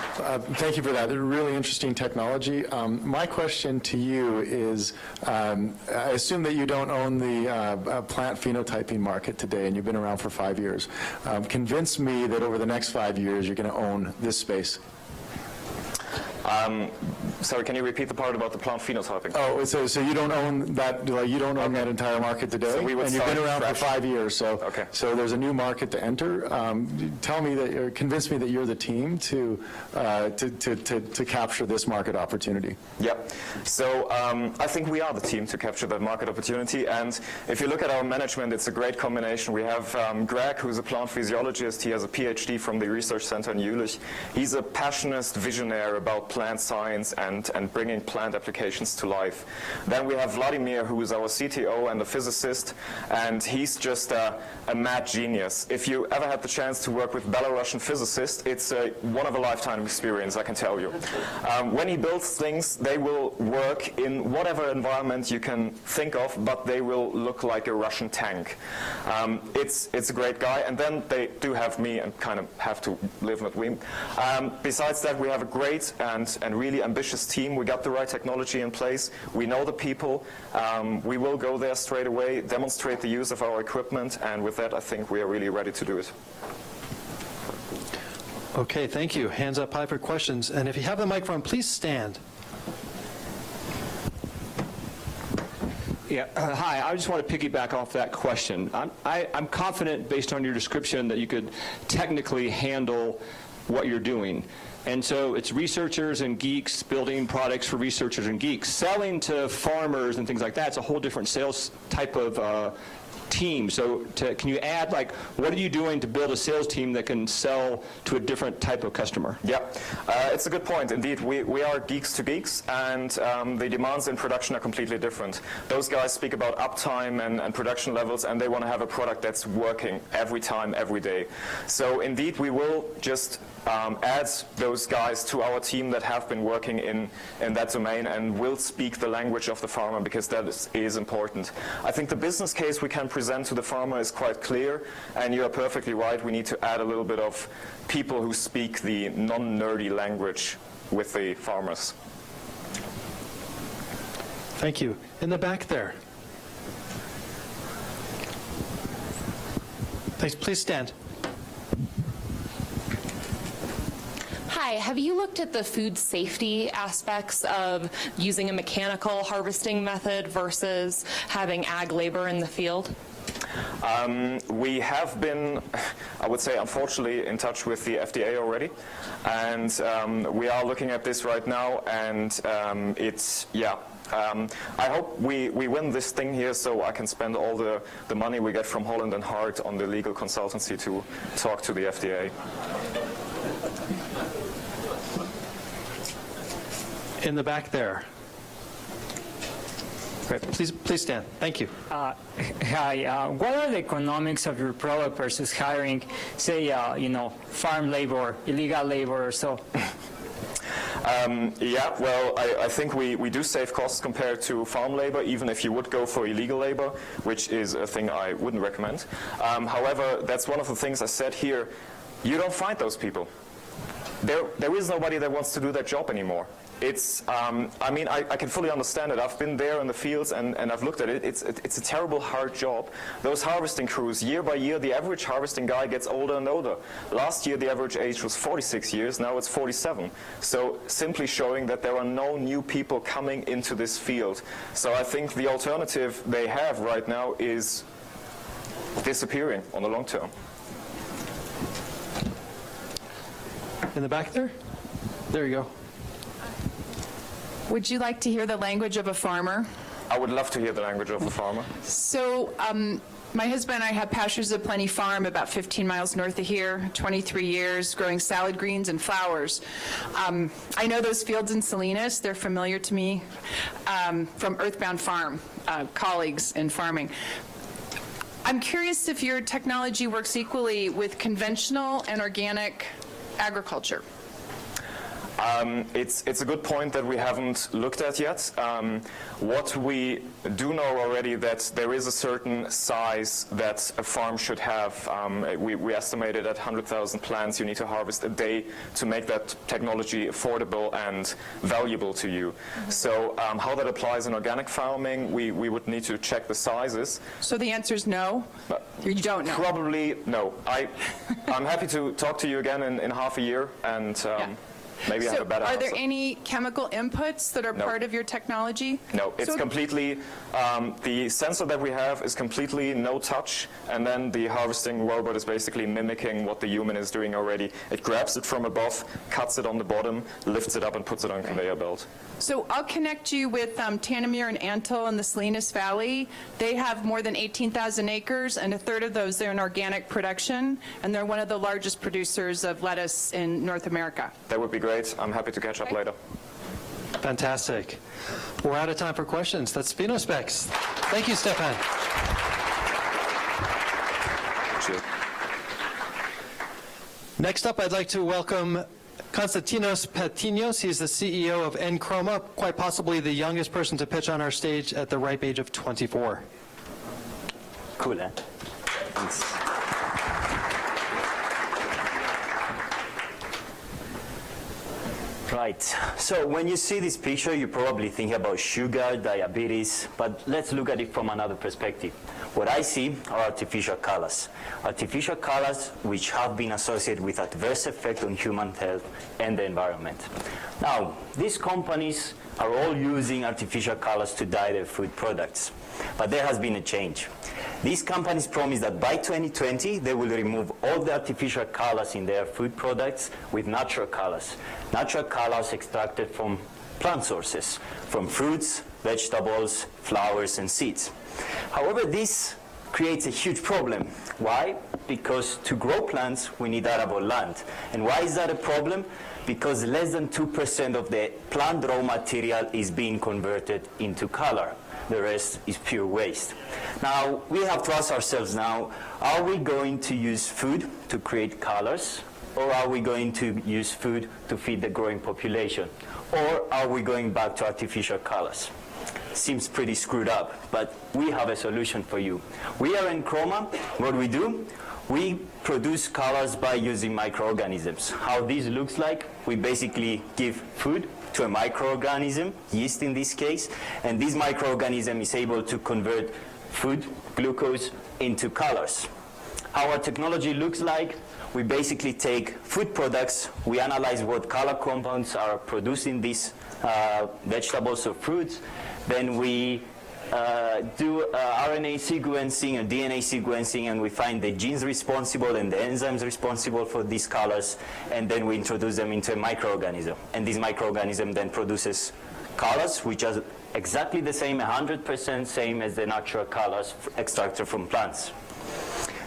Speaker 7: thank you for that. Really interesting technology. My question to you is, I assume that you don't own the plant phenotyping market today, and you've been around for 5 years. Convince me that over the next 5 years, you're going to own this space.
Speaker 22: Sorry, can you repeat the part about the plant phenotyping?
Speaker 7: Oh, so you don't own that, you don't own that entire market today?
Speaker 22: So we would
Speaker 7: and you've been around
Speaker 22: fresh.
Speaker 7: for 5 years, so
Speaker 22: Okay.
Speaker 7: so there's a new market to enter. Tell me that, or convince me that you're the team to capture this market opportunity.
Speaker 22: Yep. So I think we are the team to capture that market opportunity. And if you look at our management, it's a great combination. We have Greg, who's a plant physiologist. He has a PhD from the research center in Jülich. He's a passionate visionary about plant science and bringing plant applications to life. Then we have Vladimir, who is our CTO and a physicist, and he's just a mad genius. If you ever had the chance to work with Belarusian physicists, it's one of a lifetime experience, I can tell you. When he builds things, they will work in whatever environment you can think of, but they will look like a Russian tank. It's a great guy, and then they do have me and kind of have to live with me. Besides that, we have a great and really ambitious team. We got the right technology in place. We know the people. We will go there straight away, demonstrate the use of our equipment, and with that, I think we are really ready to do it.
Speaker 3: Okay, thank you. Hands up high for questions. And if you have the microphone, please stand.
Speaker 23: Yeah, hi, I just want to piggyback off that question. I'm confident, based on your description, that you could technically handle what you're doing. And so it's researchers and geeks building products for researchers and geeks. Selling to farmers and things like that, it's a whole different sales type of team. So can you add, like, what are you doing to build a sales team that can sell to a different type of customer?
Speaker 22: Yeah, it's a good point. Indeed, we are geeks to geeks, and the demands in production are completely different. Those guys speak about uptime and production levels, and they want to have a product that's working every time, every day. So indeed, we will just add those guys to our team that have been working in that domain and will speak the language of the farmer, because that is important. I think the business case we can present to the farmer is quite clear, and you are perfectly right. We need to add a little bit of people who speak the non-nerdy language with the farmers.
Speaker 3: Thank you. In the back there. Thanks. Please stand.
Speaker 6: Hi, have you looked at the food safety aspects of using a mechanical harvesting method versus having ag labor in the field?
Speaker 22: We have been, I would say, unfortunately, in touch with the FDA already, and we are looking at this right now, and it's, yeah. I hope we win this thing here so I can spend all the money we get from Holland and Hart on the legal consultancy to talk to the FDA.
Speaker 3: In the back there. Great. Please stand. Thank you.
Speaker 9: Hi. What are the economics of your product versus hiring, say, farm labor, illegal labor, or so?
Speaker 22: Yeah, well, I think we do save costs compared to farm labor, even if you would go for illegal labor, which is a thing I wouldn't recommend. However, that's one of the things I said here. You don't find those people. There is nobody that wants to do that job anymore. It's, I mean, I can fully understand it. I've been there in the fields and I've looked at it. It's a terrible, hard job. Those harvesting crews, year by year, the average harvesting guy gets older and older. Last year, the average age was 46 years. Now it's 47. So simply showing that there are no new people coming into this field. So I think the alternative they have right now is disappearing on the long term.
Speaker 3: In the back there? There you go.
Speaker 10: Would you like to hear the language of a farmer?
Speaker 22: I would love to hear the language of a farmer.
Speaker 10: So my husband and I have Pastures of Plenty Farm about 15 miles north of here, 23 years, growing salad greens and flowers. I know those fields in Salinas. They're familiar to me from Earthbound Farm, colleagues in farming. I'm curious if your technology works equally with conventional and organic agriculture.
Speaker 22: It's a good point that we haven't looked at yet. What we do know already that there is a certain size that a farm should have. We estimated at 100,000 plants you need to harvest a day to make that technology affordable and valuable to you. So how that applies in organic farming, we would need to check the sizes.
Speaker 10: So the answer is no? You don't know?
Speaker 22: Probably no. I'm happy to talk to you again in half a year and maybe I have a better
Speaker 10: are
Speaker 22: answer.
Speaker 10: there any chemical inputs that are part of your technology?
Speaker 22: No, it's completely, the sensor that we have is completely no touch, and then the harvesting robot is basically mimicking what the human is doing already. It grabs it from above, cuts it on the bottom, lifts it up, and puts it on a conveyor belt.
Speaker 10: So I'll connect you with Tanamir and Antle in the Salinas Valley. They have more than 18,000 acres, and a third of those they're in organic production, and they're one of the largest producers of lettuce in North America.
Speaker 22: That would be great. I'm happy to catch up later.
Speaker 3: Fantastic. We're out of time for questions. That's PhenoSpecs. Thank you, Stefan.
Speaker 22: Cheers.
Speaker 3: Next up, I'd like to welcome Konstantinos Patinos. He's the CEO of Enchroma, quite possibly the youngest person to pitch on our stage at the ripe age of 24.
Speaker 13: Cool, eh? Thanks. Right, so when you see this picture, you probably think about sugar, diabetes, but let's look at it from another perspective. What I see are artificial colors which have been associated with adverse effect on human health and the environment. Now, these companies are all using artificial colors to dye their food products, but there has been a change. These companies promise that by 2020, they will remove all the artificial colors in their food products with natural colors extracted from plant sources, from fruits, vegetables, flowers, and seeds. However, this creates a huge problem. Why? Because to grow plants, we need arable land. And why is that a problem? Because less than 2% of the plant raw material is being converted into color. The rest is pure waste. Now, we have to ask ourselves now, are we going to use food to create colors, or are we going to use food to feed the growing population? Or are we going back to artificial colors? Seems pretty screwed up, but we have a solution for you. We are Enchroma. What we do, we produce colors by using microorganisms. How this looks like, we basically give food to a microorganism, yeast in this case, and this microorganism is able to convert food, glucose, into colors. How our technology looks like, we basically take food products, we analyze what color compounds are producing these vegetables or fruits, then we do RNA sequencing and DNA sequencing, and we find the genes responsible and the enzymes responsible for these colors, and then we introduce them into a microorganism. And this microorganism then produces colors which are exactly the same, 100% same as the natural colors extracted from plants.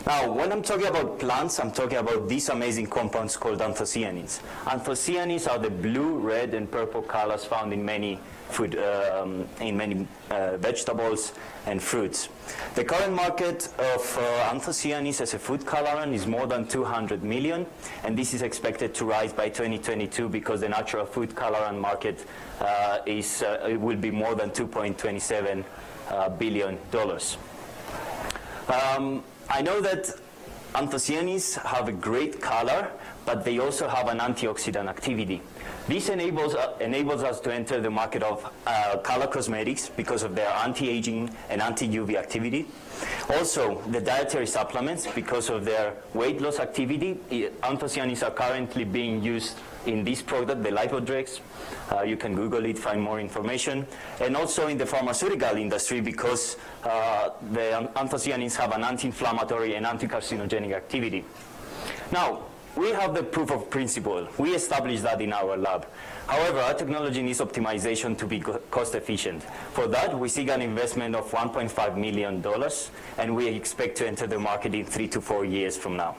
Speaker 13: Now, when I'm talking about plants, I'm talking about these amazing compounds called anthocyanins. Anthocyanins are the blue, red, and purple colors found in many food, vegetables and fruits. The current market of anthocyanins as a food colorant is more than 200 million, and this is expected to rise by 2022 because the natural food colorant market it will be more than $2.27 billion. I know that anthocyanins have a great color, but they also have an antioxidant activity. This enables us to enter the market of color cosmetics because of their anti-aging and anti-UV activity. Also, the dietary supplements, because of their weight loss activity, anthocyanins are currently being used in this product, the Lipodrex. You can Google it, find more information. And also in the pharmaceutical industry because the anthocyanins have an anti-inflammatory and anti-carcinogenic activity. Now, we have the proof of principle. We established that in our lab. However, our technology needs optimization to be cost efficient. For that, we seek an investment of $1.5 million, and we expect to enter the market in 3 to 4 years from now.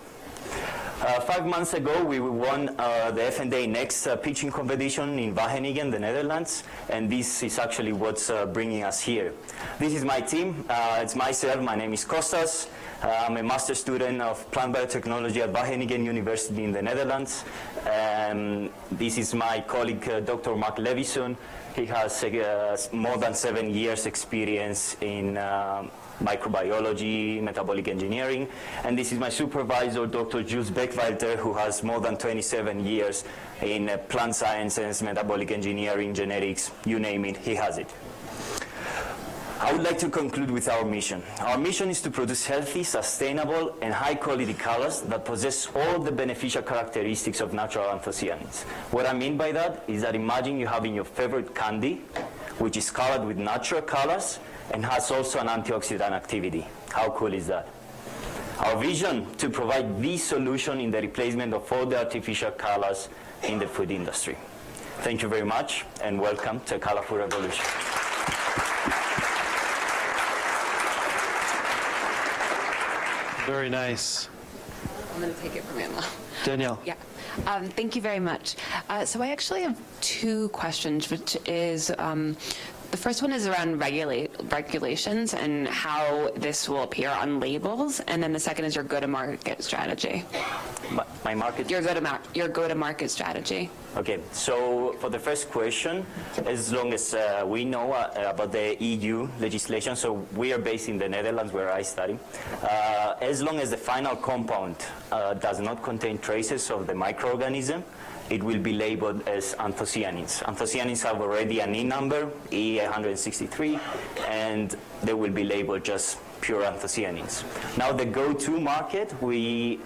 Speaker 13: 5 months ago, we won the F&A Next pitching competition in Wageningen, the Netherlands, and this is actually what's bringing us here. This is my team. It's myself. My name is Kostas. I'm a master's student of plant biotechnology at Wageningen University in the Netherlands. This is my colleague, Dr. Mark Levison. He has more than 7 years experience in microbiology, metabolic engineering. And this is my supervisor, Dr. Jules Beckwalter, who has more than 27 years in plant sciences, metabolic engineering, genetics, you name it, he has it. I would like to conclude with our mission. Our mission is to produce healthy, sustainable, and high-quality colors that possess all the beneficial characteristics of natural anthocyanins. What I mean by that is that imagine you having your favorite candy, which is colored with natural colors, and has also an antioxidant activity. How cool is that? Our vision to provide this solution in the replacement of all the artificial colors in the food industry. Thank you very much, and welcome to Colorful Revolution.
Speaker 3: Very nice.
Speaker 11: I'm going to take it from Emma.
Speaker 3: Danielle.
Speaker 11: Yeah. Thank you very much. So I actually have 2 questions, which is the first one is around regulations and how this will appear on labels, and then the second is your go-to-market strategy.
Speaker 13: My market?
Speaker 11: Your go-to-market strategy.
Speaker 13: Okay, so for the first question, as long as we know about the EU legislation, so we are based in the Netherlands where I study, as long as the final compound does not contain traces of the microorganism, it will be labeled as anthocyanins. Anthocyanins have already an E number, E163, and they will be labeled just pure anthocyanins. Now the go-to market, we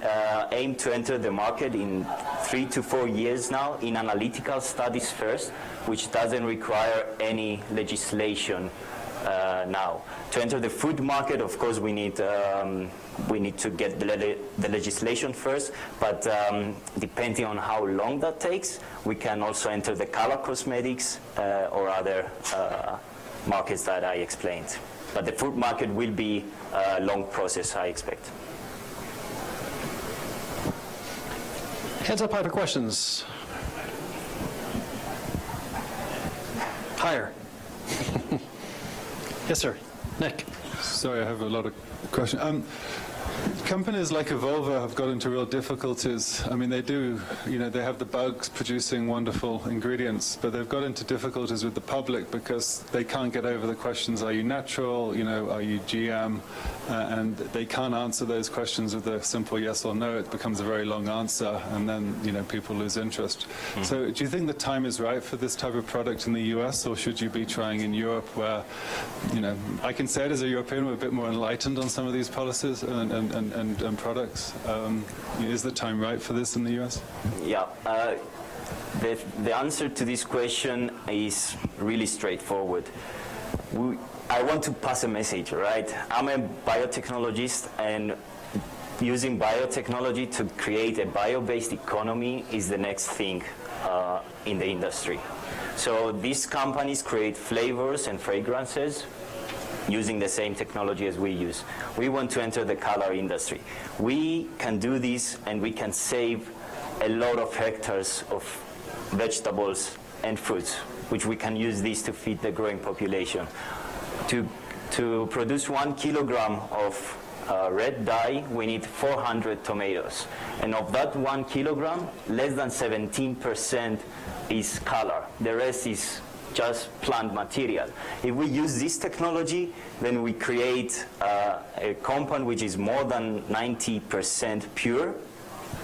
Speaker 13: aim to enter the market in 3 to 4 years now in analytical studies first, which doesn't require any legislation now. To enter the food market, of course, we need to get the legislation first, but depending on how long that takes, we can also enter the color cosmetics or other markets that I explained. But the food market will be a long process, I expect.
Speaker 3: Hands up high for questions. Higher. Yes, sir. Nick.
Speaker 19: Sorry, I have a lot of questions. Companies like Evolva have got into real difficulties. I mean, they do, they have the bugs producing wonderful ingredients, but they've got into difficulties with the public because they can't get over the questions, are you natural, are you GM? And they can't answer those questions with a simple yes or no. It becomes a very long answer, and then, people lose interest. Mm-hmm. So do you think the time is right for this type of product in the US, or should you be trying in Europe where, I can say it as a European, we're a bit more enlightened on some of these policies and products. Is the time right for this in the US?
Speaker 13: Yeah. The answer to this question is really straightforward. I want to pass a message, right? I'm a biotechnologist, and using biotechnology to create a bio-based economy is the next thing in the industry. So these companies create flavors and fragrances using the same technology as we use. We want to enter the color industry. We can do this, and we can save a lot of hectares of vegetables and fruits, which we can use this to feed the growing population. To produce 1 kilogram of red dye, we need 400 tomatoes. And of that 1 kilogram, less than 17% is color. The rest is just plant material. If we use this technology, then we create a compound which is more than 90% pure,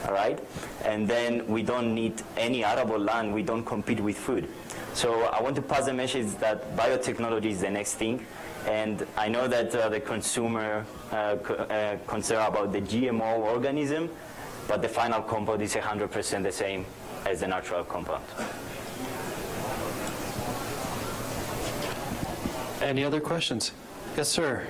Speaker 13: all right? And then we don't need any arable land. We don't compete with food. So I want to pass the message that biotechnology is the next thing. And I know that the consumer concerned about the GMO organism, but the final compound is 100% the same as the natural compound.
Speaker 3: Any other questions? Yes, sir.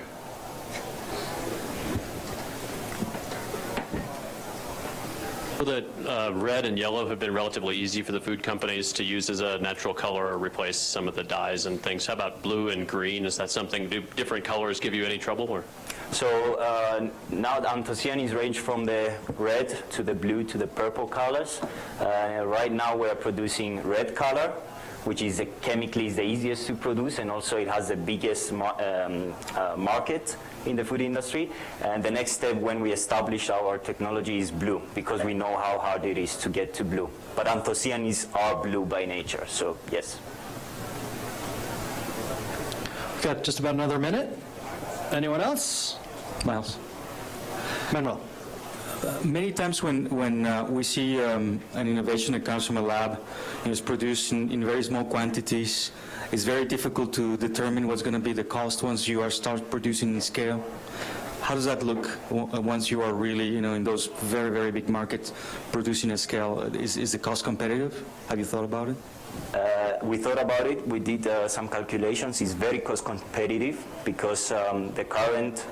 Speaker 4: That red and yellow have been relatively easy for the food companies to use as a natural color or replace some of the dyes and things. How about blue and green? Is that something, do different colors give you any trouble? Or?
Speaker 13: So now the anthocyanins range from the red to the blue to the purple colors. Right now we're producing red color, which is chemically is the easiest to produce, and also it has the biggest market in the food industry. And the next step when we establish our technology is blue, because we know how hard it is to get to blue. But anthocyanins are blue by nature, so yes.
Speaker 3: We've got just about another minute. Anyone else?
Speaker 15: Miles.
Speaker 3: Manuel.
Speaker 15: Many times when we see an innovation that comes from a lab and is produced in very small quantities, it's very difficult to determine what's going to be the cost once you start producing in scale. How does that look once you are really, in those very, very big markets producing at scale? Is the cost competitive? Have you thought about it?
Speaker 13: We thought about it. We did some calculations. It's very cost competitive because the current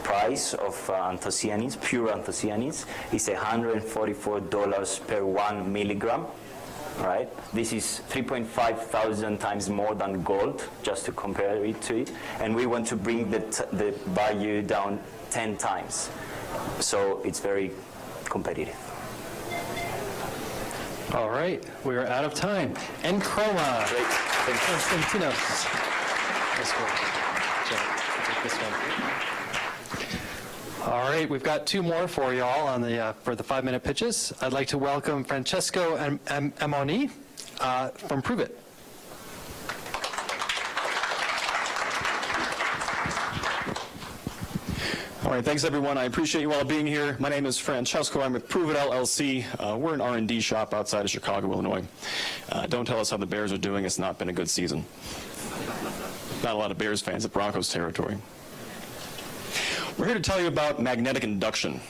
Speaker 13: price of anthocyanins, pure anthocyanins, is $144 per 1 milligram. Right? This is 3,500 times more than gold, just to compare it to it. And we want to bring the value down 10 times. So it's very competitive.
Speaker 3: All right, we are out of time. And Chroma.
Speaker 13: Great.
Speaker 3: Constantinos. Let's go. Take this one. All right, we've got two more for y'all on the for the 5-minute pitches. I'd like to welcome Francesco Amoni from Prove It.
Speaker 17: All right, thanks everyone. I appreciate you all being here. My name is Francesco. I'm with Prove It LLC. We're an R&D shop outside of Chicago, Illinois. Don't tell us how the Bears are doing. It's not been a good season. Not a lot of Bears fans at Broncos territory. We're here to tell you about magnetic induction.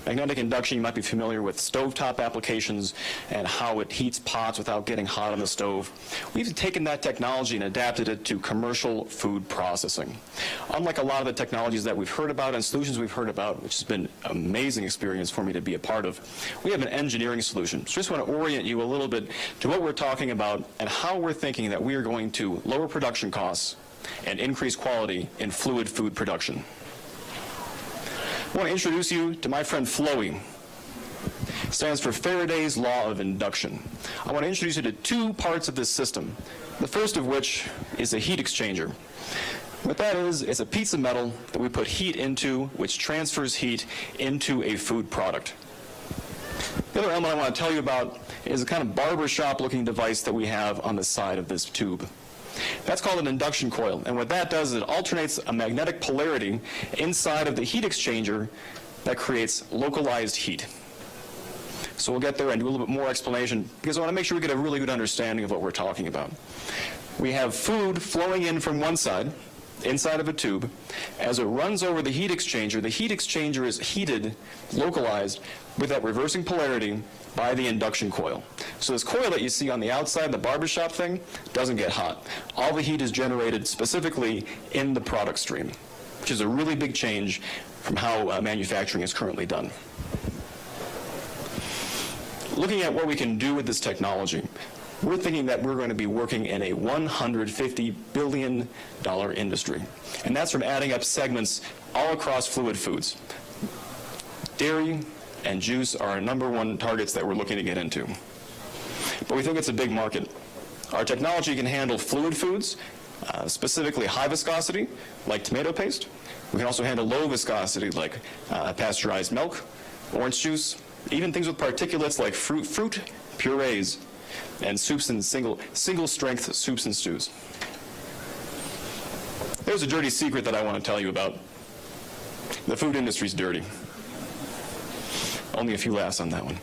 Speaker 17: Magnetic induction, you might be familiar with stovetop applications and how it heats pots without getting hot on the stove. We've taken that technology and adapted it to commercial food processing. Unlike a lot of the technologies that we've heard about and solutions we've heard about, which has been an amazing experience for me to be a part of, we have an engineering solution. So just want to orient you a little bit to what we're talking about and how we're thinking that we are going to lower production costs and increase quality in fluid food production. I want to introduce you to my friend Flowey. It stands for Faraday's Law of Induction. I want to introduce you to two parts of this system, the first of which is a heat exchanger. What that is, it's a piece of metal that we put heat into, which transfers heat into a food product. The other element I want to tell you about is a kind of barbershop-looking device that we have on the side of this tube. That's called an induction coil, and what that does is it alternates a magnetic polarity inside of the heat exchanger that creates localized heat. So we'll get there and do a little bit more explanation because I want to make sure we get a really good understanding of what we're talking about. We have food flowing in from one side, inside of a tube. As it runs over the heat exchanger is heated, localized, with that reversing polarity by the induction coil. So this coil that you see on the outside, the barbershop thing, doesn't get hot. All the heat is generated specifically in the product stream, which is a really big change from how manufacturing is currently done. Looking at what we can do with this technology, we're thinking that we're going to be working in a $150 billion industry. And that's from adding up segments all across fluid foods. Dairy and juice are our #1 targets that we're looking to get into. But we think it's a big market. Our technology can handle fluid foods, specifically high viscosity, like tomato paste. We can also handle low viscosity, like pasteurized milk, orange juice, even things with particulates like fruit purees, and soups and single-strength soups and stews. There's a dirty secret that I want to tell you about. The food industry's dirty. Only a few laughs on that one.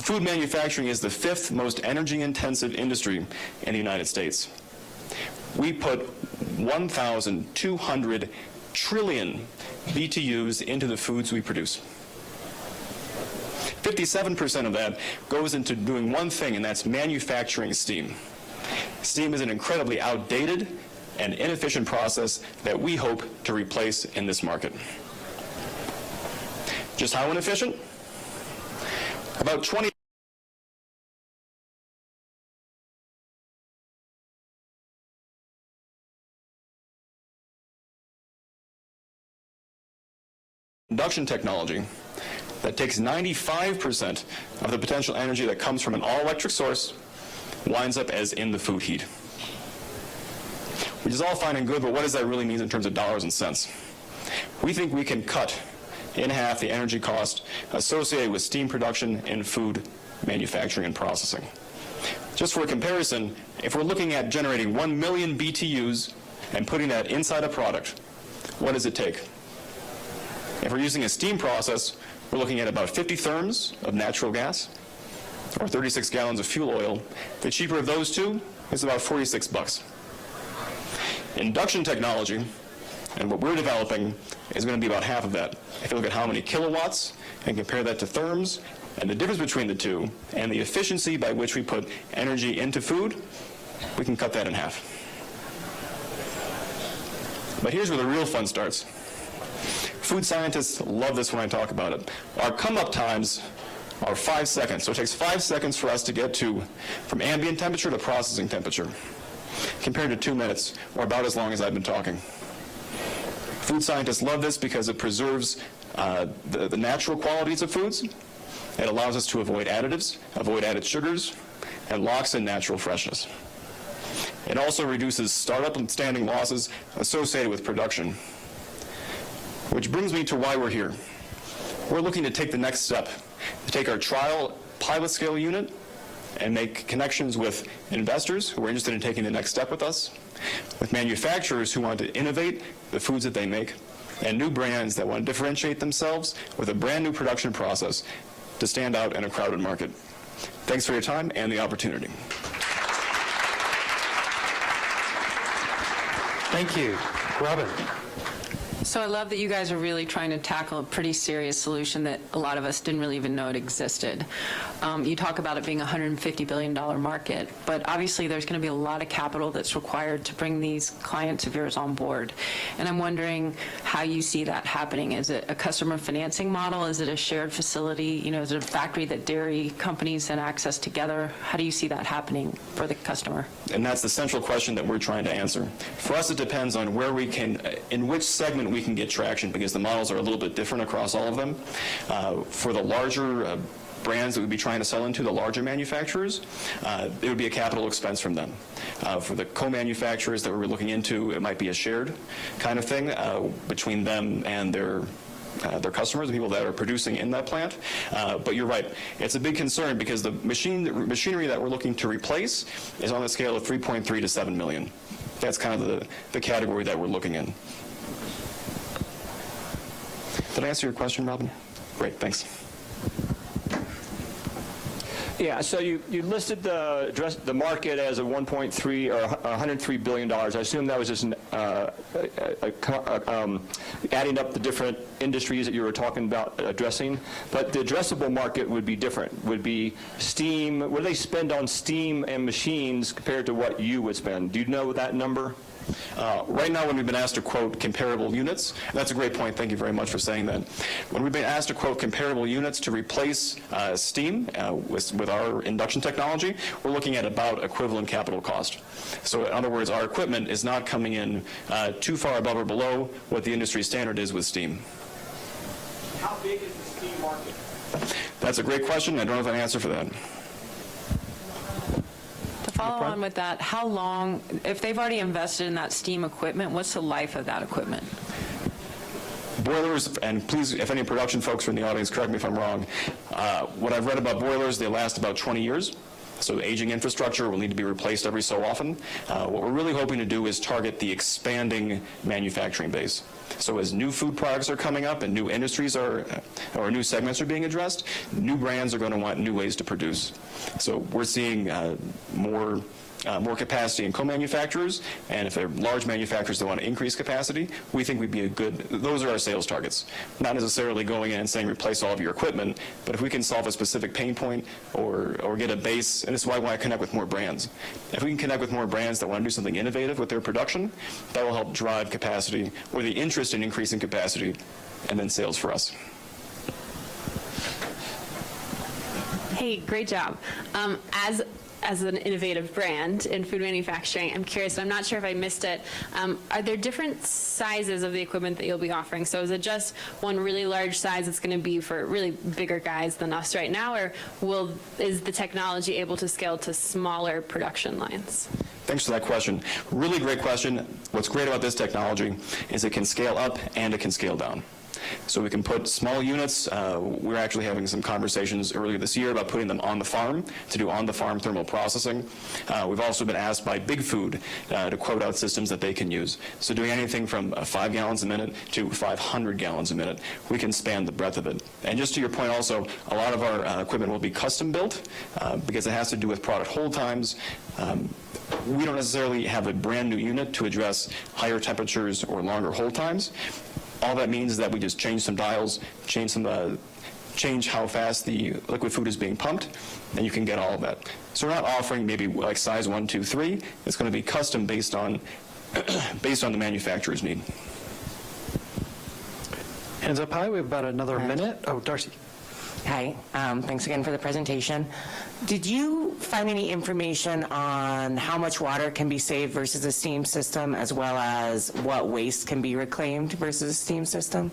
Speaker 17: Food manufacturing is the 5th most energy-intensive industry in the United States. We put 1,200 trillion BTUs into the foods we produce. 57% of that goes into doing one thing, and that's manufacturing steam. Steam is an incredibly outdated and inefficient process that we hope to replace in this market. Just how inefficient? About 20 induction technology that takes 95% of the potential energy that comes from an all-electric source, winds up as in the food heat. Which is all fine and good, but what does that really mean in terms of dollars and cents? We think we can cut in half the energy cost associated with steam production in food manufacturing and processing. Just for a comparison, if we're looking at generating 1 million BTUs and putting that inside a product, what does it take? If we're using a steam process, we're looking at about 50 therms of natural gas or 36 gallons of fuel oil. The cheaper of those two is about $46. Induction technology, and what we're developing, is going to be about half of that. If you look at how many kilowatts and compare that to therms, and the difference between the two, and the efficiency by which we put energy into food, we can cut that in half. But here's where the real fun starts. Food scientists love this when I talk about it. Our come-up times are 5 seconds. So it takes 5 seconds for us to get from ambient temperature to processing temperature, compared to 2 minutes, or about as long as I've been talking. Food scientists love this because it preserves the natural qualities of foods. It allows us to avoid additives, avoid added sugars, and locks in natural freshness. It also reduces startup and standing losses associated with production. Which brings me to why we're here. We're looking to take the next step, to take our trial pilot scale unit and make connections with investors who are interested in taking the next step with us, with manufacturers who want to innovate the foods that they make, and new brands that want to differentiate themselves with a brand new production process to stand out in a crowded market. Thanks for your time and the opportunity.
Speaker 3: Thank you. Robin.
Speaker 8: So I love that you guys are really trying to tackle a pretty serious solution that a lot of us didn't really even know it existed. You talk about it being a $150 billion market, but obviously there's going to be a lot of capital that's required to bring these clients of yours on board. And I'm wondering how you see that happening. Is it a customer financing model? Is it a shared facility? You know, is it a factory that dairy companies then access together? How do you see that happening for the customer?
Speaker 17: And that's the central question that we're trying to answer. For us, it depends on where we can, in which segment we can get traction, because the models are a little bit different across all of them. For the larger brands that we'd be trying to sell into, the larger manufacturers, it would be a capital expense from them. For the co-manufacturers that we're looking into, it might be a shared kind of thing between them and their customers, the people that are producing in that plant. But you're right, it's a big concern because the machinery that we're looking to replace is on the scale of 3.3 to 7 million. That's kind of the category that we're looking in. Did I answer your question, Robin? Great, thanks.
Speaker 23: Yeah, so you listed the market as a 1.3 or $103 billion. I assume that was just adding up the different industries that you were talking about addressing. But the addressable market would be different. Would be steam. What do they spend on steam and machines compared to what you would spend? Do you know that number?
Speaker 17: Right now, when we've been asked to quote comparable units, that's a great point, thank you very much for saying that. When we've been asked to quote comparable units to replace steam with our induction technology, we're looking at about equivalent capital cost. So in other words, our equipment is not coming in too far above or below what the industry standard is with steam.
Speaker 23: How big is the steam market?
Speaker 17: That's a great question. I don't have an answer for that.
Speaker 8: To follow on with that, how long, if they've already invested in that steam equipment, what's the life of that equipment?
Speaker 17: Boilers, and please, if any production folks are in the audience, correct me if I'm wrong. What I've read about boilers, they last about 20 years. So aging infrastructure will need to be replaced every so often. What we're really hoping to do is target the expanding manufacturing base. So as new food products are coming up and new industries or new segments are being addressed, new brands are going to want new ways to produce. So we're seeing more capacity in co-manufacturers, and if they're large manufacturers that want to increase capacity, we think we'd be those are our sales targets. Not necessarily going in and saying replace all of your equipment, but if we can solve a specific pain point or get a base, and this is why I want to connect with more brands. If we can connect with more brands that want to do something innovative with their production, that will help drive capacity or the interest in increasing capacity, and then sales for us.
Speaker 12: Hey, great job. As an innovative brand in food manufacturing, I'm curious, I'm not sure if I missed it, are there different sizes of the equipment that you'll be offering? So is it just one really large size that's going to be for really bigger guys than us right now, or is the technology able to scale to smaller production lines?
Speaker 17: Thanks for that question. Really great question. What's great about this technology is it can scale up and it can scale down. So we can put small units. We're actually having some conversations earlier this year about putting them on the farm to do on-the-farm thermal processing. We've also been asked by Big Food to quote out systems that they can use. So doing anything from 5 gallons a minute to 500 gallons a minute, we can span the breadth of it. And just to your point also, a lot of our equipment will be custom built because it has to do with product hold times. We don't necessarily have a brand new unit to address higher temperatures or longer hold times. All that means is that we just change some dials, change how fast the liquid food is being pumped, and you can get all of that. So we're not offering maybe like size 1, 2, 3. It's going to be custom based on the manufacturer's need.
Speaker 3: Hands up high. We have about another minute. Oh, Darcy.
Speaker 14: Hi, thanks again for the presentation. Did you find any information on how much water can be saved versus a steam system, as well as what waste can be reclaimed versus a steam system?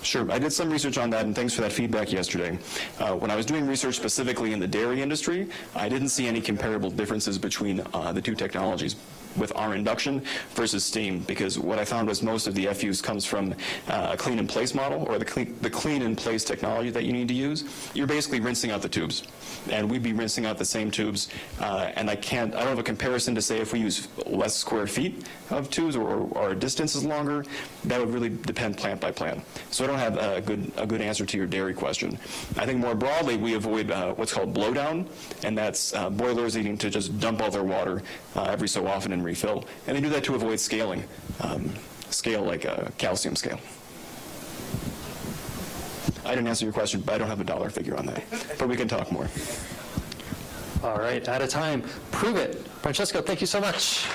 Speaker 17: Sure. I did some research on that, and thanks for that feedback yesterday. When I was doing research specifically in the dairy industry, I didn't see any comparable differences between the two technologies with our induction versus steam, because what I found was most of the FUs comes from a clean-in-place model, or the clean-in-place technology that you need to use. You're basically rinsing out the tubes, and we'd be rinsing out the same tubes, and I don't have a comparison to say if we use less square feet of tubes or our distance is longer. That would really depend plant by plant. So I don't have a good answer to your dairy question. I think more broadly, we avoid what's called blowdown, and that's boilers needing to just dump all their water every so often and refill. And they do that to avoid scaling, scale like a calcium scale. I didn't answer your question, but I don't have a dollar figure on that. But we can talk more.
Speaker 3: All right, out of time. Prove it. Francesco, thank you so much.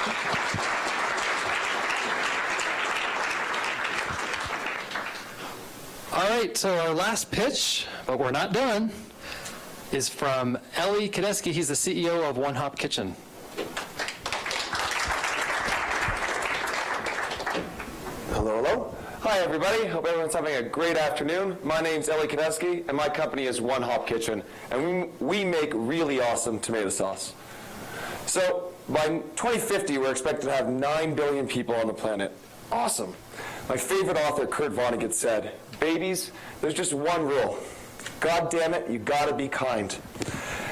Speaker 3: All right, so our last pitch, but we're not done, is from Eli Kadeski. He's the CEO of One Hop Kitchen.
Speaker 20: Hello, hello. Hi, everybody. Hope everyone's having a great afternoon. My name's Eli Kadeski, and my company is One Hop Kitchen, and we make really awesome tomato sauce. So by 2050, we're expected to have 9 billion people on the planet. Awesome. My favorite author, Kurt Vonnegut, said, "Babies, there's just one rule. God damn it, you gotta be kind."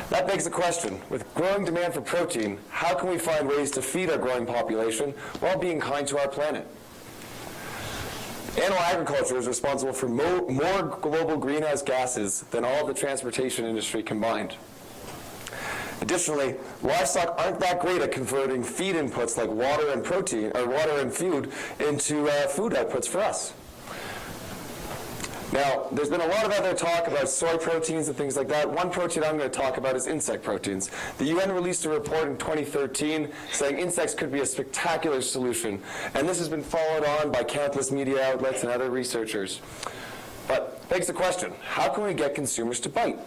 Speaker 20: That begs the question, with growing demand for protein, how can we find ways to feed our growing population while being kind to our planet? Animal agriculture is responsible for more global greenhouse gases than all of the transportation industry combined. Additionally, livestock aren't that great at converting feed inputs like water and protein, or water and food, into food outputs for us. Now, there's been a lot of other talk about soy proteins and things like that. One protein I'm going to talk about is insect proteins. The UN released a report in 2013 saying insects could be a spectacular solution, and this has been followed on by countless media outlets and other researchers. But begs the question, how can we get consumers to bite?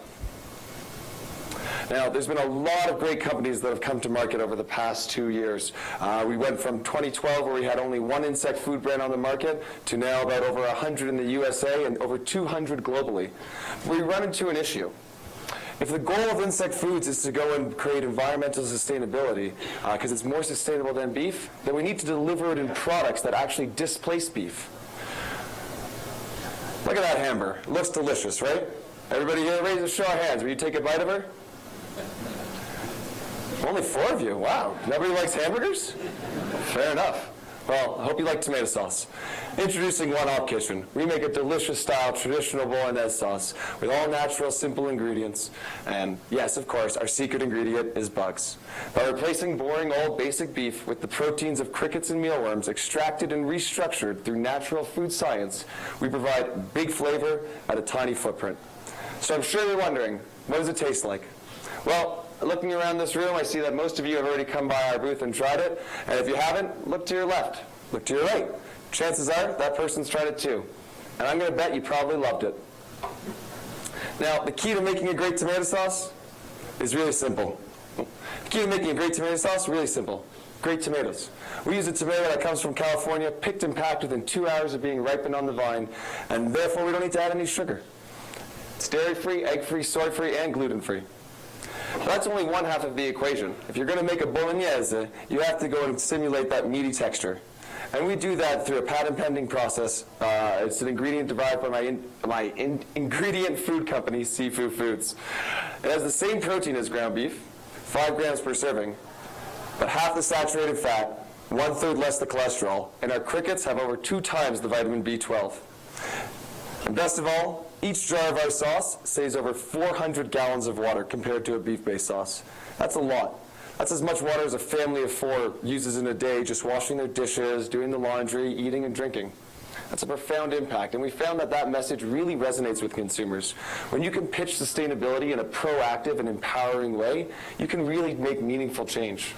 Speaker 20: Now, there's been a lot of great companies that have come to market over the past 2 years. We went from 2012, where we had only one insect food brand on the market, to now about over 100 in the USA and over 200 globally. We run into an issue. If the goal of insect foods is to go and create environmental sustainability, because it's more sustainable than beef, then we need to deliver it in products that actually displace beef. Look at that hamburger. It looks delicious, right? Everybody here, raise a show of hands. Will you take a bite of her? Only 4 of you. Wow. Nobody likes hamburgers? Fair enough. Well, I hope you like tomato sauce. Introducing One Hop Kitchen. We make a delicious style traditional bolognese sauce with all natural, simple ingredients. And yes, of course, our secret ingredient is bugs. By replacing boring old basic beef with the proteins of crickets and mealworms extracted and restructured through natural food science, we provide big flavor at a tiny footprint. So I'm sure you're wondering, what does it taste like? Well, looking around this room, I see that most of you have already come by our booth and tried it. And if you haven't, look to your left, look to your right. Chances are that person's tried it too. And I'm going to bet you probably loved it. Now, the key to making a great tomato sauce is really simple. The key to making a great tomato sauce is really simple. Great tomatoes. We use a tomato that comes from California, picked and packed within 2 hours of being ripened on the vine, and therefore we don't need to add any sugar. It's dairy-free, egg-free, soy-free, and gluten-free. But that's only one half of the equation. If you're going to make a bolognese, you have to go and simulate that meaty texture. And we do that through a patent-pending process. It's an ingredient derived by my ingredient food company, Seafood Foods. It has the same protein as ground beef, 5 grams per serving, but half the saturated fat, 1/3 less the cholesterol, and our crickets have over 2 times the vitamin B12. And best of all, each jar of our sauce saves over 400 gallons of water compared to a beef-based sauce. That's a lot. That's as much water as a family of 4 uses in a day just washing their dishes, doing the laundry, eating and drinking. That's a profound impact, and we found that that message really resonates with consumers. When you can pitch sustainability in a proactive and empowering way, you can really make meaningful change.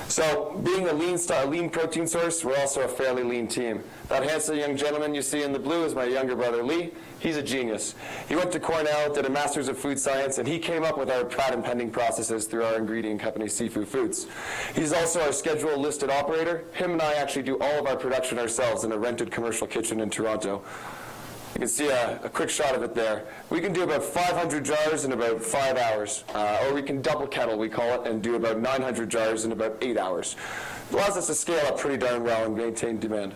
Speaker 20: So, being a lean protein source, we're also a fairly lean team. That handsome young gentleman you see in the blue is my younger brother, Lee. He's a genius. He went to Cornell, did a Master's of Food Science, and he came up with our patent-pending processes through our ingredient company, Seafood Foods. He's also our schedule-listed operator. Him and I actually do all of our production ourselves in a rented commercial kitchen in Toronto. You can see a quick shot of it there. We can do about 500 jars in about 5 hours, or we can double kettle, we call it, and do about 900 jars in about 8 hours. It allows us to scale up pretty darn well and maintain demand.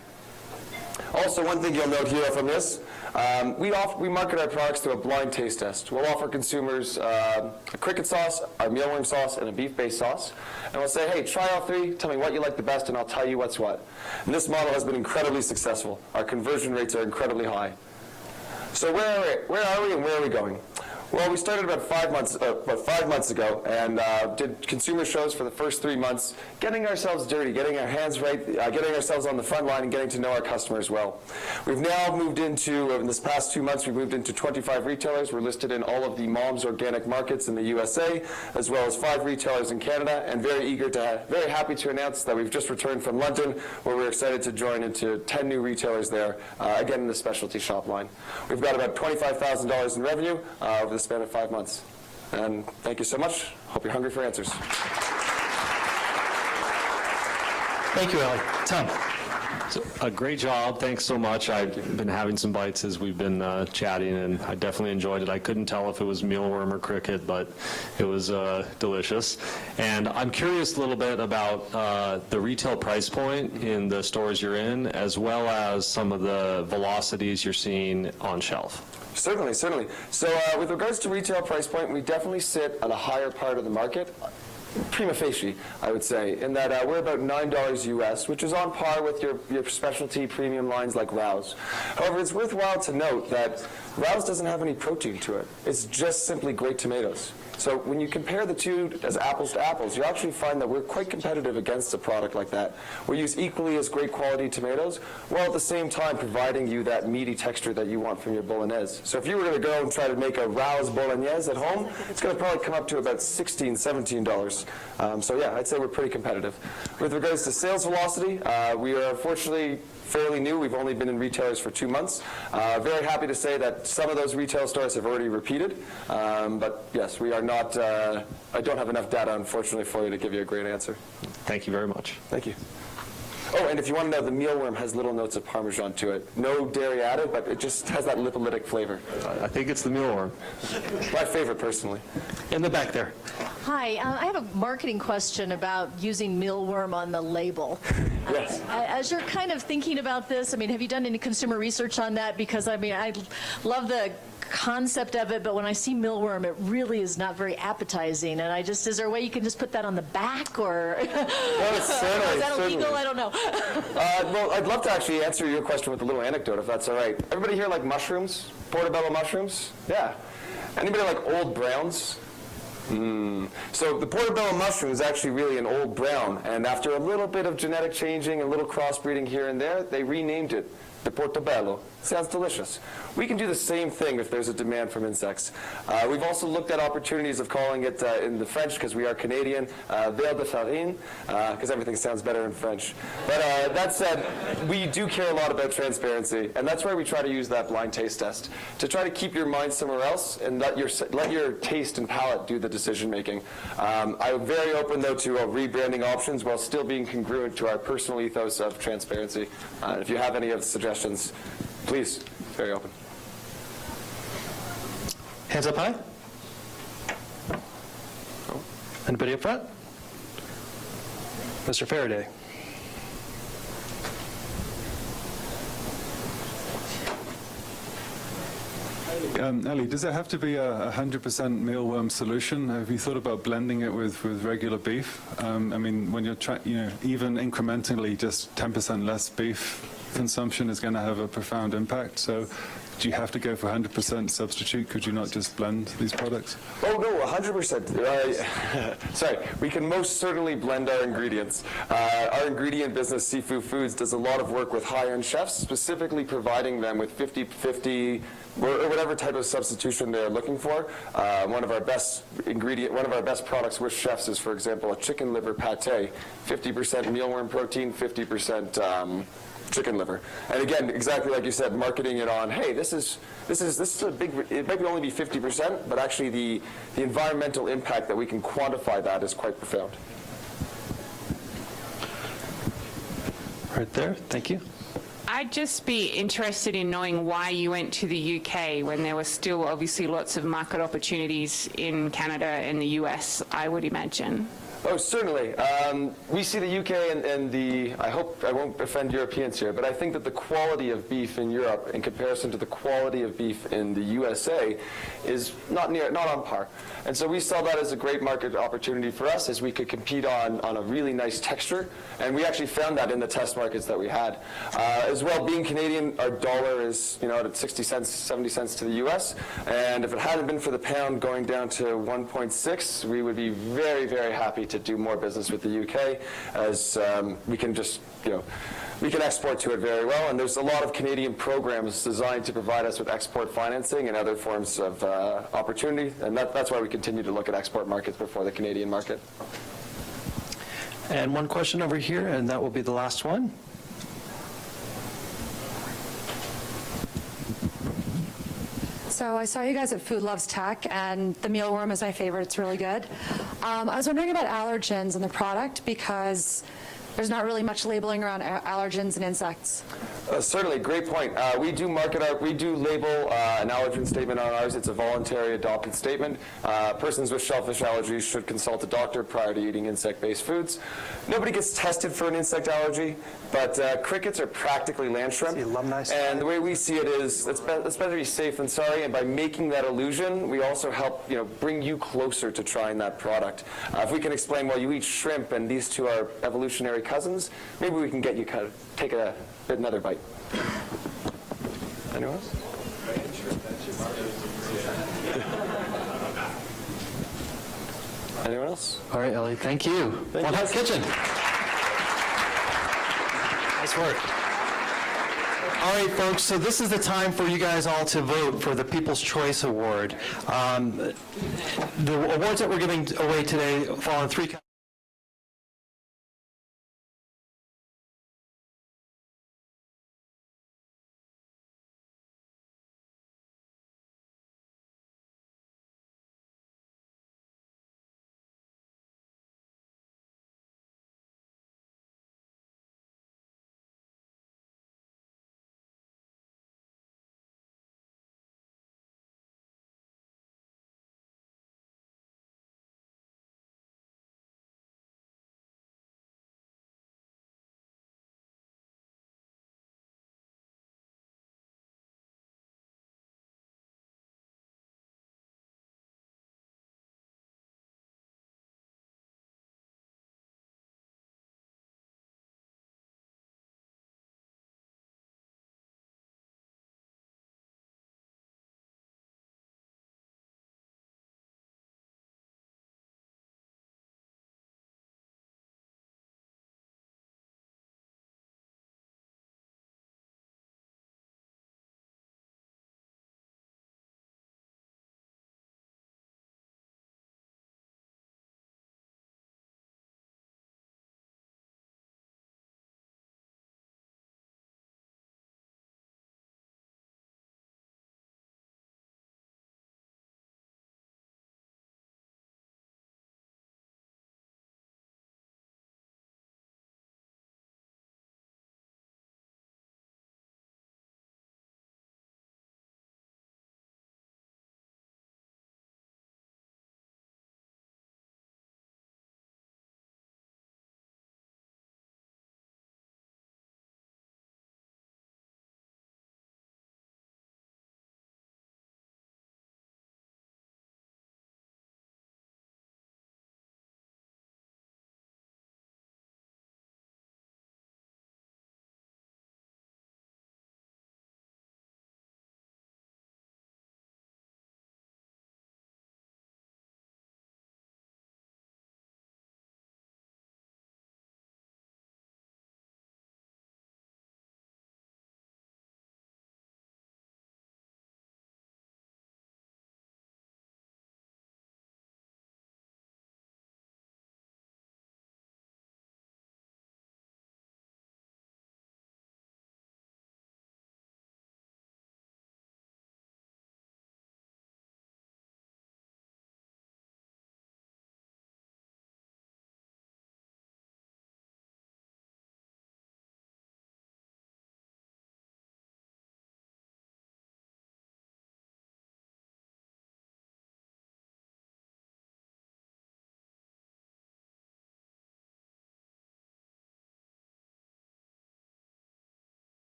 Speaker 20: Also, one thing you'll note here from this, we market our products through a blind taste test. We'll offer consumers a cricket sauce, our mealworm sauce, and a beef-based sauce. And we'll say, hey, try all 3, tell me what you like the best, and I'll tell you what's what. And this model has been incredibly successful. Our conversion rates are incredibly high. So where are we and where are we going? Well, we started about 5 months ago and did consumer shows for the first 3 months, getting ourselves dirty, getting our hands right, getting ourselves on the front line and getting to know our customers well. We've now moved into, in this past 2 months, we've moved into 25 retailers. We're listed in all of the Mom's Organic markets in the USA, as well as 5 retailers in Canada, and very happy to announce that we've just returned from London, where we're excited to join into 10 new retailers there, again in the specialty shop line. We've got about $25,000 in revenue over the span of 5 months. And thank you so much. Hope you're hungry for answers.
Speaker 3: Thank you, Ellie. Tom.
Speaker 5: So, a great job. Thanks so much. I've been having some bites as we've been chatting, and I definitely enjoyed it. I couldn't tell if it was mealworm or cricket, but it was delicious. And I'm curious a little bit about the retail price point in the stores you're in, as well as some of the velocities you're seeing on shelf.
Speaker 20: Certainly. So with regards to retail price point, we definitely sit at a higher part of the market, prima facie, I would say, in that we're about $9 US, which is on par with your specialty premium lines like Rouse. However, it's worthwhile to note that Rouse doesn't have any protein to it. It's just simply great tomatoes. So when you compare the two as apples to apples, you actually find that we're quite competitive against a product like that. We use equally as great quality tomatoes, while at the same time providing you that meaty texture that you want from your bolognese. So if you were going to go and try to make a Rouse bolognese at home, it's going to probably come up to about $16, $17. So yeah, I'd say we're pretty competitive. With regards to sales velocity, we are fortunately fairly new. We've only been in retailers for 2 months. Very happy to say that some of those retail stores have already repeated. But yes, we are not, I don't have enough data, unfortunately, for you to give you a great answer.
Speaker 5: Thank you very much.
Speaker 20: Thank you. Oh, and if you want to know, the mealworm has little notes of Parmesan to it. No dairy added, but it just has that lipolytic flavor.
Speaker 5: I think it's the mealworm.
Speaker 20: My favorite, personally.
Speaker 3: In the back there.
Speaker 1: Hi, I have a marketing question about using mealworm on the label.
Speaker 20: Yes.
Speaker 1: As you're kind of thinking about this, I mean, have you done any consumer research on that? Because, I mean, I love the concept of it, but when I see mealworm, it really is not very appetizing. And is there a way you can just put that on the back, or
Speaker 20: certainly,
Speaker 1: is that illegal?
Speaker 20: certainly.
Speaker 1: I don't know.
Speaker 20: Well, I'd love to actually answer your question with a little anecdote, if that's all right. Everybody here like mushrooms? Portobello mushrooms? Yeah. Anybody like Old Browns? So the portobello mushroom is actually really an old brown, and after a little bit of genetic changing, a little crossbreeding here and there, they renamed it the portobello. Sounds delicious. We can do the same thing if there's a demand from insects. We've also looked at opportunities of calling it in the French, because we are Canadian, veal de farine, because everything sounds better in French. But that said, we do care a lot about transparency, and that's why we try to use that blind taste test, to try to keep your mind somewhere else and let your taste and palate do the decision making. I'm very open, though, to rebranding options while still being congruent to our personal ethos of transparency. If you have any of the suggestions, please, very open.
Speaker 3: Hands up high. Anybody up front? Mr. Faraday.
Speaker 19: Ellie, does it have to be a 100% mealworm solution? Have you thought about blending it with regular beef? I mean, when you're even incrementally, just 10% less beef consumption is going to have a profound impact. So do you have to go for 100% substitute? Could you not just blend these products?
Speaker 20: Oh, no, 100%. Sorry, we can most certainly blend our ingredients. Our ingredient business, Seafood Foods, does a lot of work with high-end chefs, specifically providing them with 50-50 or whatever type of substitution they're looking for. One of our best products with chefs is, for example, a chicken liver pate, 50% mealworm protein, 50% chicken liver. And again, exactly like you said, marketing it on, hey, this is a big, it might only be 50%, but actually the environmental impact that we can quantify that is quite profound.
Speaker 3: Right there, thank you.
Speaker 8: I'd just be interested in knowing why you went to the UK when there were still obviously lots of market opportunities in Canada and the US, I would imagine.
Speaker 20: Oh, certainly. We see the UK and I hope I won't offend Europeans here, but I think that the quality of beef in Europe in comparison to the quality of beef in the USA is not on par. And so we saw that as a great market opportunity for us, as we could compete on a really nice texture. And we actually found that in the test markets that we had. As well, being Canadian, our dollar is at 60 cents, 70 cents to the US. And if it hadn't been for the pound going down to 1.6, we would be very, very happy to do more business with the UK, as we can just, we can export to it very well. And there's a lot of Canadian programs designed to provide us with export financing and other forms of opportunity. And that's why we continue to look at export markets before the Canadian market.
Speaker 3: And one question over here, and that will be the last one.
Speaker 16: So I saw you guys at Food Loves Tech, and the mealworm is my favorite. It's really good. I was wondering about allergens in the product, because there's not really much labeling around allergens and insects.
Speaker 20: Certainly, great point. We do label an allergen statement on ours. It's a voluntary adopted statement. Persons with shellfish allergies should consult a doctor prior to eating insect-based foods. Nobody gets tested for an insect allergy, but crickets are practically land shrimp. And the way we see it is, it's better to be safe than sorry, and by making that illusion, we also help bring you closer to trying that product. If we can explain, well, you eat shrimp and these two are evolutionary cousins, maybe we can get you take another bite. Anyone else? Anyone else?
Speaker 3: All right, Ellie, thank you. One Hot Kitchen. Nice work. All right, folks, so this is the time for you guys all to vote for the People's Choice Award. The awards that we're giving away today fall in three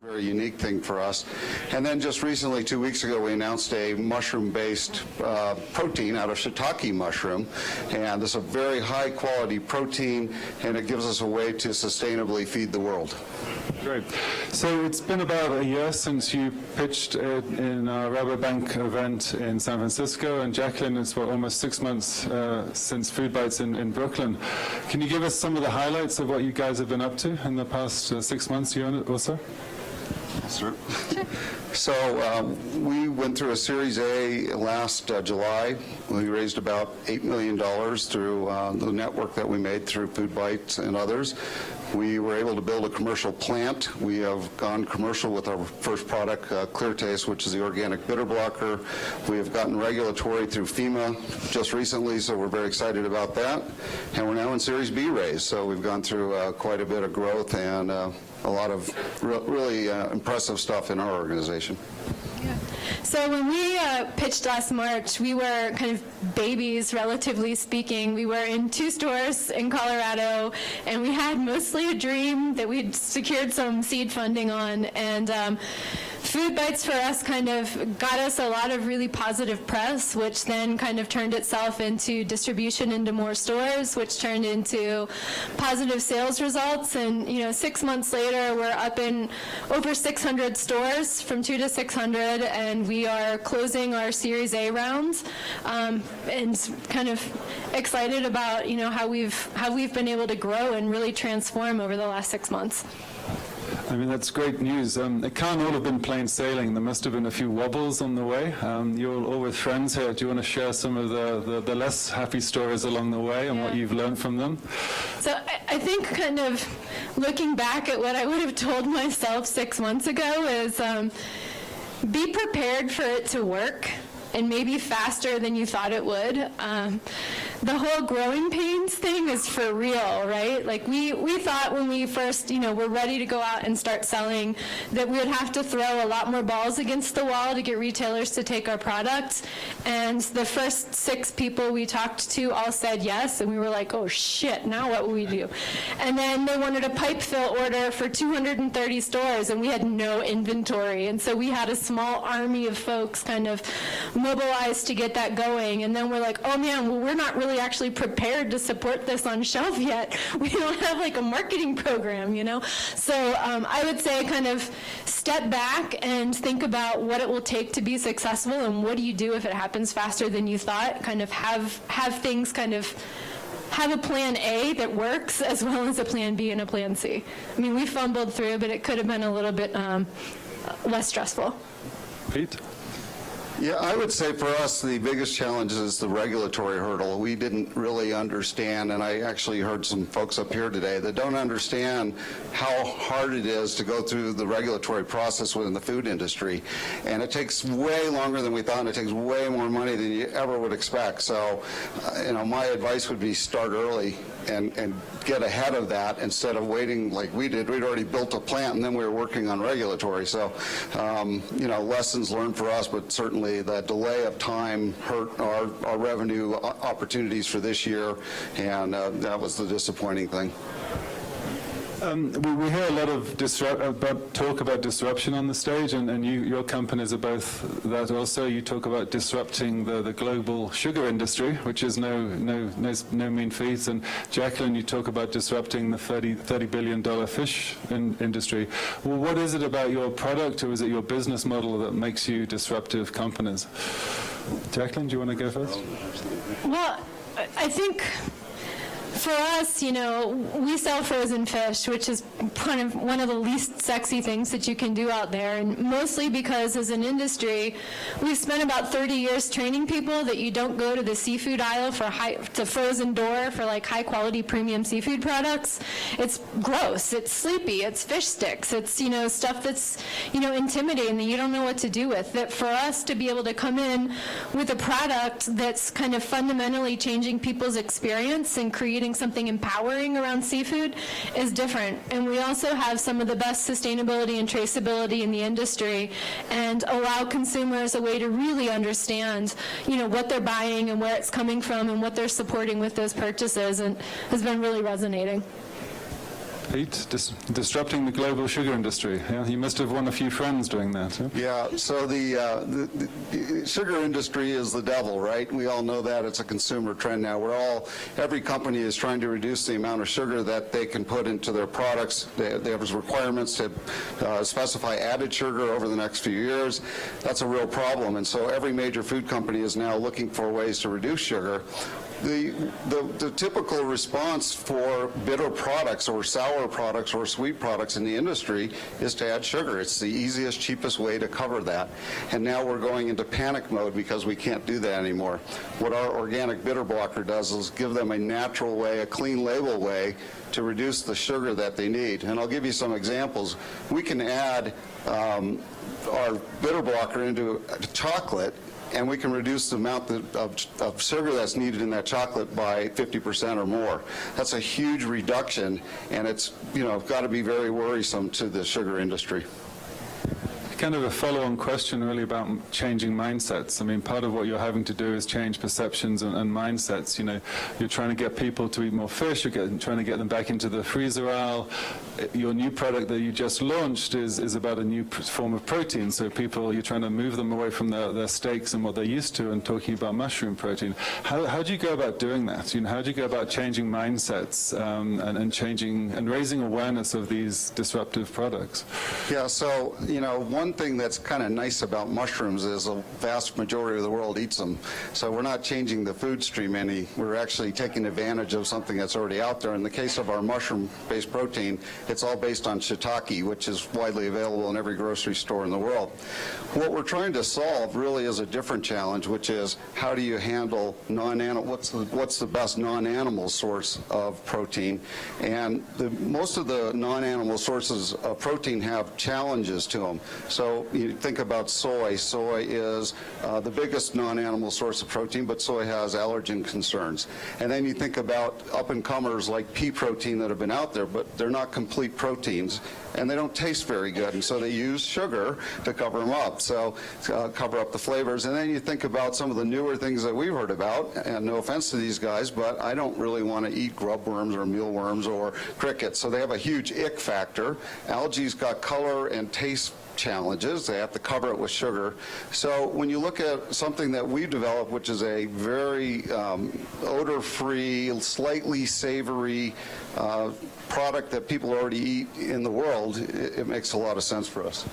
Speaker 2: Very unique thing for us. And then just recently, 2 weeks ago, we announced a mushroom-based protein out of shiitake mushroom. And this is a very high-quality protein, and it gives us a way to sustainably feed the world.
Speaker 19: Great. So it's been about a year since you pitched it in our Rabobank event in San Francisco, and Jacqueline, it's almost 6 months since FoodBytes in Brooklyn. Can you give us some of the highlights of what you guys have been up to in the past 6 months, year or so?
Speaker 2: Sure. So we went through a Series A last July. We raised about $8 million through the network that we made through FoodBytes and others. We were able to build a commercial plant. We have gone commercial with our first product, Clear Taste, which is the organic bitter blocker. We have gotten regulatory through FEMA just recently, so we're very excited about that. And we're now in Series B raise, so we've gone through quite a bit of growth and a lot of really impressive stuff in our organization.
Speaker 12: So when we pitched last March, we were kind of babies, relatively speaking. We were in 2 stores in Colorado, and we had mostly a dream that we'd secured some seed funding on. And FoodBytes for us kind of got us a lot of really positive press, which then kind of turned itself into distribution into more stores, which turned into positive sales results. And 6 months later, we're up in over 600 stores, from 2 to 600, and we are closing our Series A rounds, and kind of excited about how we've been able to grow and really transform over the last 6 months.
Speaker 19: I mean, that's great news. It can't all have been plain sailing. There must have been a few wobbles on the way. You're all with friends here. Do you want to share some of the less happy stories along the way and what you've learned from them?
Speaker 12: So I think kind of looking back at what I would have told myself 6 months ago is be prepared for it to work, and maybe faster than you thought it would. The whole growing pains thing is for real, right? Like we thought when we first, were ready to go out and start selling, that we would have to throw a lot more balls against the wall to get retailers to take our products. And the first 6 people we talked to all said yes, and we were like, oh shit, now what will we do? And then they wanted a pipe fill order for 230 stores, and we had no inventory. And so we had a small army of folks kind of mobilized to get that going. And then we're like, oh man, well, we're not really actually prepared to support this on shelf yet. We don't have like a marketing program, So I would say kind of step back and think about what it will take to be successful, and what do you do if it happens faster than you thought. Kind of have things kind of have a plan A that works, as well as a plan B and a plan C. I mean, we fumbled through, but it could have been a little bit less stressful.
Speaker 19: Pete?
Speaker 2: Yeah, I would say for us, the biggest challenge is the regulatory hurdle. We didn't really understand, and I actually heard some folks up here today that don't understand how hard it is to go through the regulatory process within the food industry. And it takes way longer than we thought, and it takes way more money than you ever would expect. So, my advice would be start early and get ahead of that instead of waiting like we did. We'd already built a plant, and then we were working on regulatory. So, lessons learned for us, but certainly the delay of time hurt our revenue opportunities for this year, and that was the disappointing thing.
Speaker 19: We hear a lot of talk about disruption on the stage, and your companies are both that also. You talk about disrupting the global sugar industry, which is no mean feat. And Jacqueline, you talk about disrupting the $30 billion fish industry. Well, what is it about your product, or is it your business model that makes you disruptive companies? Jacqueline, do you want to go first?
Speaker 12: Well, I think for us, we sell frozen fish, which is kind of one of the least sexy things that you can do out there, and mostly because as an industry, we've spent about 30 years training people that you don't go to the seafood aisle to frozen door for like high quality premium seafood products. It's gross, it's sleepy, it's fish sticks, it's stuff that's intimidating that you don't know what to do with. That for us to be able to come in with a product that's kind of fundamentally changing people's experience and creating something empowering around seafood is different. And we also have some of the best sustainability and traceability in the industry, and allow consumers a way to really understand, what they're buying and where it's coming from and what they're supporting with those purchases, and has been really resonating.
Speaker 19: Pete, disrupting the global sugar industry. Yeah? You must have won a few friends doing that.
Speaker 2: Yeah, so the sugar industry is the devil, right? We all know that. It's a consumer trend now. Every company is trying to reduce the amount of sugar that they can put into their products. They have requirements to specify added sugar over the next few years. That's a real problem, and so every major food company is now looking for ways to reduce sugar. The typical response for bitter products or sour products or sweet products in the industry is to add sugar. It's the easiest, cheapest way to cover that. And now we're going into panic mode because we can't do that anymore. What our organic bitter blocker does is give them a natural way, a clean label way to reduce the sugar that they need. And I'll give you some examples. We can add our bitter blocker into chocolate, and we can reduce the amount of sugar that's needed in that chocolate by 50% or more. That's a huge reduction, and it's got to be very worrisome to the sugar industry.
Speaker 19: Kind of a follow-on question really about changing mindsets. I mean, part of what you're having to do is change perceptions and mindsets. You're trying to get people to eat more fish, you're trying to get them back into the freezer aisle. Your new product that you just launched is about a new form of protein, so you're trying to move them away from their steaks and what they're used to and talking about mushroom protein. How do you go about doing that? How do you go about changing mindsets and changing and raising awareness of these disruptive products?
Speaker 2: Yeah, so, one thing that's kind of nice about mushrooms is a vast majority of the world eats them. So we're not changing the food stream any. We're actually taking advantage of something that's already out there. In the case of our mushroom-based protein, it's all based on shiitake, which is widely available in every grocery store in the world. What we're trying to solve really is a different challenge, which is how do you handle non-animal, what's the best non-animal source of protein? And most of the non-animal sources of protein have challenges to them. So you think about soy. Soy is the biggest non-animal source of protein, but soy has allergen concerns. And then you think about up-and-comers like pea protein that have been out there, but they're not complete proteins, and they don't taste very good, and so they use sugar to cover them up, so cover up the flavors. And then you think about some of the newer things that we've heard about, and no offense to these guys, but I don't really want to eat grub worms or mealworms or crickets, so they have a huge ick factor. Algae's got color and taste challenges. They have to cover it with sugar. So when you look at something that we've developed, which is a very odor-free, slightly savory product that people already eat in the world, it makes a lot of sense for us.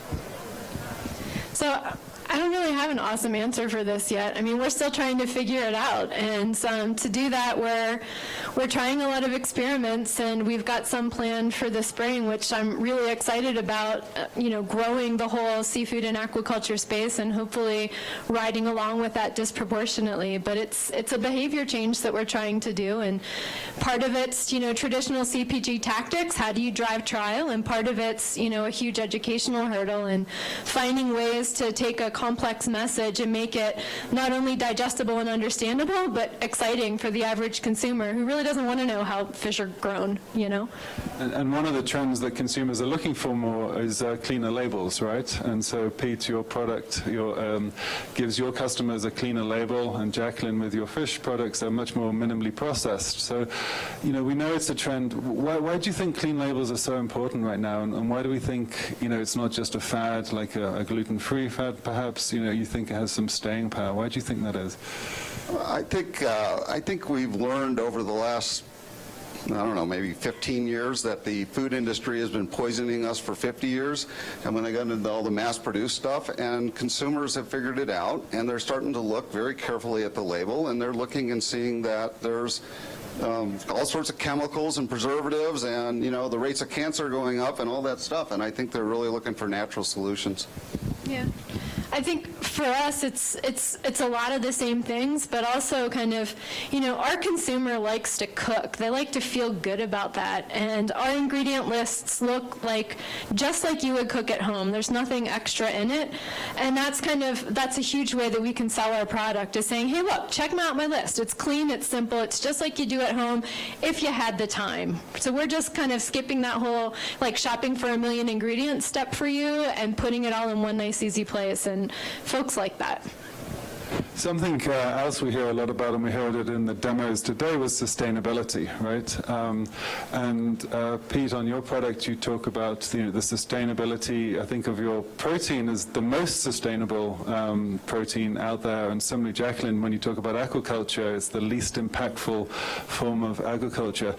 Speaker 7: So I don't really have an awesome answer for this yet. I mean, we're still trying to figure it out. And to do that, we're trying a lot of experiments, and we've got some planned for the spring, which I'm really excited about, growing the whole seafood and aquaculture space and hopefully riding along with that disproportionately. But it's a behavior change that we're trying to do, and part of it's, traditional CPG tactics, how do you drive trial, and part of it's, a huge educational hurdle and finding ways to take a complex message and make it not only digestible and understandable, but exciting for the average consumer who really doesn't want to know how fish are grown,
Speaker 19: And one of the trends that consumers are looking for more is cleaner labels, right? And so, Pete, your product gives your customers a cleaner label, and Jacqueline, with your fish products, are much more minimally processed. So, we know it's a trend. Why do you think clean labels are so important right now? And why do we think, it's not just a fad, like a gluten-free fad, perhaps? You think it has some staying power. Why do you think that is?
Speaker 2: I think we've learned over the last, maybe 15 years that the food industry has been poisoning us for 50 years. And when they got into all the mass-produced stuff, and consumers have figured it out, and they're starting to look very carefully at the label, and they're looking and seeing that there's all sorts of chemicals and preservatives, and the rates of cancer going up and all that stuff. And I think they're really looking for natural solutions.
Speaker 7: Yeah. I think for us, it's a lot of the same things, but also kind of, our consumer likes to cook. They like to feel good about that, and our ingredient lists look just like you would cook at home. There's nothing extra in it, and that's a huge way that we can sell our product, is saying, hey, look, check out my list. It's clean, it's simple, it's just like you do at home if you had the time. So we're just kind of skipping that whole shopping for a million ingredients step for you and putting it all in one nice, easy place, and folks like that.
Speaker 19: Something else we hear a lot about, and we heard it in the demos today, was sustainability, right? Pete, on your product, you talk about the sustainability, I think, of your protein as the most sustainable protein out there. And similarly, Jacqueline, when you talk about aquaculture, it's the least impactful form of agriculture.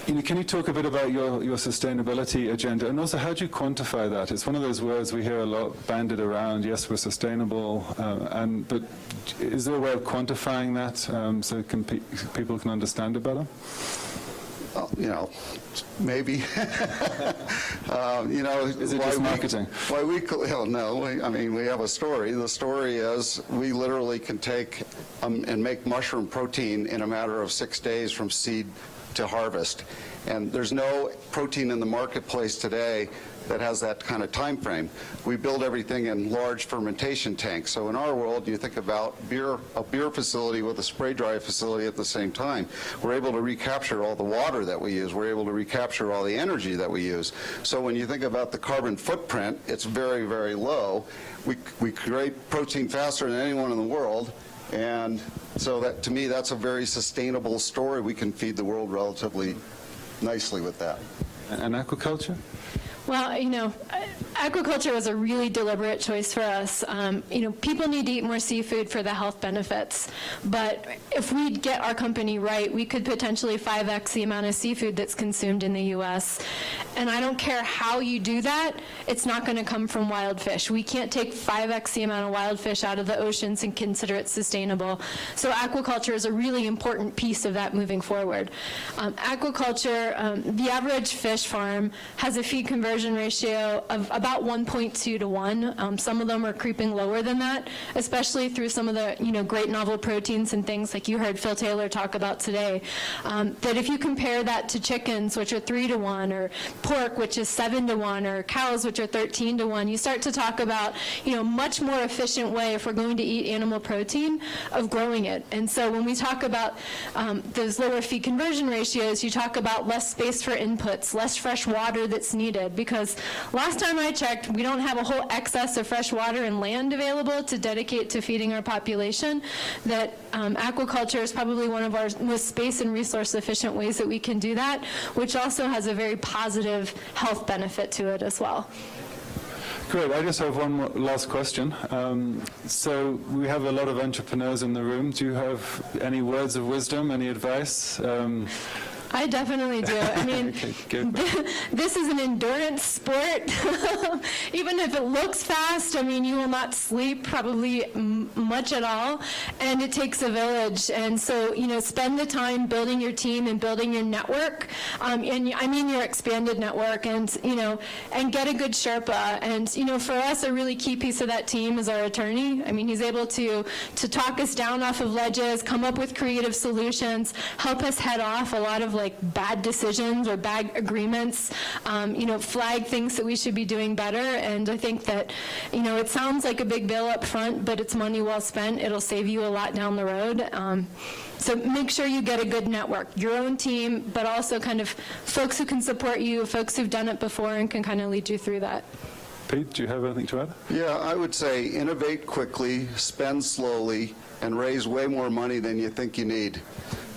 Speaker 19: Can you talk a bit about your sustainability agenda, and also how do you quantify that? It's one of those words we hear a lot bandied around. Yes, we're sustainable, but is there a way of quantifying that so people can understand it better?
Speaker 2: Well, maybe.
Speaker 19: Is it just marketing?
Speaker 2: We have a story. The story is we literally can take and make mushroom protein in a matter of 6 days from seed to harvest. And there's no protein in the marketplace today that has that kind of time frame. We build everything in large fermentation tanks. So in our world, you think about a beer facility with a spray dry facility at the same time. We're able to recapture all the water that we use. We're able to recapture all the energy that we use. So when you think about the carbon footprint, it's very, very low. We create protein faster than anyone in the world. And so that, to me, that's a very sustainable story. We can feed the world relatively nicely with that.
Speaker 19: And aquaculture?
Speaker 7: Well, aquaculture was a really deliberate choice for us. People need to eat more seafood for the health benefits, but if we get our company right, we could potentially 5x the amount of seafood that's consumed in the U.S. And I don't care how you do that, it's not going to come from wild fish. We can't take 5x the amount of wild fish out of the oceans and consider it sustainable. So aquaculture is a really important piece of that moving forward. Aquaculture, the average fish farm has a feed conversion ratio of about 1.2 to 1. Some of them are creeping lower than that, especially through some of the great novel proteins and things like you heard Phil Taylor talk about today. That if you compare that to chickens, which are 3 to 1, or pork, which is 7 to 1, or cows, which are 13 to 1, you start to talk about much more efficient way, if we're going to eat animal protein, of growing it. And so when we talk about those lower feed conversion ratios, you talk about less space for inputs, less fresh water that's needed, because last time I checked, we don't have a whole excess of fresh water and land available to dedicate to feeding our population. That aquaculture is probably one of our most space and resource efficient ways that we can do that, which also has a very positive health benefit to it as well.
Speaker 19: Great. I just have one more last question. So we have a lot of entrepreneurs in the room. Do you have any words of wisdom, any advice?
Speaker 7: I definitely do. I mean, this is an endurance sport. Even if it looks fast, you will not sleep probably much at all, and it takes a village. And so, spend the time building your team and building your network, and your expanded network, and get a good Sherpa. And for us, a really key piece of that team is our attorney. He's able to talk us down off of ledges, come up with creative solutions, help us head off a lot of bad decisions or bad agreements, flag things that we should be doing better. And I think that, it sounds like a big bill up front, but it's money well spent. It'll save you a lot down the road. So make sure you get a good network, your own team, but also kind of folks who can support you, folks who've done it before and can kind of lead you through that.
Speaker 19: Pete, do you have anything to add?
Speaker 2: Yeah, I would say innovate quickly, spend slowly, and raise way more money than you think you need.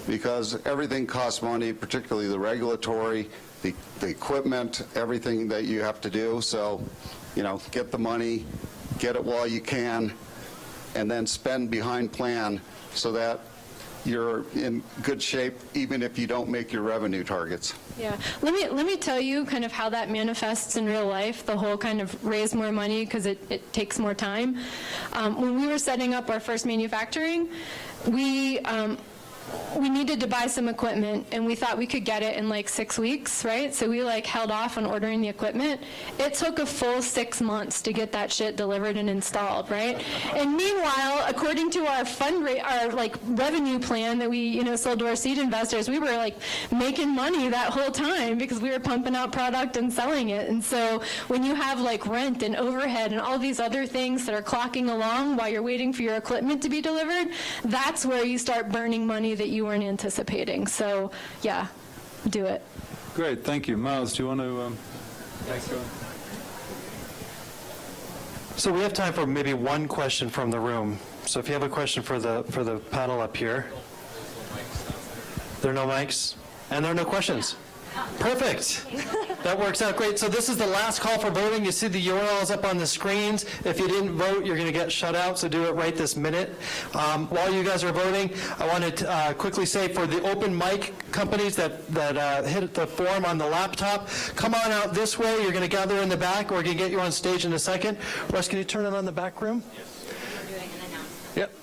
Speaker 2: Because everything costs money, particularly the regulatory, the equipment, everything that you have to do. So, get the money, get it while you can, and then spend behind plan so that you're in good shape even if you don't make your revenue targets.
Speaker 7: Yeah, let me tell you kind of how that manifests in real life, the whole kind of raise more money because it takes more time. When we were setting up our first manufacturing, we needed to buy some equipment, and we thought we could get it in 6 weeks, right? So we held off on ordering the equipment. It took a full 6 months to get that shit delivered and installed, right? And meanwhile, according to our revenue plan that we sold to our seed investors, we were making money that whole time because we were pumping out product and selling it. And so when you have rent and overhead and all these other things that are clocking along while you're waiting for your equipment to be delivered, that's where you start burning money that you weren't anticipating. So, yeah, do it.
Speaker 19: Great, thank you. Miles, do you want to...
Speaker 3: So we have time for maybe one question from the room. So if you have a question for the panel up here. There are no mics, and there are no questions. Perfect. That works out great. So this is the last call for voting. You see the URLs up on the screens. If you didn't vote, you're going to get shut out, so do it right this minute. While you guys are voting, I want to quickly say for the open mic companies that hit the form on the laptop, come on out this way. You're going to gather in the back. We're going to get you on stage in a second. Russ, can you turn it on the back room? Yep.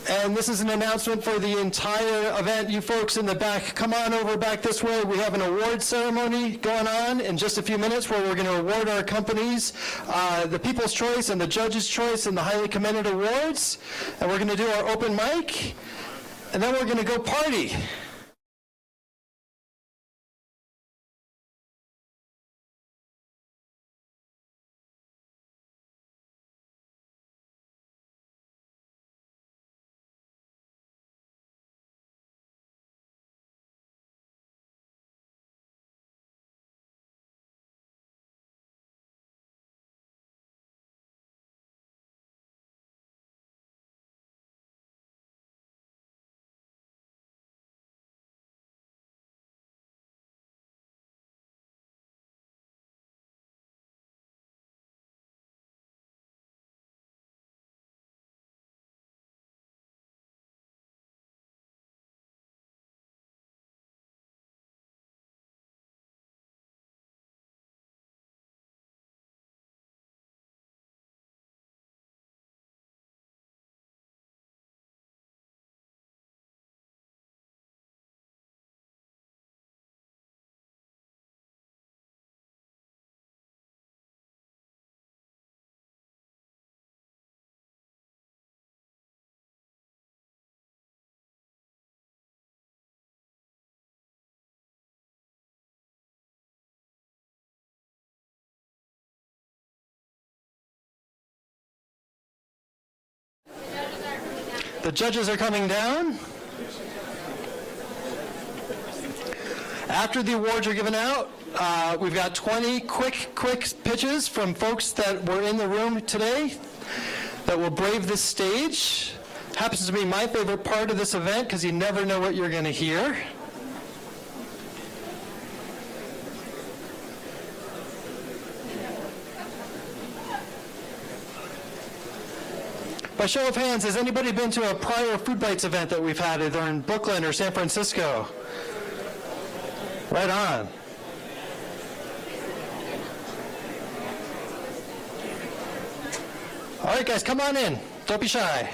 Speaker 3: And this is an announcement for the entire event. You folks in the back, come on over back this way. We have an award ceremony going on in just a few minutes where we're going to award our companies the People's Choice and the Judge's Choice and the Highly Commended Awards. And we're going to do our open mic, and then we're going to go party. The judges are coming down. After the awards are given out, we've got 20 quick pitches from folks that were in the room today that will brave this stage. Happens to be my favorite part of this event because you never know what you're going to hear. By show of hands, has anybody been to a prior FoodBytes event that we've had either in Brooklyn or San Francisco? Right on. All right, guys, come on in. Don't be shy.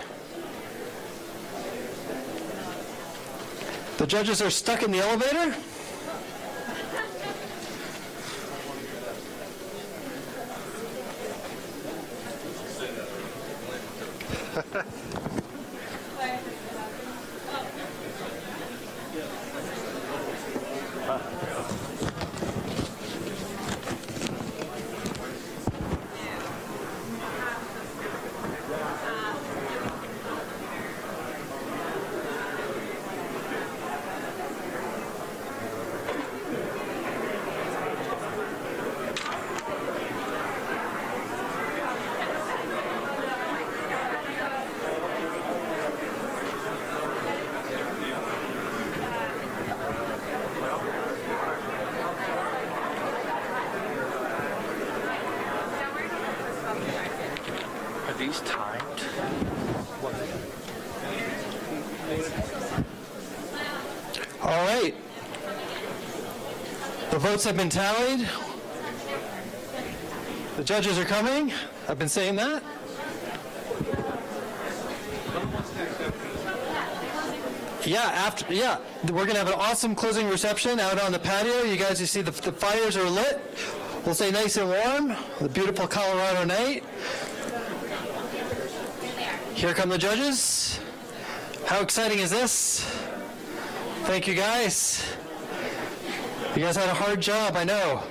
Speaker 3: The judges are stuck in the elevator. These timed? All right. The votes have been tallied. The judges are coming. I've been saying that. Yeah, we're going to have an awesome closing reception out on the patio. You guys, you see the fires are lit. We'll stay nice and warm. The beautiful Colorado night. Here come the judges. How exciting is this? Thank you, guys. You guys had a hard job, I know.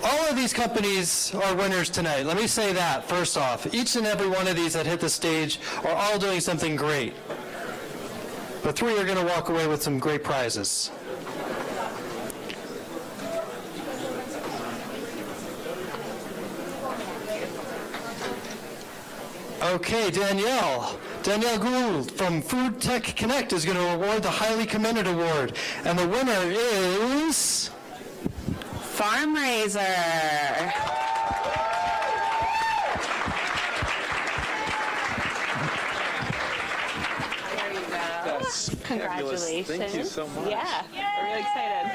Speaker 3: All of these companies are winners tonight. Let me say that first off. Each and every one of these that hit the stage are all doing something great. But 3 are going to walk away with some great prizes. Okay, Danielle Gould from Food Tech Connect is going to award the Highly Commended Award. And the winner is...
Speaker 14: Farm Raiser.
Speaker 12: Congratulations.
Speaker 19: Thank you so much.
Speaker 12: Yeah, we're really excited.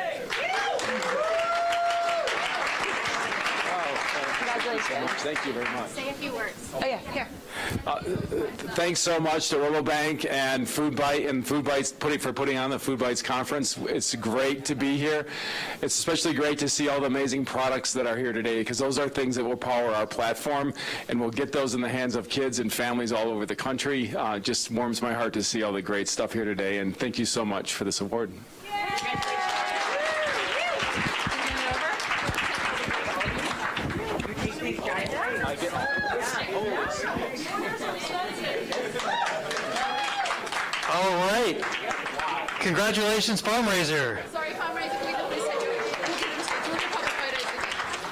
Speaker 12: Congratulations.
Speaker 6: Thank you very much.
Speaker 12: Say a few words.
Speaker 10: Oh, yeah, here.
Speaker 6: Thanks so much to Robobank and FoodBytes for putting on the FoodBytes conference. It's great to be here. It's especially great to see all the amazing products that are here today, because those are things that will power our platform, and we'll get those in the hands of kids and families all over the country. Just warms my heart to see all the great stuff here today, and thank you so much for this award.
Speaker 3: All right. Congratulations, Farm Raiser.
Speaker 12: Sorry, Farm Raiser, we don't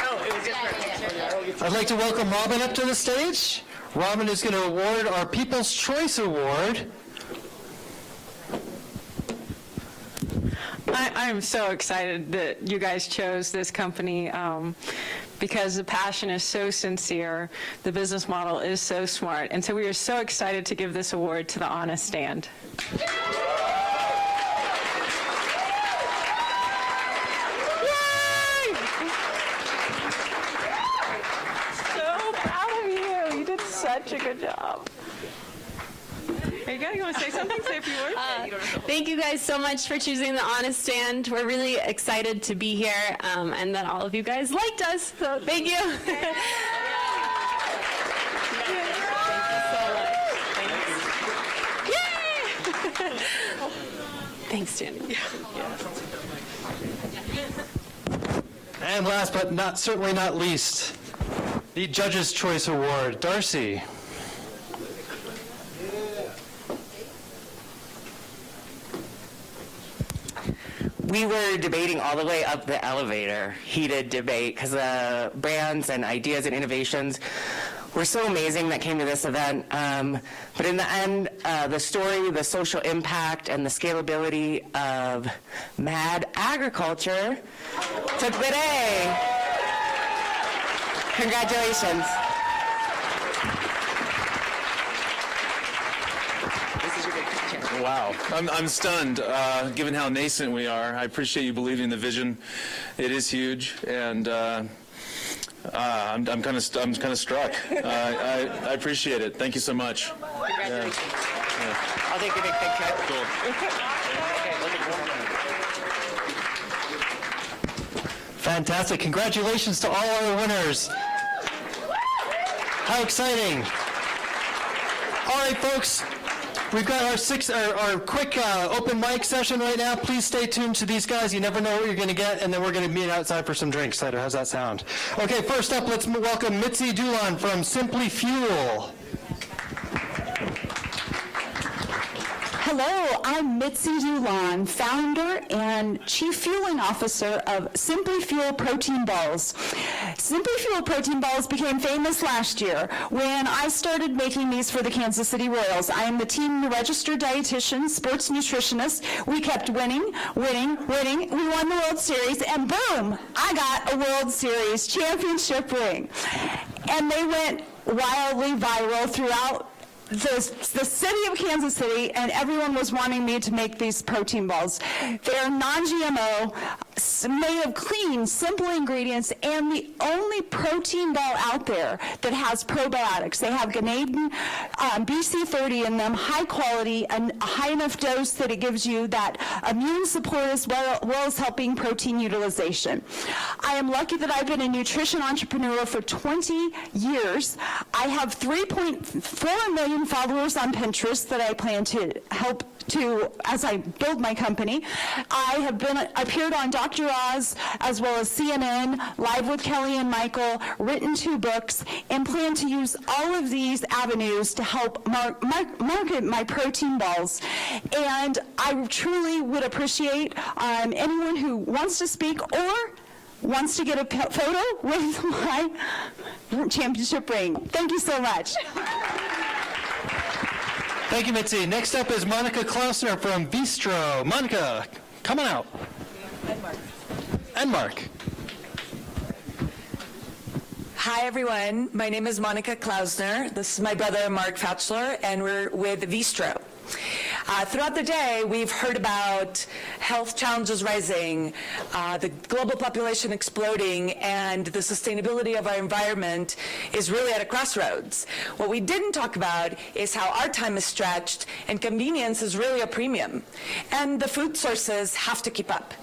Speaker 12: Oh, it was just
Speaker 3: I'd like to welcome Robin up to the stage. Robin is going to award our People's Choice Award.
Speaker 8: I'm so excited that you guys chose this company because the passion is so sincere, the business model is so smart, and so we are so excited to give this award to the Honest Stand. So proud of you. You did such a good job. Are you going to say something? Say a few words?
Speaker 12: Thank you guys so much for choosing the Honest Stand. We're really excited to be here and that all of you guys liked us. So thank you. Thank you so much. Yay! Thanks, Jenny.
Speaker 3: And last but certainly not least, the Judge's Choice Award. Darcy.
Speaker 14: We were debating all the way up the elevator, heated debate, because the brands and ideas and innovations were so amazing that came to this event. But in the end, the story, the social impact, and the scalability of mad agriculture took the day. Congratulations.
Speaker 18: Wow, I'm stunned, given how nascent we are. I appreciate you believing in the vision. It is huge, and I'm kind of struck. I appreciate it. Thank you so much.
Speaker 14: Congratulations. Yeah. I'll take a big picture.
Speaker 18: Cool.
Speaker 3: Fantastic. Congratulations to all our winners. How exciting. All right, folks. We've got our quick open mic session right now. Please stay tuned to these guys. You never know what you're going to get, and then we're going to meet outside for some drinks later. How's that sound? Okay, first up, let's welcome Mitzi Dulon from Simply Fuel.
Speaker 21: Hello, I'm Mitzi Dulon, founder and chief fueling officer of Simply Fuel Protein Balls. Simply Fuel Protein Balls became famous last year when I started making these for the Kansas City Royals. I am the team registered dietitian, sports nutritionist. We kept winning. We won the World Series, and boom, I got a World Series championship ring. And they went wildly viral throughout the city of Kansas City, and everyone was wanting me to make these protein balls. They're non-GMO, made of clean, simple ingredients, and the only protein ball out there that has probiotics. They have gonadin, BC30 in them, high quality, and a high enough dose that it gives you that immune support as well as helping protein utilization. I am lucky that I've been a nutrition entrepreneur for 20 years. I have 3.4 million followers on Pinterest that I plan to help to as I build my company. I have appeared on Dr. Oz as well as CNN, Live with Kelly and Michael, written 2 books, and plan to use all of these avenues to help market my protein balls. And I truly would appreciate anyone who wants to speak or wants to get a photo with my championship ring. Thank you so much.
Speaker 3: Thank you, Mitzi. Next up is Monica Klausner from Bistro. Monica, come on out. And Mark.
Speaker 9: Hi, everyone. My name is Monica Klausner. This is my brother, Mark Fatchler, and we're with Bistro. Throughout the day, we've heard about health challenges rising, the global population exploding, and the sustainability of our environment is really at a crossroads. What we didn't talk about is how our time is stretched and convenience is really a premium. And the food sources have to keep up.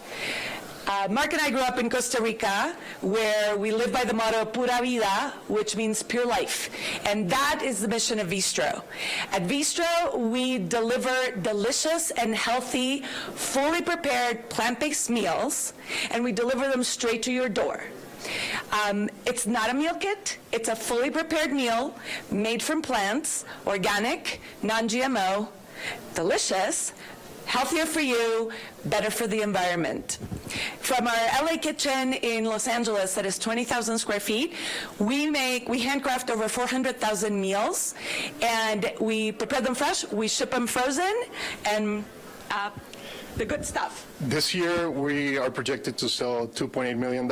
Speaker 9: Mark and I grew up in Costa Rica, where we live by the motto Pura Vida, which means pure life. And that is the mission of Bistro. At Bistro, we deliver delicious and healthy, fully prepared plant-based meals, and we deliver them straight to your door. It's not a meal kit. It's a fully prepared meal made from plants, organic, non-GMO, delicious, healthier for you, better for the environment. From our LA kitchen in Los Angeles that is 20,000 square feet, we handcraft over 400,000 meals, and we prepare them fresh, we ship them frozen, and the good stuff.
Speaker 11: This year, we are projected to sell $2.8 million.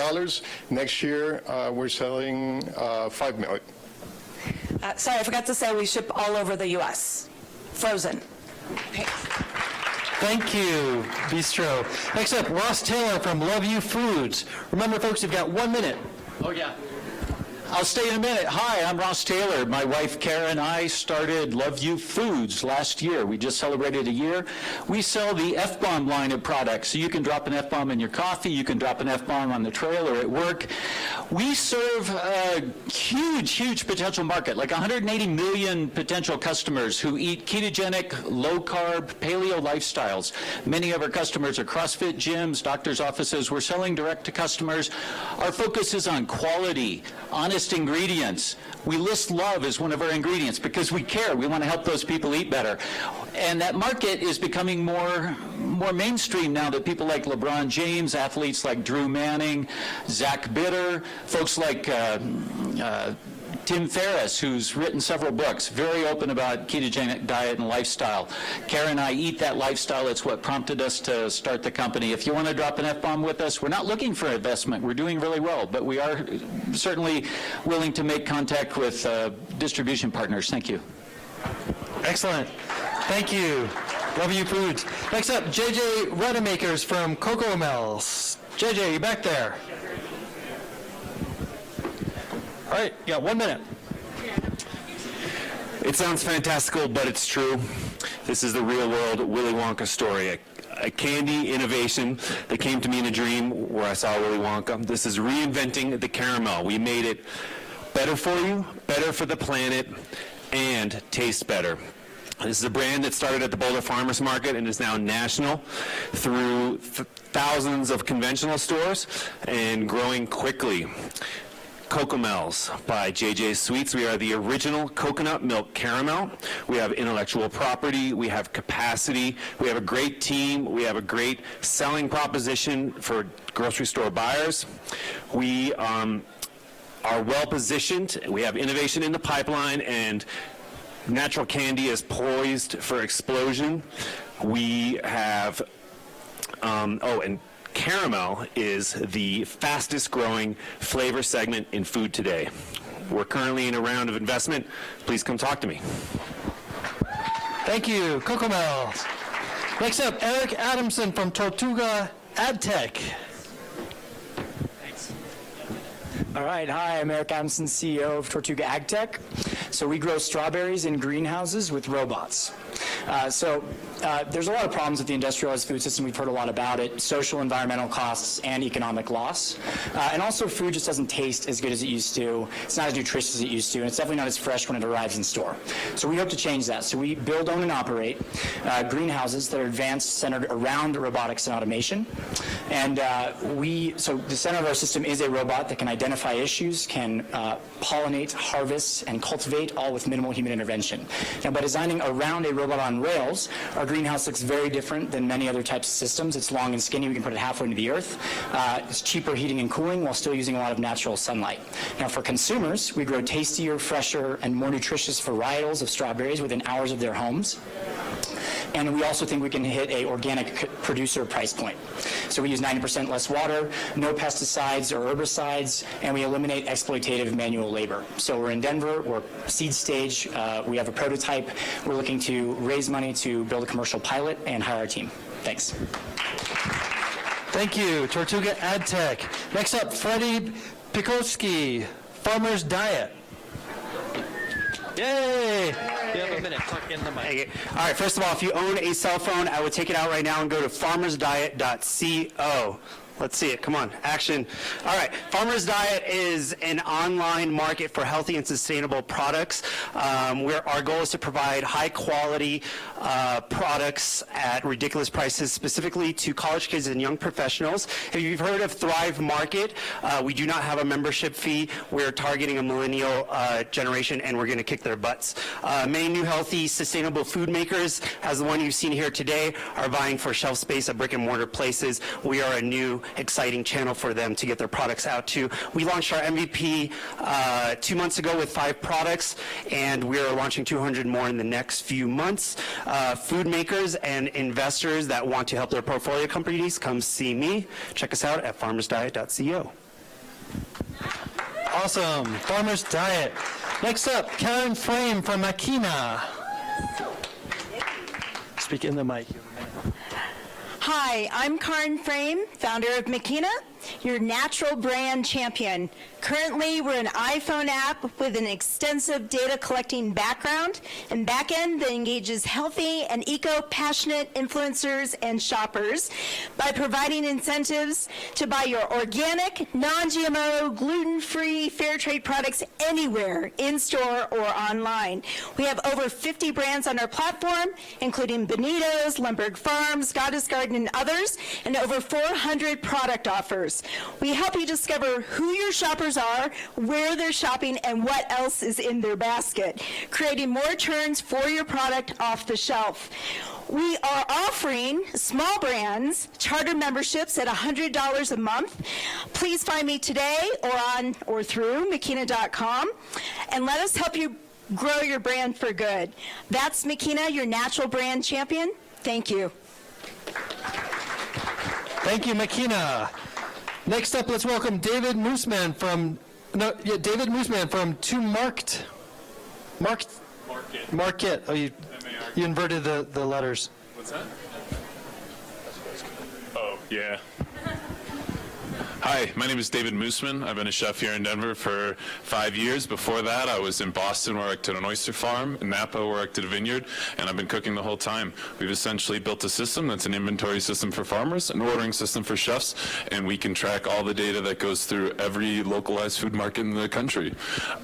Speaker 11: Next year, we're selling $5 million.
Speaker 9: Sorry, I forgot to say we ship all over the U.S., frozen. Okay.
Speaker 3: Thank you, Bistro. Next up, Ross Taylor from Love You Foods. Remember, folks, you've got 1 minute.
Speaker 22: Oh, yeah. I'll stay in a minute. Hi, I'm Ross Taylor. My wife, Kara, and I started Love You Foods last year. We just celebrated a year. We sell the F-bomb line of products. So you can drop an F-bomb in your coffee. You can drop an F-bomb on the trail or at work. We serve a huge, huge potential market, like 180 million potential customers who eat ketogenic, low-carb, paleo lifestyles. Many of our customers are CrossFit gyms, doctors' offices. We're selling direct to customers. Our focus is on quality, honest ingredients. We list love as one of our ingredients because we care. We want to help those people eat better. And that market is becoming more mainstream now that people like LeBron James, athletes like Drew Manning, Zach Bitter, folks like Tim Ferriss, who's written several books, very open about ketogenic diet and lifestyle. Kara and I eat that lifestyle. It's what prompted us to start the company. If you want to drop an F-bomb with us, we're not looking for investment. We're doing really well, but we are certainly willing to make contact with distribution partners. Thank you.
Speaker 3: Excellent. Thank you. Love You Foods. Next up, JJ Redemakers from Cocoa Mel's. JJ, you back there? All right, you got 1 minute.
Speaker 24: It sounds fantastical, but it's true. This is the real world Willy Wonka story. A candy innovation that came to me in a dream where I saw Willy Wonka. This is reinventing the caramel. We made it better for you, better for the planet, and taste better. This is a brand that started at the Boulder Farmers Market and is now national through thousands of conventional stores and growing quickly. Cocomel's by JJ Sweets. We are the original coconut milk caramel. We have intellectual property. We have capacity. We have a great team. We have a great selling proposition for grocery store buyers. We are well positioned. We have innovation in the pipeline, and natural candy is poised for explosion. We have, and caramel is the fastest growing flavor segment in food today. We're currently in a round of investment. Please come talk to me.
Speaker 3: Thank you, Cocomel. Next up, Eric Adamson from Tortuga AdTech.
Speaker 25: All right, hi, I'm Eric Adamson, CEO of Tortuga AgTech. So we grow strawberries in greenhouses with robots. There's a lot of problems with the industrialized food system. We've heard a lot about it: social, environmental costs, and economic loss. And also, food just doesn't taste as good as it used to. It's not as nutritious as it used to, and it's definitely not as fresh when it arrives in store. So we hope to change that. So we build, own, and operate greenhouses that are advanced, centered around robotics and automation. And so the center of our system is a robot that can identify issues, can pollinate, harvest, and cultivate, all with minimal human intervention. Now, by designing around a robot on rails. Our greenhouse looks very different than many other types of systems. It's long and skinny. We can put it halfway into the earth. It's cheaper heating and cooling while still using a lot of natural sunlight. Now, for consumers, we grow tastier, fresher, and more nutritious varietals of strawberries within hours of their homes. And we also think we can hit a organic producer price point. So we use 90% less water, no pesticides or herbicides, and we eliminate exploitative manual labor. So we're in Denver, we're seed stage, we have a prototype. We're looking to raise money to build a commercial pilot and hire our team. Thanks.
Speaker 3: Thank you, Tortuga AdTech. Next up, Freddie Pikowski, Farmer's Diet. Yay!
Speaker 4: You have a minute. Talk in the mic.
Speaker 13: All right, first of all, if you own a cell phone, I would take it out right now and go to farmersdiet.co. Let's see it. Come on. Action. All right. Farmer's Diet is an online market for healthy and sustainable products. Our goal is to provide high-quality products at ridiculous prices, specifically to college kids and young professionals. If you've heard of Thrive Market, we do not have a membership fee. We're targeting a millennial generation, and we're going to kick their butts. Many new, healthy, sustainable food makers, as the one you've seen here today, are vying for shelf space at brick-and-mortar places. We are a new, exciting channel for them to get their products out to. We launched our MVP 2 months ago with 5 products, and we are launching 200 more in the next few months. Food makers and investors that want to help their portfolio companies, come see me. Check us out at farmersdiet.co.
Speaker 3: Awesome. Farmer's Diet. Next up, Karen Frame from Makina. Speak in the mic.
Speaker 15: Hi, I'm Karen Frame, founder of Makina, your natural brand champion. Currently, we're an iPhone app with an extensive data collecting background and backend that engages healthy and eco-passionate influencers and shoppers by providing incentives to buy your organic, non-GMO, gluten-free, fair trade products anywhere, in-store or online. We have over 50 brands on our platform, including Benito's, Lumberg Farms, Goddess Garden, and others, and over 400 product offers. We help you discover who your shoppers are, where they're shopping, and what else is in their basket, creating more turns for your product off the shelf. We are offering small brands charter memberships at $100 a month. Please find me today or on or through Makina.com, and let us help you grow your brand for good. That's Makina, your natural brand champion. Thank you.
Speaker 3: Thank you, Makina. Next up, let's welcome David Mooseman from To Market. Market. Oh, you inverted the letters.
Speaker 17: What's that? Oh, yeah. Hi, my name is David Mooseman. I've been a chef here in Denver for 5 years. Before that, I was in Boston where I worked at an oyster farm, in Napa where I worked at a vineyard, and I've been cooking the whole time. We've essentially built a system that's an inventory system for farmers, an ordering system for chefs, and we can track all the data that goes through every localized food market in the country.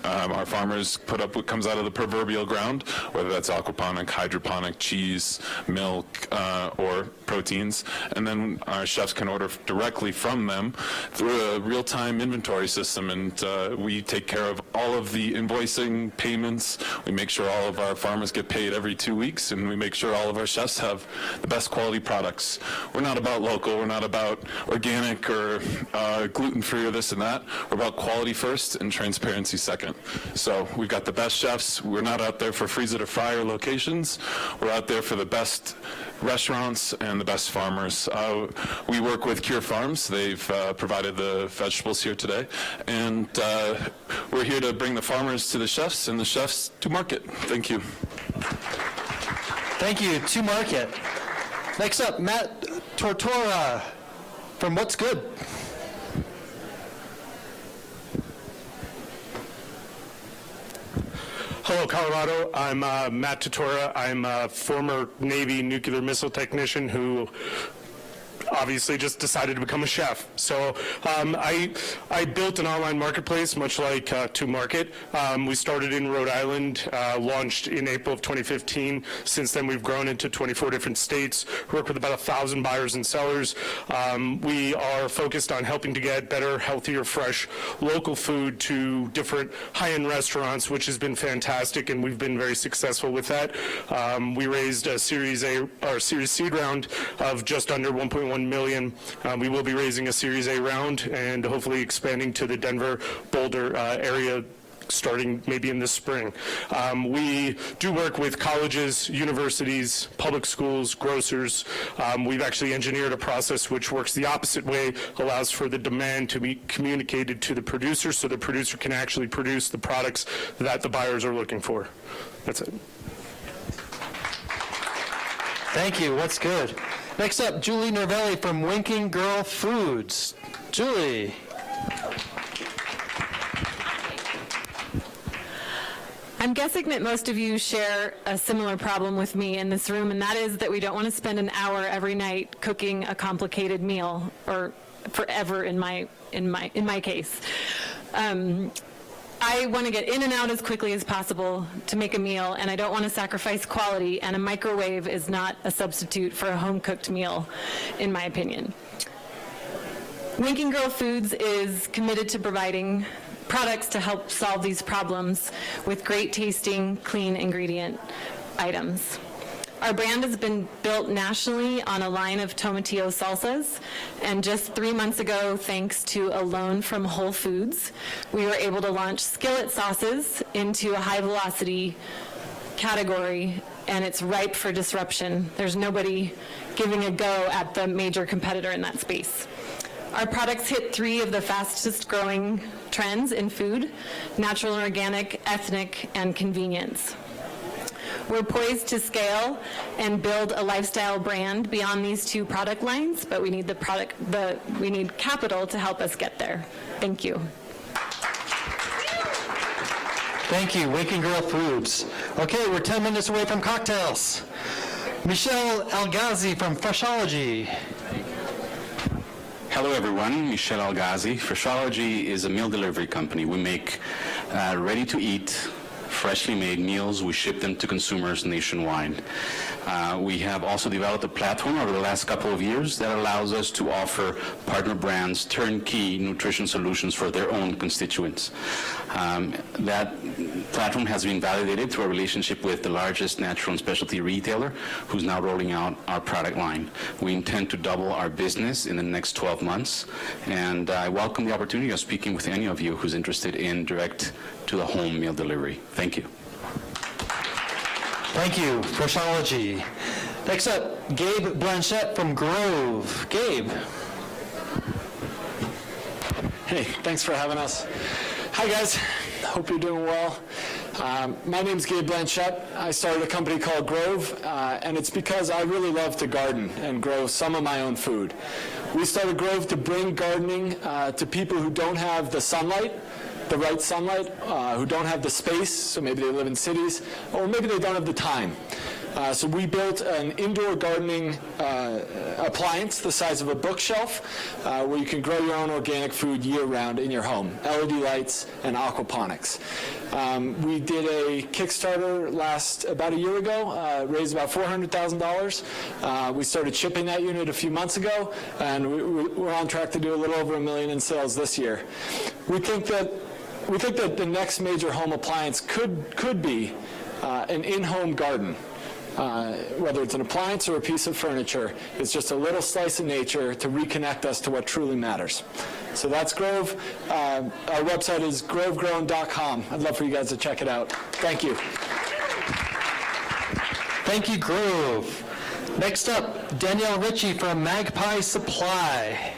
Speaker 17: Our farmers put up what comes out of the proverbial ground, whether that's aquaponic, hydroponic, cheese, milk, or proteins, and then our chefs can order directly from them through a real-time inventory system, and we take care of all of the invoicing, payments. We make sure all of our farmers get paid every 2 weeks, and we make sure all of our chefs have the best quality products. We're not about local, we're not about organic or gluten-free or this and that. We're about quality first and transparency second. So we've got the best chefs. We're not out there for freezer to fryer locations. We're out there for the best restaurants and the best farmers. We work with Cure Farms. They've provided the vegetables here today, and we're here to bring the farmers to the chefs and the chefs to market. Thank you.
Speaker 3: Thank you. To Market. Next up, Matt Tortora from What's Good.
Speaker 23: Hello, Colorado. I'm Matt Tortora. I'm a former Navy nuclear missile technician who obviously just decided to become a chef. So I built an online marketplace, much like To Market. We started in Rhode Island, launched in April of 2015. Since then, we've grown into 24 different states, work with about 1,000 buyers and sellers. We are focused on helping to get better, healthier, fresh, local food to different high-end restaurants, which has been fantastic, and we've been very successful with that. We raised a Series seed round of just under $1.1 million. We will be raising a Series A round and hopefully expanding to the Denver, Boulder area starting maybe in the spring. We do work with colleges, universities, public schools, grocers. We've actually engineered a process which works the opposite way, allows for the demand to be communicated to the producer so the producer can actually produce the products that the buyers are looking for. That's it.
Speaker 3: Thank you. What's good? Next up, Julie Nervelli from Winking Girl Foods. Julie.
Speaker 12: I'm guessing that most of you share a similar problem with me in this room, and that is that we don't want to spend an hour every night cooking a complicated meal, or forever in my case. I want to get in and out as quickly as possible to make a meal, and I don't want to sacrifice quality, and a microwave is not a substitute for a home-cooked meal, in my opinion. Winking Girl Foods is committed to providing products to help solve these problems with great tasting, clean ingredient items. Our brand has been built nationally on a line of tomatillo salsas, and just 3 months ago, thanks to a loan from Whole Foods, we were able to launch skillet sauces into a high-velocity category, and it's ripe for disruption. There's nobody giving a go at the major competitor in that space. Our products hit 3 of the fastest growing trends in food: natural and organic, ethnic, and convenience. We're poised to scale and build a lifestyle brand beyond these 2 product lines, but we need we need capital to help us get there. Thank you.
Speaker 3: Thank you, Winking Girl Foods. Okay, we're 10 minutes away from cocktails. Michelle Algazi from Freshology.
Speaker 1: Hello everyone, Michelle Algazi. Freshology is a meal delivery company. We make ready-to-eat, freshly made meals. We ship them to consumers nationwide. We have also developed a platform over the last couple of years that allows us to offer partner brands turnkey nutrition solutions for their own constituents. That platform has been validated through a relationship with the largest natural and specialty retailer, who's now rolling out our product line. We intend to double our business in the next 12 months, and I welcome the opportunity of speaking with any of you who's interested in direct-to-the-home meal delivery. Thank you.
Speaker 3: Thank you, Freshology. Next up, Gabe Blanchette from Grove. Gabe.
Speaker 2: Hey, thanks for having us. Hi guys, hope you're doing well. My name's Gabe Blanchette. I started a company called Grove, and it's because I really love to garden and grow some of my own food. We started Grove to bring gardening to people who don't have the sunlight, the right sunlight, who don't have the space, so maybe they live in cities, or maybe they don't have the time. So we built an indoor gardening appliance the size of a bookshelf where you can grow your own organic food year-round in your home, LED lights and aquaponics. We did a Kickstarter about a year ago, raised about $400,000. We started shipping that unit a few months ago, and we're on track to do a little over $1 million in sales this year. We think that the next major home appliance could be an in-home garden. Whether it's an appliance or a piece of furniture, it's just a little slice of nature to reconnect us to what truly matters. So that's Grove. Our website is grovegrown.com. I'd love for you guys to check it out. Thank you.
Speaker 3: Thank you, Grove. Next up, Danielle Ritchie from Magpie Supply.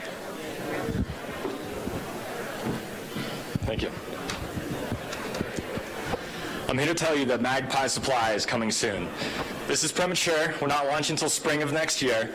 Speaker 5: Thank you. I'm here to tell you that Magpie Supply is coming soon. This is premature. We're not launching until spring of next year.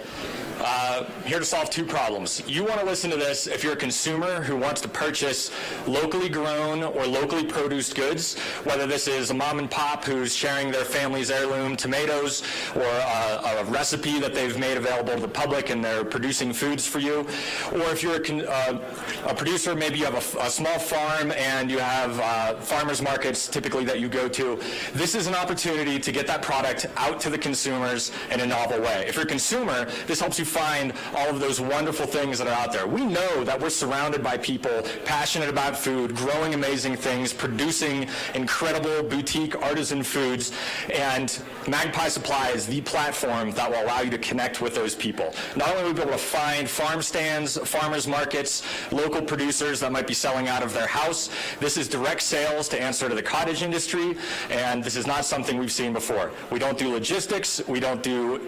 Speaker 5: Here to solve two problems. You want to listen to this if you're a consumer who wants to purchase locally grown or locally produced goods, whether this is a mom and pop who's sharing their family's heirloom tomatoes or a recipe that they've made available to the public and they're producing foods for you, or if you're a producer, maybe you have a small farm and you have farmers markets typically that you go to. This is an opportunity to get that product out to the consumers in a novel way. If you're a consumer, this helps you find all of those wonderful things that are out there. We know that we're surrounded by people passionate about food, growing amazing things, producing incredible boutique artisan foods, and Magpie Supply is the platform that will allow you to connect with those people. Not only will we be able to find farm stands, farmers markets, local producers that might be selling out of their house. This is direct sales to answer to the cottage industry, and this is not something we've seen before. We don't do logistics, we don't do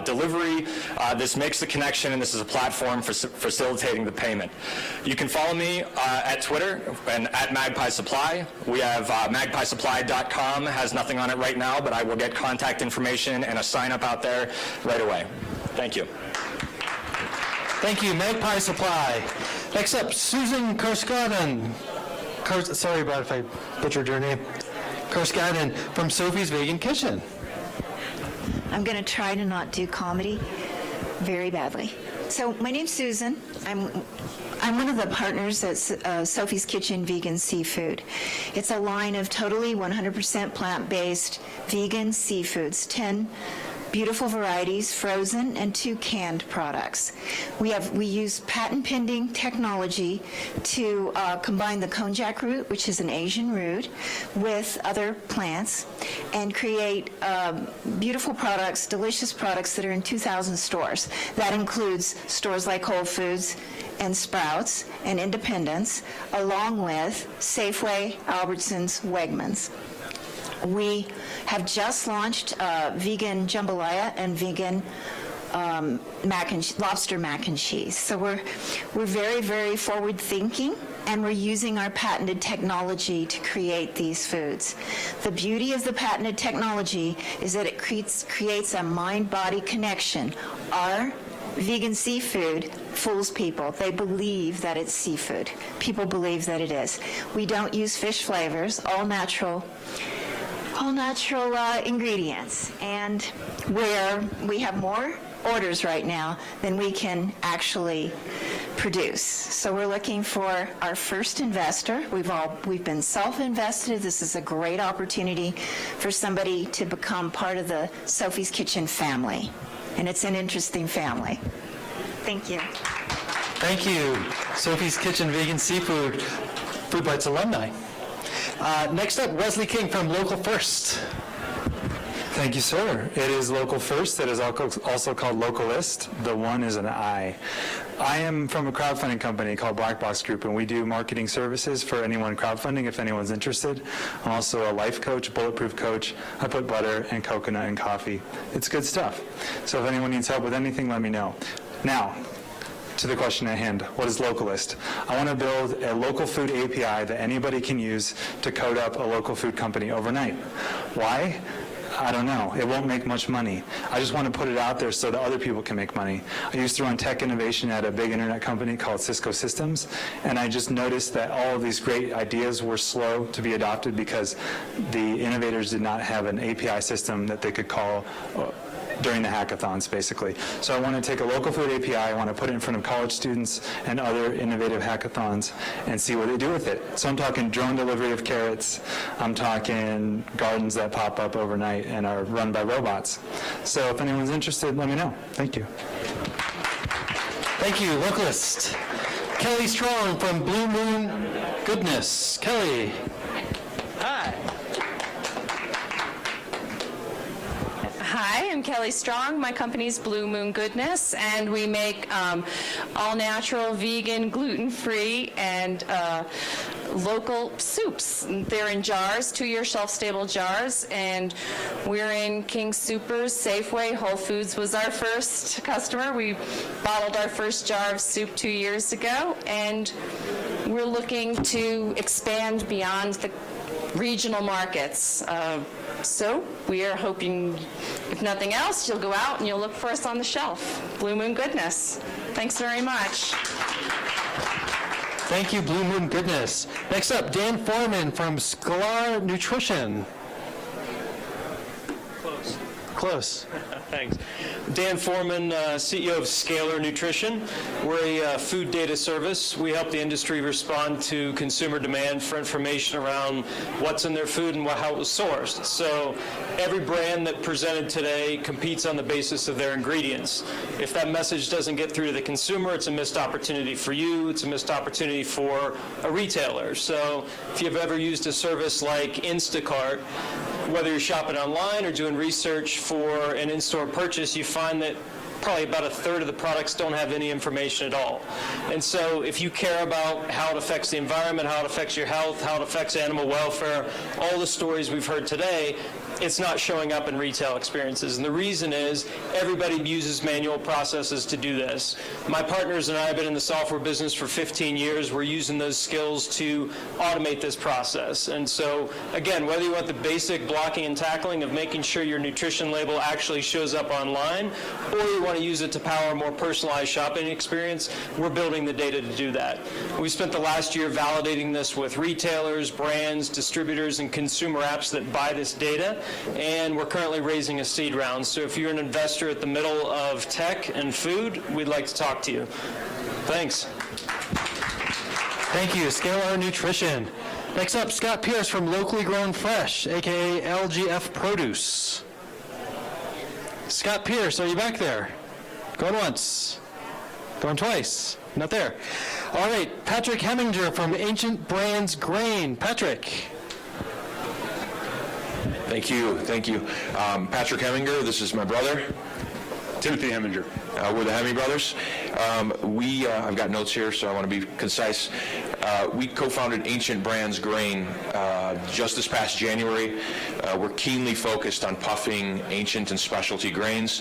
Speaker 5: delivery. This makes the connection, and this is a platform for facilitating the payment. You can follow me at Twitter and at Magpie Supply. We have magpiesupply.com, has nothing on it right now, but I will get contact information and a sign up out there right away. Thank you.
Speaker 3: Thank you, Magpie Supply. Next up, Susan Karskaden. Sorry about if I butchered your name. Karskaden from Sophie's Vegan Kitchen.
Speaker 7: I'm going to try to not do comedy very badly. So my name's Susan. I'm one of the partners at Sophie's Kitchen Vegan Seafood. It's a line of totally 100% plant-based vegan seafoods, 10 beautiful varieties, frozen, and 2 canned products. We use patent-pending technology to combine the konjac root, which is an Asian root, with other plants, and create beautiful products, delicious products that are in 2,000 stores. That includes stores like Whole Foods and Sprouts and Independence, along with Safeway, Albertsons, Wegmans. We have just launched vegan jambalaya and vegan lobster mac and cheese. So we're very, very forward-thinking, and we're using our patented technology to create these foods. The beauty of the patented technology is that it creates a mind-body connection. Our vegan seafood fools people. They believe that it's seafood. People believe that it is. We don't use fish flavors, all natural ingredients, and where we have more orders right now than we can actually produce. So we're looking for our first investor. We've been self-invested. This is a great opportunity for somebody to become part of the Sophie's Kitchen family, and it's an interesting family. Thank you.
Speaker 3: Thank you, Sophie's Kitchen Vegan Seafood, FoodBytes alumni. Next up, Wesley King from Local First.
Speaker 10: Thank you, sir. It is Local First. It is also called Localist. The one is an I. I am from a crowdfunding company called Black Box Group, and we do marketing services for anyone crowdfunding if anyone's interested. I'm also a life coach, bulletproof coach. I put butter and coconut in coffee. It's good stuff. So if anyone needs help with anything, let me know. Now, to the question at hand, what is Localist? I want to build a local food API that anybody can use to code up a local food company overnight. Why? I don't know. It won't make much money. I just want to put it out there so that other people can make money. I used to run tech innovation at a big internet company called Cisco Systems, and I just noticed that all of these great ideas were slow to be adopted because the innovators did not have an API system that they could call during the hackathons, basically. So I want to take a local food API, I want to put it in front of college students and other innovative hackathons and see what they do with it. So I'm talking drone delivery of carrots, I'm talking gardens that pop up overnight and are run by robots. So if anyone's interested, let me know. Thank you.
Speaker 3: Thank you, Localist. Kelly Strong from Blue Moon Goodness. Kelly.
Speaker 16: Hi. Hi, I'm Kelly Strong. My company's Blue Moon Goodness, and we make all-natural, vegan, gluten-free, and local soups. They're in jars, 2-year shelf-stable jars, and we're in King Soopers, Safeway. Whole Foods was our first customer. We bottled our first jar of soup 2 years ago, and we're looking to expand beyond the regional markets. So we are hoping, if nothing else, you'll go out and you'll look for us on the shelf. Blue Moon Goodness. Thanks very much.
Speaker 3: Thank you, Blue Moon Goodness. Next up, Dan Foreman from Scalar Nutrition. Close.
Speaker 6: Thanks. Dan Foreman, CEO of Scalar Nutrition. We're a food data service. We help the industry respond to consumer demand for information around what's in their food and how it was sourced. So every brand that presented today competes on the basis of their ingredients. If that message doesn't get through to the consumer, it's a missed opportunity for you. It's a missed opportunity for a retailer. So if you've ever used a service like Instacart, whether you're shopping online or doing research for an in-store purchase, you find that probably about a third of the products don't have any information at all. And so if you care about how it affects the environment, how it affects your health, how it affects animal welfare, all the stories we've heard today, it's not showing up in retail experiences. And the reason is everybody uses manual processes to do this. My partners and I have been in the software business for 15 years. We're using those skills to automate this process. And so, again, whether you want the basic blocking and tackling of making sure your nutrition label actually shows up online, or you want to use it to power a more personalized shopping experience, we're building the data to do that. We spent the last year validating this with retailers, brands, distributors, and consumer apps that buy this data. And we're currently raising a seed round. So if you're an investor at the middle of tech and food, we'd like to talk to you. Thanks.
Speaker 3: Thank you, Scalar Nutrition. Next up, Scott Pierce from Locally Grown Fresh, aka LGF Produce. Scott Pierce, are you back there? Going once. Going twice. Not there. All right, Patrick Heminger from Ancient Brands Grain. Patrick.
Speaker 8: Thank you. Patrick Heminger, this is my brother. Timothy Heminger. We're the Hemi brothers. I've got notes here, so I want to be concise. We co-founded Ancient Brands Grain just this past January. We're keenly focused on puffing ancient and specialty grains.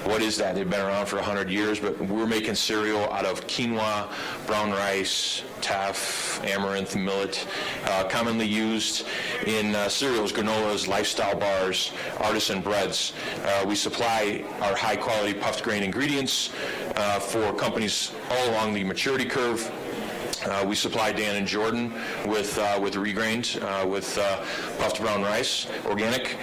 Speaker 8: What is that? They've been around for 100 years, but we're making cereal out of quinoa, brown rice, teff, amaranth, millet, commonly used in cereals, granolas, lifestyle bars, artisan breads. We supply our high-quality puffed grain ingredients for companies all along the maturity curve. We supply Dan and Jordan with regrained, with puffed brown rice, organic.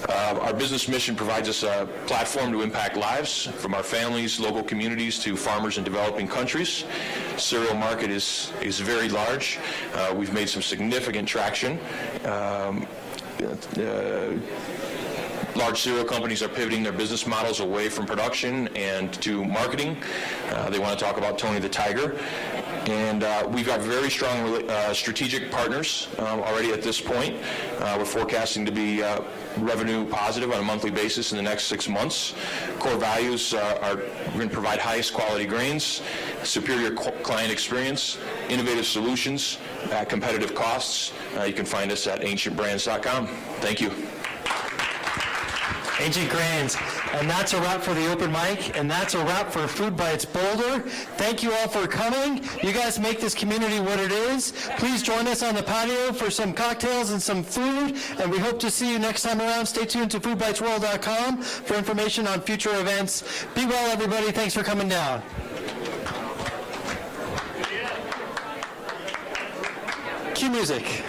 Speaker 8: Our business mission provides us a platform to impact lives, from our families, local communities, to farmers in developing countries. Cereal market is very large. We've made some significant traction. Large cereal companies are pivoting their business models away from production and to marketing. They want to talk about Tony the Tiger. And we've got very strong strategic partners already at this point. We're forecasting to be revenue positive on a monthly basis in the next 6 months. Core values are we're going to provide highest quality grains, superior client experience, innovative solutions at competitive costs. You can find us at ancientbrands.com. Thank you.
Speaker 3: Ancient Grains. And that's a wrap for the open mic, and that's a wrap for FoodBytes Boulder. Thank you all for coming. You guys make this community what it is. Please join us on the patio for some cocktails and some food, and we hope to see you next time around. Stay tuned to foodbytesworld.com for information on future events. Be well, everybody. Thanks for coming down. Cue music.